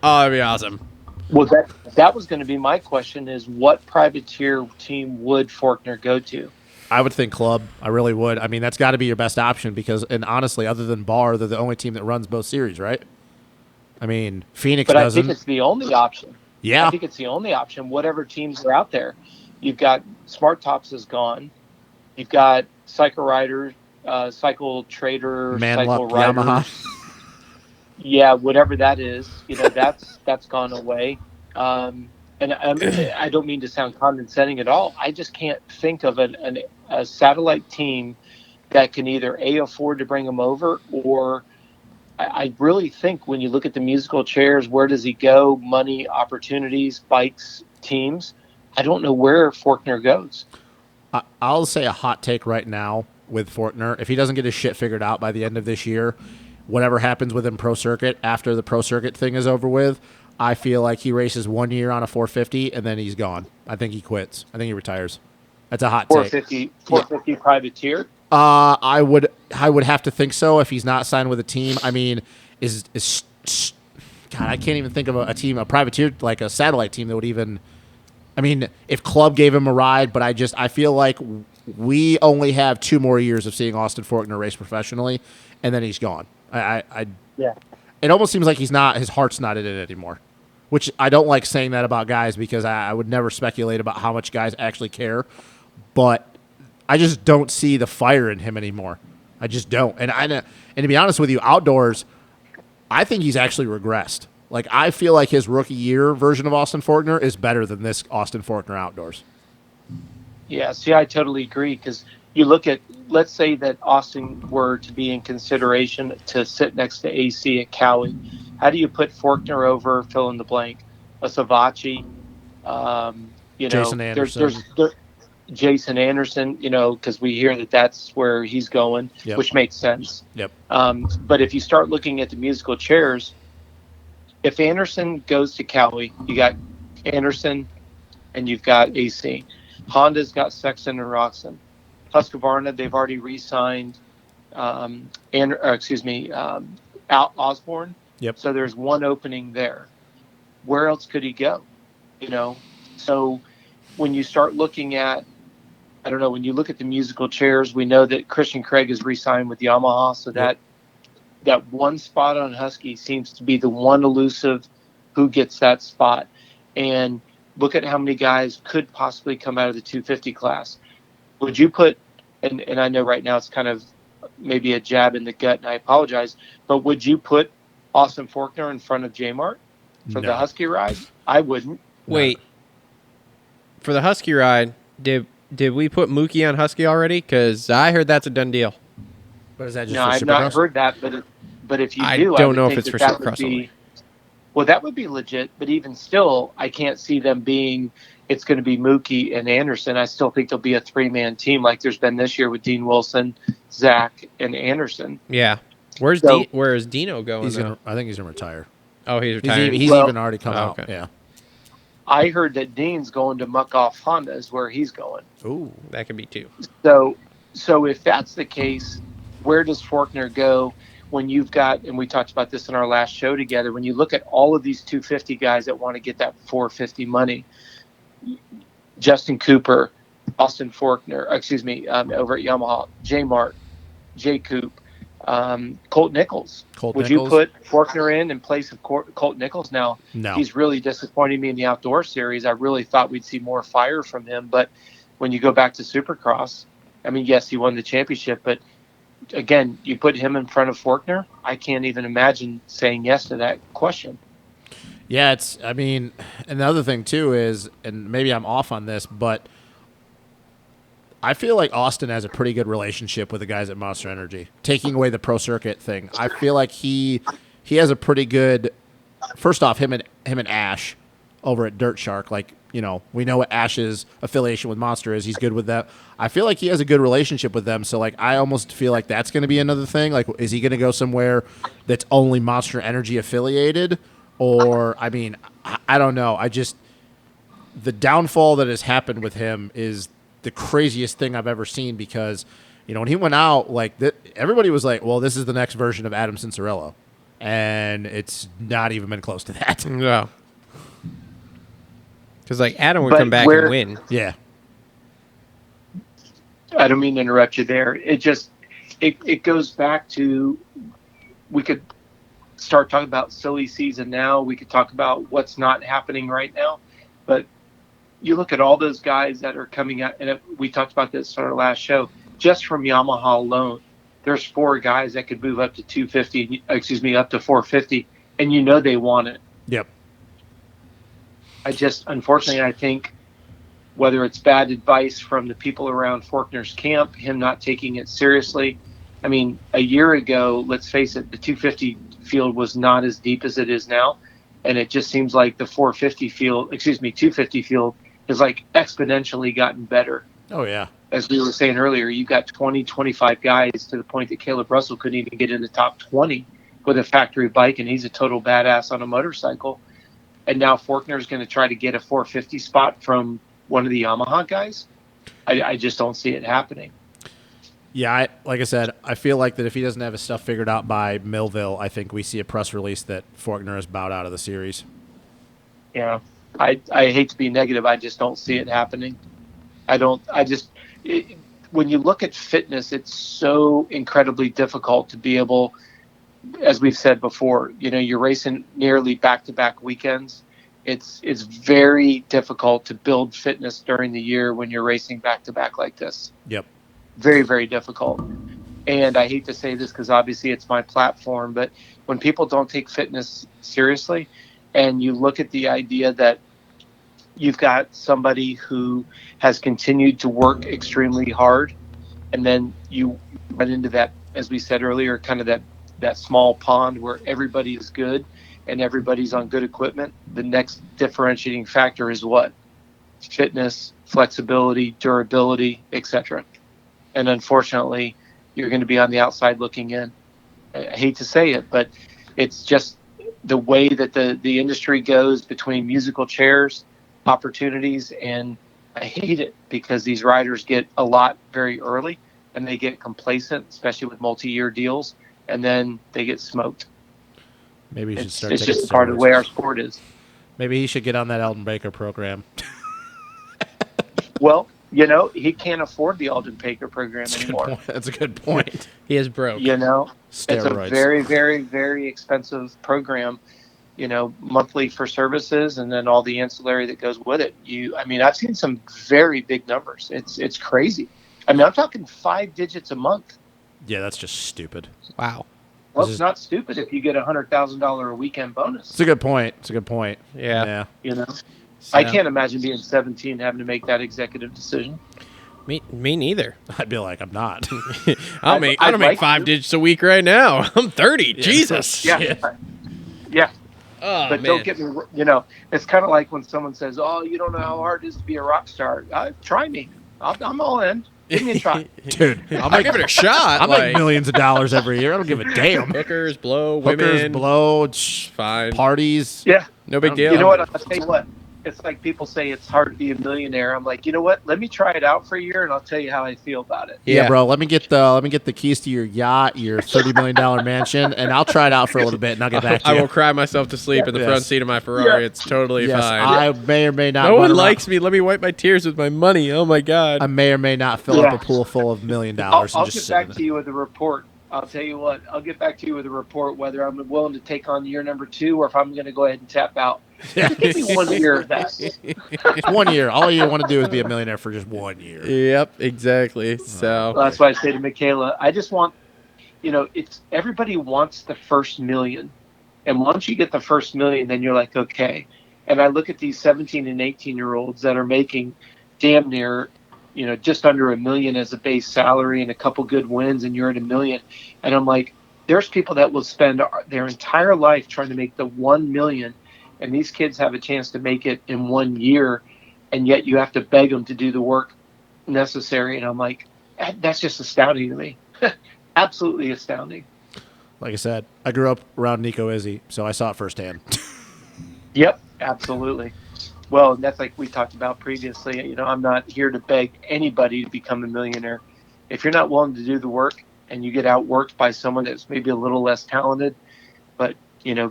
That'd be awesome. Well, that was going to be my question: is what privateer team would Forkner go to? I would think Club. I really would. I mean, that's got to be your best option because, and honestly, other than Barr, they're the only team that runs both series, right? I mean, Phoenix doesn't. But I think it's the only option. Yeah. I think it's the only option, whatever teams are out there. You've got Smart Tops is gone. You've got Cycle Rider, Cycle Trader, Cycle Rider. Yamaha. Yeah, whatever that is, that's gone away. And I don't mean to sound condescending at all. I just can't think of a satellite team that can either afford to bring him over, or I really think when you look at the musical chairs, where does he go? Money, opportunities, bikes, teams. I don't know where Forkner goes. I'll say a hot take right now with Forkner. If he doesn't get his shit figured out by the end of this year, whatever happens within Pro Circuit after the Pro Circuit thing is over with, I feel like he races 1 year on a 450 and then he's gone. I think he quits. I think he retires. That's a hot take. 450 privateer. I would have to think so if he's not signed with a team. I mean, God, I can't even think of a team, a privateer, like a satellite team that would even. I mean, if Club gave him a ride, but I feel like we only have 2 more years of seeing Austin Forkner race professionally, and then he's gone. Yeah. It almost seems like his heart's not in it anymore, which I don't like saying that about guys because I would never speculate about how much guys actually care, but I just don't see the fire in him anymore. I just don't. And to be honest with you, outdoors, I think he's actually regressed. Like, I feel like his rookie year version of Austin Forkner is better than this Austin Forkner outdoors. Yeah, see, I totally agree, because you look at, let's say that Austin were to be in consideration to sit next to AC at Cowie. How do you put Forkner over, fill in the blank, a Savatgy, Jason Anderson. Jason Anderson, because we hear that that's where he's going, Yep. which makes sense. Yep. But if you start looking at the musical chairs, if Anderson goes to Cowie, you got Anderson and you've got AC. Honda's got Sexton and Roxon. Husqvarna, they've already re-signed Osborne. Yep. So there's one opening there. Where else could he go? So when you start looking at, I don't know, when you look at the musical chairs, we know that Christian Craig is re-signed with Yamaha, so that one spot on Husky seems to be the one elusive who gets that spot. And look at how many guys could possibly come out of the 250 class. Would you put, and I know right now it's kind of maybe a jab in the gut, and I apologize, but would you put Austin Forkner in front of J-Mart for the Husky ride? I wouldn't. Wait. For the Husky ride, did we put Mookie on Husky already? Because I heard that's a done deal. But is that just No, for I've Supercross? not heard that, but if you I do, don't would know if think it's for that Supercross would be, only. well, that would be legit, but even still, I can't see them being, it's going to be Mookie and Anderson. I still think there'll be a three-man team like there's been this year with Dean Wilson, Zach, and Anderson. Yeah. Where's Dino going? I think he's gonna retire. Oh, he's retiring. He's even already come out. okay. Yeah. I heard that Dean's going to muck off Honda is where he's going. Ooh. That could be too. So if that's the case, where does Forkner go when you've got, and we talked about this in our last show together, when you look at all of these 250 guys that want to get that 450 money, Justin Cooper, Austin Forkner, over at Yamaha, J Mart, J Coop, Colt Nichols. Would you put Forkner in place of Colt Nichols? Now, No. He's really disappointing me in the outdoor series. I really thought we'd see more fire from him, but when you go back to Supercross, I mean, yes, he won the championship, but again, you put him in front of Forkner, I can't even imagine saying yes to that question. Yeah, and the other thing too is, and maybe I'm off on this, but I feel like Austin has a pretty good relationship with the guys at Monster Energy. Taking away the pro circuit thing, I feel like he has a pretty good. First off, him and Ash over at Dirt Shark, we know what Ash's affiliation with Monster is. He's good with that. I feel like he has a good relationship with them. So I almost feel like that's going to be another thing. Like, is he going to go somewhere that's only Monster Energy affiliated? Or, I don't know. The downfall that has happened with him is the craziest thing I've ever seen, because, when he went out, everybody was like, well, this is the next version of Adam Cincerello. And it's not even been close to that. No. Because, Adam would come back and win. Yeah. I don't mean to interrupt you there. It goes back to, we could start talking about silly season now. We could talk about what's not happening right now. But you look at all those guys that are coming out, and we talked about this on our last show, just from Yamaha alone, there's 4 guys that could move up to 250, up to 450, and they want it. Yep. Unfortunately, I think whether it's bad advice from the people around Forkner's camp, him not taking it seriously. I mean, a year ago, let's face it, the 250 field was not as deep as it is now. And it just seems like the 250 field has exponentially gotten better. Oh, yeah. As we were saying earlier, you got 20, 25 guys to the point that Caleb Russell couldn't even get in the top 20 with a factory bike, and he's a total badass on a motorcycle. And now Forkner is going to try to get a 450 spot from one of the Yamaha guys. I just don't see it happening. Yeah, like I said, I feel like that if he doesn't have his stuff figured out by Millville, I think we see a press release that Forkner is bowed out of the series. Yeah, I hate to be negative. I just don't see it happening. When you look at fitness, it's so incredibly difficult to be able, as we've said before, you're racing nearly back-to-back weekends. It's very difficult to build fitness during the year when you're racing back-to-back like this. Yep. Very, very difficult. And I hate to say this because obviously it's my platform, but when people don't take fitness seriously, and you look at the idea that you've got somebody who has continued to work extremely hard, and then you run into that, as we said earlier, kind of that small pond where everybody is good and everybody's on good equipment. The next differentiating factor is what? Fitness, flexibility, durability, etc. And unfortunately, you're going to be on the outside looking in. I hate to say it, but it's just the way that the industry goes between musical chairs, opportunities, and I hate it because these riders get a lot very early and they get complacent, especially with multi-year deals, and then they get smoked. Maybe he should start It's taking just part of the way steroids. our sport is. Maybe he should get on that Elton Baker program. Well, he can't afford the Alden Baker program anymore. That's a good point. He is broke. It's a Steroids. very, very, very expensive program, monthly for services and then all the ancillary that goes with it. I've seen some very big numbers. It's crazy. I'm talking 5 digits a month. Yeah, that's just stupid. Wow. Well, it's not stupid if you get $100,000 a weekend bonus. It's a good point. Yeah. I can't imagine being 17 having to make that executive decision. Me neither. I'd be like, I'm not. I don't make 5 digits a week right now. I'm 30. Jesus. Yeah. Yeah. Oh, But man. don't get me, it's kind of like when someone says, "Oh, you don't know how hard it is to be a rock star." Try me. I'm all in. Give me a try. Dude, I'll give it a shot. I make millions of dollars every year. I don't give a damn. Hookers, blow, Hookers, women. blow, Fine. parties. Yeah. No big deal. You know what? I'll tell you what. It's like people say it's hard to be a millionaire. I'm like, you know what? Let me try it out for a year, and I'll tell you how I feel about it. Yeah, bro. Let me get the keys to your yacht, your $30 million mansion, and I'll try it out for a little bit, and I'll get back to I you. will cry myself to sleep in the front seat of my Ferrari. Yeah. It's totally Yes, fine. I may or may not. No one run likes around- me. Let me wipe my tears with my money. Oh my god. I may or may not fill up a pool full of $1 million I'll and just get sit back in it. to you with a report. I'll tell you what. I'll get back to you with a report whether I'm willing to take on year number 2 or if I'm going to go ahead and tap out. Just give me 1 year of that. It's 1 year. All you want to do is be a millionaire for just 1 year. Yep, exactly. So Well, that's why I say to Michaela, I just want, it's everybody wants the first million. And once you get the first million, then you're like, okay. And I look at these 17 and 18-year-olds that are making damn near, just under $1 million as a base salary and a couple good wins, and you're at $1 million. And I'm like, there's people that will spend their entire life trying to make the 1 million, and these kids have a chance to make it in 1 year, and yet you have to beg them to do the work necessary. And I'm like, that's just astounding to me. Absolutely astounding. Like I said, I grew up around Nico Izzy, so I saw it firsthand. Yep, absolutely. Well, that's like we talked about previously. I'm not here to beg anybody to become a millionaire. If you're not willing to do the work and you get outworked by someone that's maybe a little less talented, but,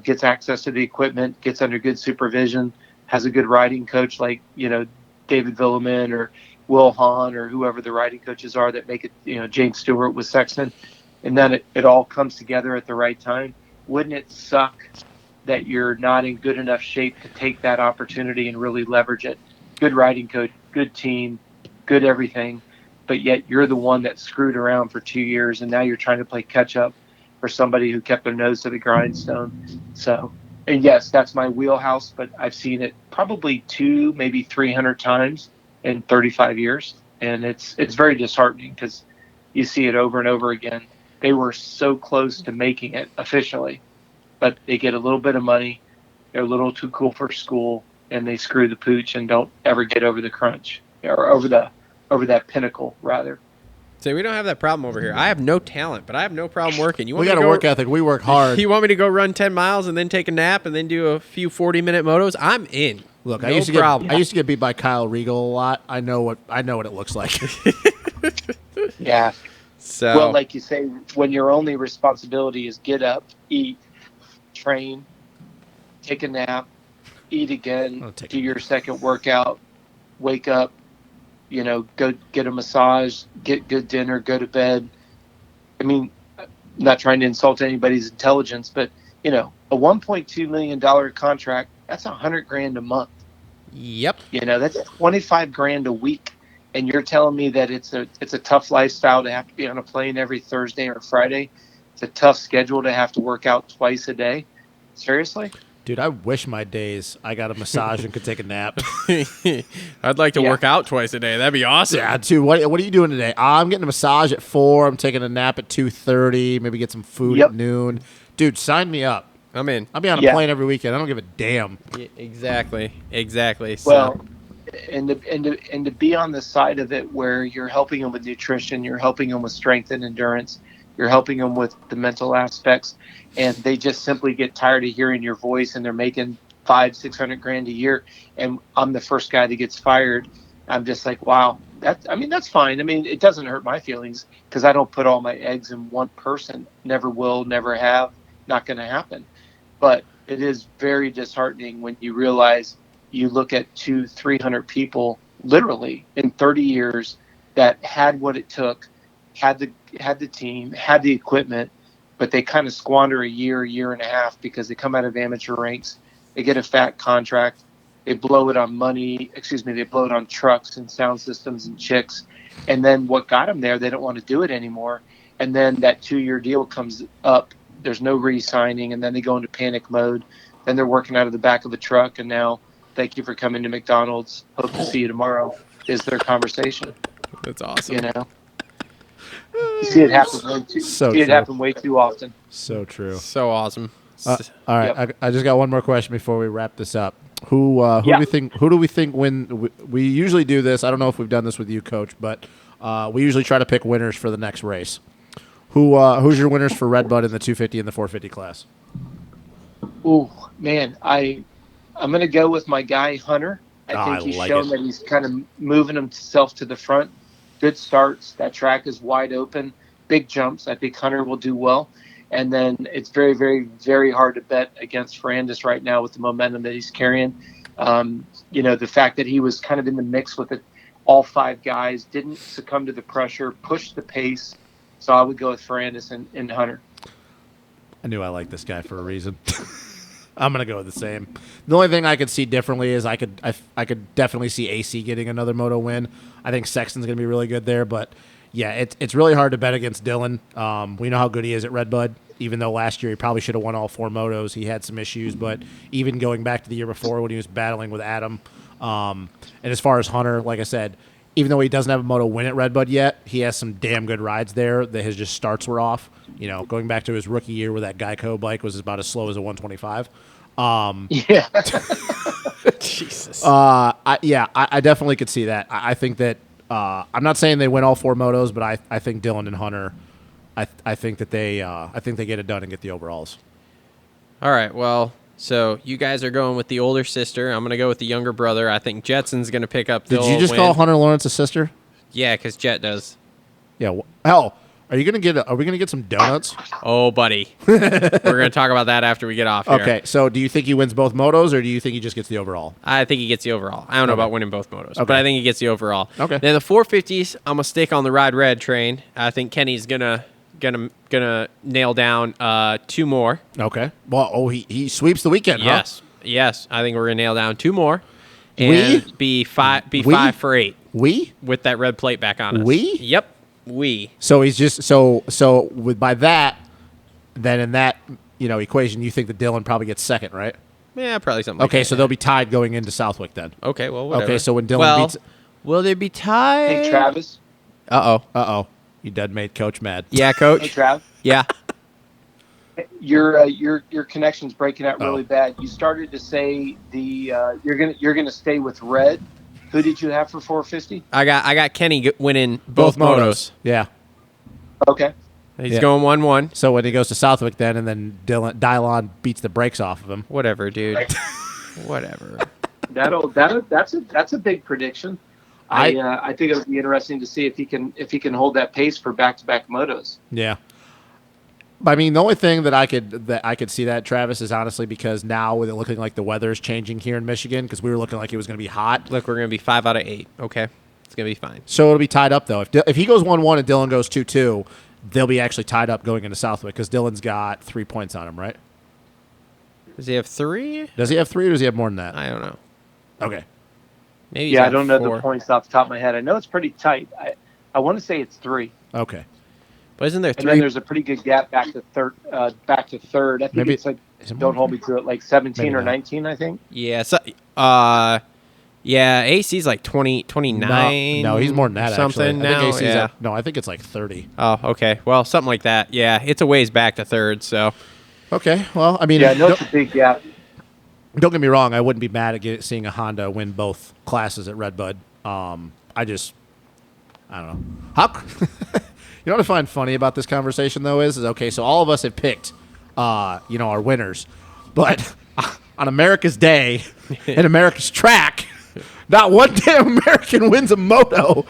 gets access to the equipment, gets under good supervision, has a good riding coach like, David Villeman or Will Hahn or whoever the riding coaches are that make it, James Stewart with Sexton, and then it all comes together at the right time. Wouldn't it suck that you're not in good enough shape to take that opportunity and really leverage it? Good riding coach, good team, good everything, but yet you're the one that screwed around for 2 years, and now you're trying to play catch up for somebody who kept their nose to the grindstone. So, and yes, that's my wheelhouse, but I've seen it probably 200, maybe 300 times in 35 years, and it's very disheartening because you see it over and over again. They were so close to making it officially, but they get a little bit of money, they're a little too cool for school, and they screw the pooch and don't ever get over the crunch, or over that pinnacle, rather. we don't have that problem over here. I have no talent, but I have no problem working. We got a work ethic. We work hard. You want me to go run 10 miles and then take a nap and then do a few 40-minute motos? I'm in. Look, no I used to get beat by Kyle Regal a lot. I know what it looks like. Yeah. So Well, like you say, when your only responsibility is get up, eat, train, take a nap, eat again, do your second workout, wake up, go get a massage, get good dinner, go to bed. I mean, not trying to insult anybody's intelligence, but, a $1.2 million contract, that's $100,000 a month. Yep. That's $25,000 a week. and you're telling me that it's a tough lifestyle to have to be on a plane every Thursday or Friday. It's a tough schedule to have to work out twice a day. Seriously? Dude, I wish my days I got a massage and could take a nap. I'd like to work out twice a day. That'd be awesome. Yeah, dude, what are you doing today? I'm getting a massage at 4. I'm taking a nap at 2:30. Maybe get some food at noon. Dude, sign me up. I'm in. I'll be on a plane every weekend. I don't give a damn. Yeah, exactly. So. Well, and to be on the side of it where you're helping them with nutrition, you're helping them with strength and endurance, you're helping them with the mental aspects, and they just simply get tired of hearing your voice, and they're making $500-600 grand a year, and I'm the first guy that gets fired. I'm just like, wow, that's fine. I mean, it doesn't hurt my feelings because I don't put all my eggs in one person. Never will, never have, not going to happen. But it is very disheartening when you realize you look at 200-300 people literally in 30 years that had what it took, had the team, had the equipment, but they kind of squander a year and a half because they come out of amateur ranks, they get a fat contract, they blow it on money, they blow it on trucks and sound systems and chicks, and then what got them there, they don't want to do it anymore, and then that 2-year deal comes up, there's no re-signing, and then they go into panic mode, then they're working out of the back of a truck, and now, thank you for coming to McDonald's, hope to see you tomorrow, is their conversation. That's awesome. You know? You see it happen way too often. So true. So awesome. All right, Yep. I just got one more question before we wrap this up. Who do we think win? We usually do this. I don't know if we've done this with you, Coach, but we usually try to pick winners for the next race. Who's your winners for RedBud in the 250 and the 450 class? Ooh, man, I'm going to go with my guy Hunter. I think he's shown that he's kind of moving himself to the front. Good starts. That track is wide open. Big jumps. I think Hunter will do well. And then it's very, very, very hard to bet against Ferrandis right now with the momentum that he's carrying. The fact that he was kind of in the mix with all 5 guys, didn't succumb to the pressure, pushed the pace. So I would go with Ferrandis and Hunter. I knew I liked this guy for a reason. I'm gonna go with the same. The only thing I could see differently is I could definitely see AC getting another moto win. I think Sexton's gonna be really good there, but yeah, it's really hard to bet against Dylan. We know how good he is at RedBud. Even though last year he probably should have won all 4 motos, he had some issues. But even going back to the year before when he was battling with Adam, and as far as Hunter, like I said, even though he doesn't have a moto win at RedBud yet, he has some damn good rides there that his just starts were off. Going back to his rookie year where that Geico bike was about as slow as a 125. Yeah. Jesus. I definitely could see that. I think that I'm not saying they win all 4 motos, but I think Dylan and Hunter, I think that they get it done and get the overalls. All right. Well, so you guys are going with the older sister. I'm going to go with the younger brother. I think Jetson's going to pick up the Did you just call Hunter Lawrence a sister? Yeah, because Jet does. Yeah. Hell, are we gonna get some donuts? Oh, buddy. We're going to talk about that after we get off here. Okay. So do you think he wins both motos, or do you think he just gets the overall? I think he gets the overall. I don't know about winning both motos, but Okay. I think he gets the overall. Okay. Then the 450s, I'm gonna stick on the Ride Red train. I think Kenny's gonna nail down 2 more. Okay. Well, he sweeps the weekend. Yes. I think we're gonna nail down 2 more, and be 5 for 8 with that red plate back on us. Yep. So he's just so with by that, then in that equation, you think that Dylan probably gets second, right? Yeah, probably something. Okay, like so that. they'll be tied going into Southwick then. Okay, well, whatever. Okay, so when Dylan beats, will they be tied? Hey, Travis. Uh-oh. You done made Coach mad. Yeah, Hey, Coach. Trav. Yeah. Your connection's breaking out really bad. You started to say you're gonna stay with Red. Who did you have for 450? I got Kenny winning both motos. Yeah. Okay. He's going 1-1. So when he goes to Southwick then, and then Dylon beats the brakes off of him. Whatever, dude. Whatever. That's a big prediction. I think it'll be interesting to see if he can hold that pace for back-to-back motos. Yeah. I mean, the only thing that I could see that, Travis, is honestly because now with it looking like the weather is changing here in Michigan, because we were looking like it was going to be hot. Look, we're going to be 5 out of 8. Okay. It's going to be fine. So it'll be tied up, though. If he goes 1-1 and Dylan goes 2-2, they'll be actually tied up going into Southwick because Dylan's got 3 points on him, right? Does he have 3? Does he have 3 or does he have more than that? I don't know. Okay. Maybe he's Yeah, I got don't know 4. the points off the top of my head. I know it's pretty tight. I want to say it's 3. Okay. But isn't there And then 3? there's a pretty good gap back to third. I think Maybe- it's like, is it don't more? hold me to it, like 17 Maybe or not. 19, I think. Yeah. So, yeah, AC's like 20, 29. No, he's more than that. Something actually. I now. think AC's Yeah. no, I think it's like 30. Oh, okay. Well, something like that. Yeah, it's a ways back to third. So Okay. Well, I mean, Yeah, I know it's a big gap. don't get me wrong. I wouldn't be mad at seeing a Honda win both classes at RedBud. I don't know. How? You know what I find funny about this conversation though is okay. So all of us have picked, our winners, but on America's Day and America's track, not one damn American wins a moto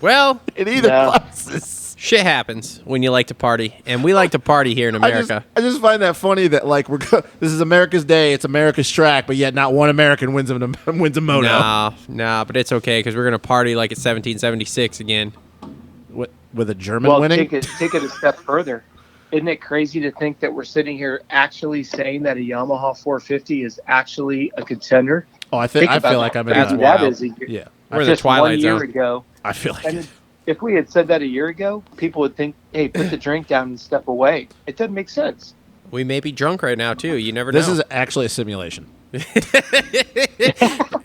well, in either No. classes. shit happens when you like to party, and we like to party here in America. I just find that funny that like this is America's Day, it's America's track, but yet not one American wins a moto. No, but it's okay because we're gonna party like it's 1776 again. With a German Well, winning. take it a step further. Isn't it crazy to think that we're sitting here actually saying that a Yamaha 450 is actually a contender? Oh, I Think feel about like how I'm in crazy a that wild. is. yeah. We're in the Just twilight 1 year zone. ago. I feel like And if we had said that a year ago, people would think, hey, put the drink down and step away. It doesn't make sense. We may be drunk right now too. You never this know. is actually a simulation.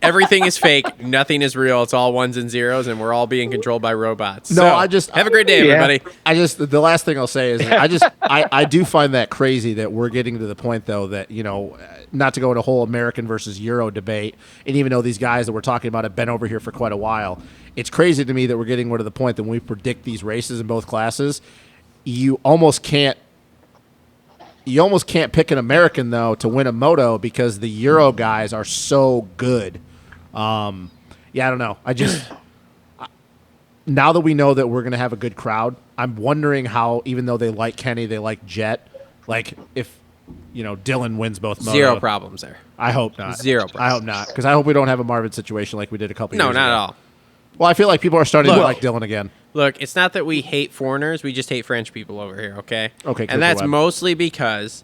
Everything is fake. Nothing is real. It's all ones and zeros, and we're all being controlled by robots. No, So, I just- have a great day, Yeah. everybody. The last thing I'll say is I do find that crazy that we're getting to the point though that not to go into a whole American versus Euro debate, and even though these guys that we're talking about have been over here for quite a while, it's crazy to me that we're getting to the point that when we predict these races in both classes, you almost can't pick an American though to win a moto because the Euro guys are so good. I don't know. Now that we know that we're going to have a good crowd, I'm wondering how, even though they like Kenny, they like Jet, like if, Dylan wins both motos. Zero problems there. I hope not. Zero I hope not, because I hope we don't have a Marvin situation like we did a couple No, years ago. not at all. Well, I feel like people are starting to Look. like Dylan again. Look, it's not that we hate foreigners. We just hate French people over here, okay? Okay, And that's Webb. mostly because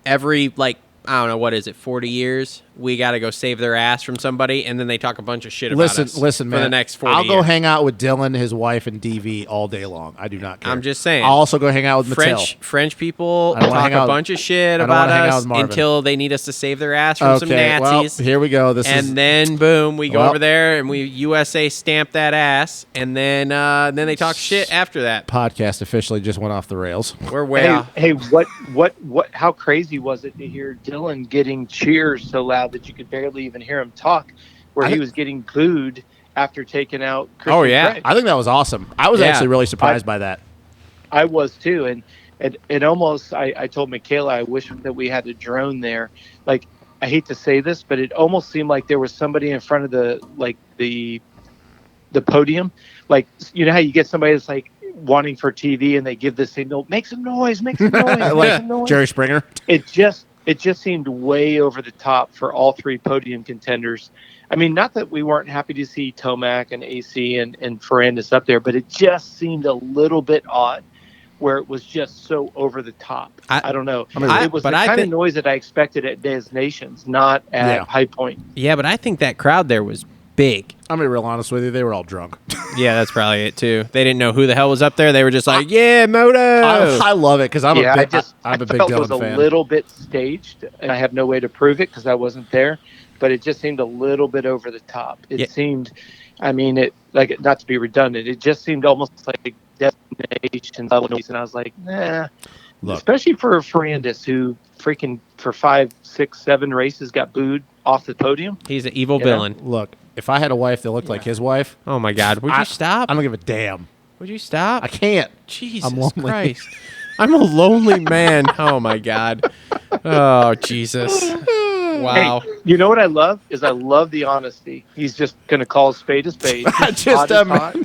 every, I don't know, what is it, 40 years, we got to go save their ass from somebody, and then they talk a bunch of shit about us Listen, man. for the next 40 I'll years. go hang out with Dylan, his wife, and DV all day long. I do not care. I'm just saying. I'll also go hang out with Mattel. French people I don't wanna talk hang out a with- bunch of shit I don't about wanna hang out us with Marvin. until they need us to save their ass from some Nazis. Well, here we go. And then boom, we go Well- over there and we USA stamp that ass, and then they talk shit after that. podcast officially just went off the rails. We're way off. Hey, what? How crazy was it to hear Dylan getting cheers so loud that you could barely even hear him talk, where he was getting booed after taking out Christian Oh, yeah. Craig? I think that was awesome. I was Yeah. actually really surprised by that. I was too, and it almost. I told Michaela I wish that we had a drone there. Like, I hate to say this, but it almost seemed like there was somebody in front of the podium. Like, you know how you get somebody that's like wanting for TV and they give the signal, make some noise, make some noise, make Like some noise. Jerry Springer. It just seemed way over the top for all three podium contenders. I mean, not that we weren't happy to see Tomac and AC and Ferrandis up there, but it just seemed a little bit odd where it was just so over the top. I don't know. It was the kind of noise that I expected at Des Nations, not at High Point. Yeah, but I think that crowd there was big. I'm gonna be real honest with you. They were all drunk. Yeah, that's probably it too. They didn't know who the hell was up there. They were just like, "Yeah, Moto." I love it because I'm a big felt it was Dylan a fan. little bit staged, and I have no way to prove it because I wasn't there. But it just seemed a little bit over the top. It seemed, I mean, not to be redundant, it just seemed almost like destination level noise, and I was like, nah. Look. Especially for Ferrandis, who freaking for 5, 6, 7 races got booed off the podium. He's an evil villain. Look, if I had a wife that looked like his wife, Oh my God, would you stop? I don't give a damn. Would you stop? I can't. Jesus I'm lonely. Christ. I'm a lonely man. Oh my God. Oh Jesus. Wow. Hey, you know what I love is I love the honesty. He's just gonna call a spade a spade.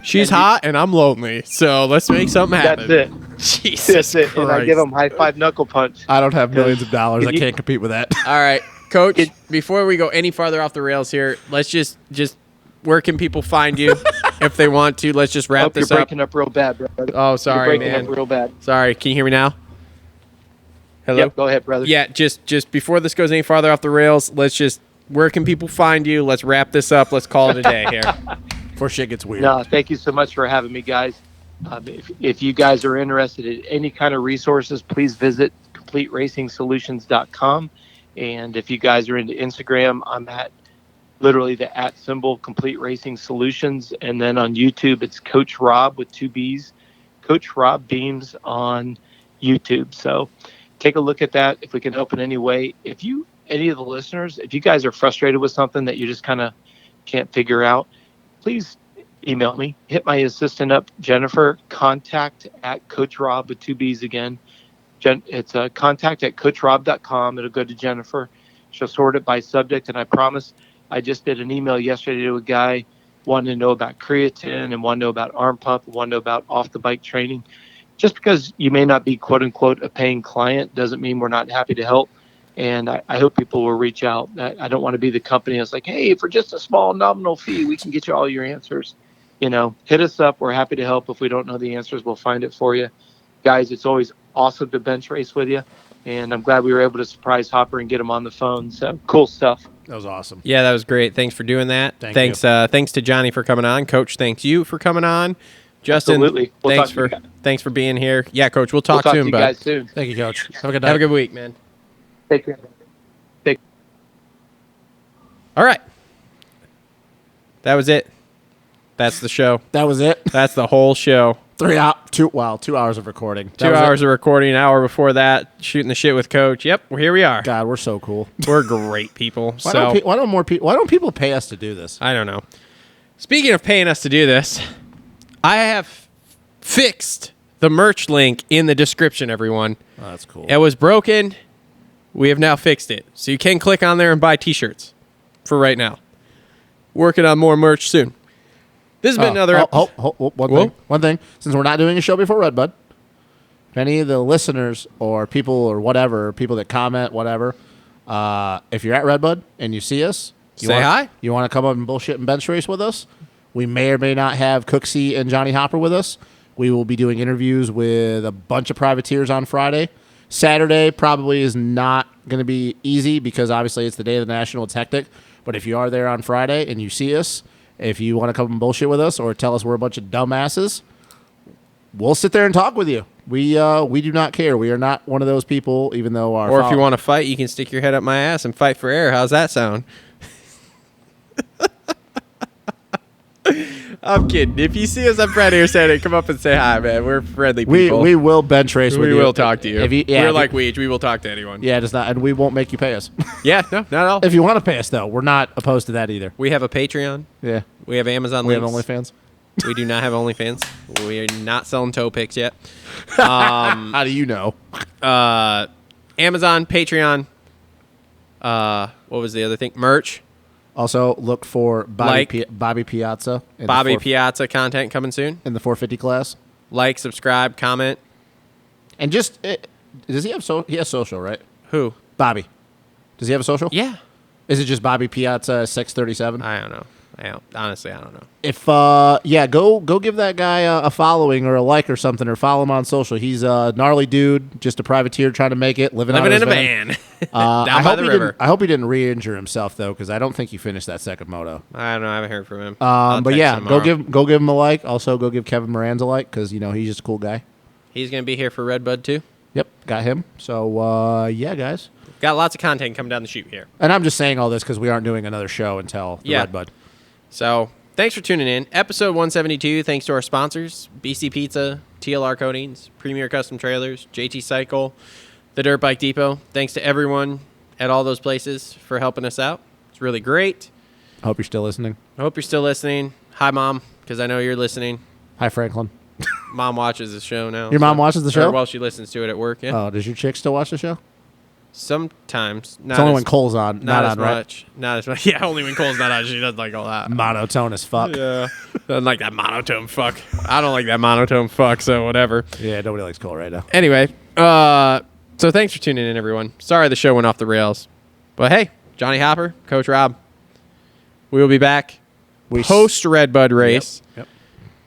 She's hot and I'm lonely. So let's make something happen. That's it. Jesus That's it. Christ. And I give him high five knuckle punch. I don't have millions of dollars. I You- can't compete with that. All right, Coach. Before we go any farther off the rails here, let's just where can people find you if they want to? Let's just wrap Hope this you're up. breaking up real bad, brother. Oh, sorry, you're breaking man. up real bad. Sorry. Can you hear me now? Hello. Yep, go ahead, brother. Yeah, just before this goes any farther off the rails, let's just where can people find you? Let's wrap this up. Let's call it a day here. Before shit gets weird. No, thank you so much for having me, guys. If you guys are interested in any kind of resources, please visit CompleteRacingSolutions.com. And if you guys are into Instagram, I'm at literally the @ Complete Racing Solutions. And then on YouTube, it's Coach Robb with 2 B's. Coach Robb Beams on YouTube. So take a look at that if we can help in any way. Any of the listeners, if you guys are frustrated with something that you just kind of can't figure out, please email me. Hit my assistant up, Jennifer. Contact at Coach Robb with 2 B's again. It's contact at CoachRobb.com. It'll go to Jennifer. She'll sort it by subject, and I promise. I just did an email yesterday to a guy wanting to know about creatine and wanting to know about arm pump, wanting to know about off-the-bike training. Just because you may not be, quote-unquote, a paying client doesn't mean we're not happy to help. And I hope people will reach out. I don't want to be the company that's like, hey, for just a small nominal fee, we can get you all your answers. Hit us up. We're happy to help. If we don't know the answers, we'll find it for you. Guys, it's always awesome to bench race with you. And I'm glad we were able to surprise Hopper and get him on the phone. So cool stuff. That was awesome. Yeah, that was great. Thanks for doing that. Thanks. Thanks to Johnny for coming on. Coach, thanks you for coming on. Justin, Absolutely. Thanks for being here. Yeah, Coach, we'll talk to soon, you bud. guys soon. Thank you, Coach. Have a good night. Have a good week, man. Take care. All right. That was it. That's the show. That was it. That's the whole show. 2 hours of recording. 2 hours of recording, an hour before that, shooting the shit with Coach. Yep, here we are. God, we're so cool. We're great people. Why don't people pay us to do this? I don't know. Speaking of paying us to do this, I have fixed the merch link in the description, everyone. Oh, that's cool. It was broken. We have now fixed it. So you can click on there and buy t-shirts for right now. Working on more merch soon. This has been another One thing. Since we're not doing a show before RedBud, if any of the listeners or people or whatever, people that comment, whatever, if you're at RedBud and you see us, Say hi. You want to come up and bullshit and bench race with us? We may or may not have Cooksey and Johnny Hopper with us. We will be doing interviews with a bunch of privateers on Friday. Saturday probably is not going to be easy because obviously it's the day of the National. It's hectic. But if you are there on Friday and you see us, if you want to come and bullshit with us or tell us we're a bunch of dumbasses, we'll sit there and talk with you. We do not care. We are not one of those people, even though our... Or if you want to fight, you can stick your head up my ass and fight for air. How's that sound? I'm kidding. If you see us on Friday or Saturday, come up and say hi, man. We're friendly people. We will bench race with you. We will talk to you. We're like Weege. We will talk to anyone. Yeah, just not, and we won't make you pay us. Yeah, no, not at all. If you want to pay us, though, we're not opposed to that either. We have a Patreon. Yeah. We have Amazon We links. have OnlyFans. We do not have OnlyFans. We are not selling toe picks yet. How do you know? Amazon, Patreon. What was the other thing? Merch. Also, look for Bobby Piazza. Bobby Piazza content coming soon. In the 450 class. Like, subscribe, comment. And just, does he have he has social, right? Who? Bobby. Does he have a social? Yeah. Is it just Bobby Piazza 637? I don't know. Honestly, I don't know. If go give that guy a following or a like or something, or follow him on social. He's a gnarly dude, just a privateer trying to make it, living in his a van. Down by the river. I hope he didn't re-injure himself though, because I don't think he finished that second moto. I don't know. I haven't heard from him. But yeah, go give him a like. Also, go give Kevin Moran's a like because he's just a cool guy. He's gonna be here for RedBud too. Yep, got him. So yeah, guys, got lots of content coming down the chute here. And I'm just saying all this because we aren't doing another show until the RedBud. So thanks for tuning in. Episode 172, thanks to our sponsors, BC.Pizza, TLR Coatings, Premier Custom Trailers, JT Cycle, the Dirt Bike Depot. Thanks to everyone at all those places for helping us out. It's really great. I hope you're still listening. Hi, Mom, because I know you're listening. Hi, Franklin. Mom watches the show now. Your mom watches the show? Well, she listens to it at work, yeah. Oh, does your chick still watch the show? Sometimes. It's only when Cole's on. Not as on, right? much. Not as much. Yeah, only when Cole's not on. She doesn't like all that. Monotone as fuck. Yeah. Doesn't like that monotone fuck. I don't like that monotone fuck, so whatever. Yeah, nobody likes Cole right now. Anyway, so thanks for tuning in, everyone. Sorry the show went off the rails. But hey, Johnny Hopper, Coach Robb, we will be back post RedBud race. Yep.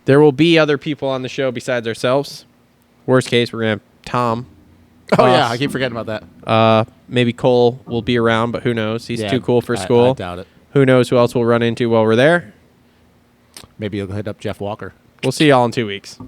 There will be other people on the show besides ourselves. Worst case, we're going to have Tom Oh, yeah. I keep forgetting about that. Maybe Cole will be around, but who knows? He's Yeah, too cool for school. I doubt it. Who knows who else we'll run into while we're there? Maybe you'll hit up Jeff Walker. We'll see y'all in 2 weeks.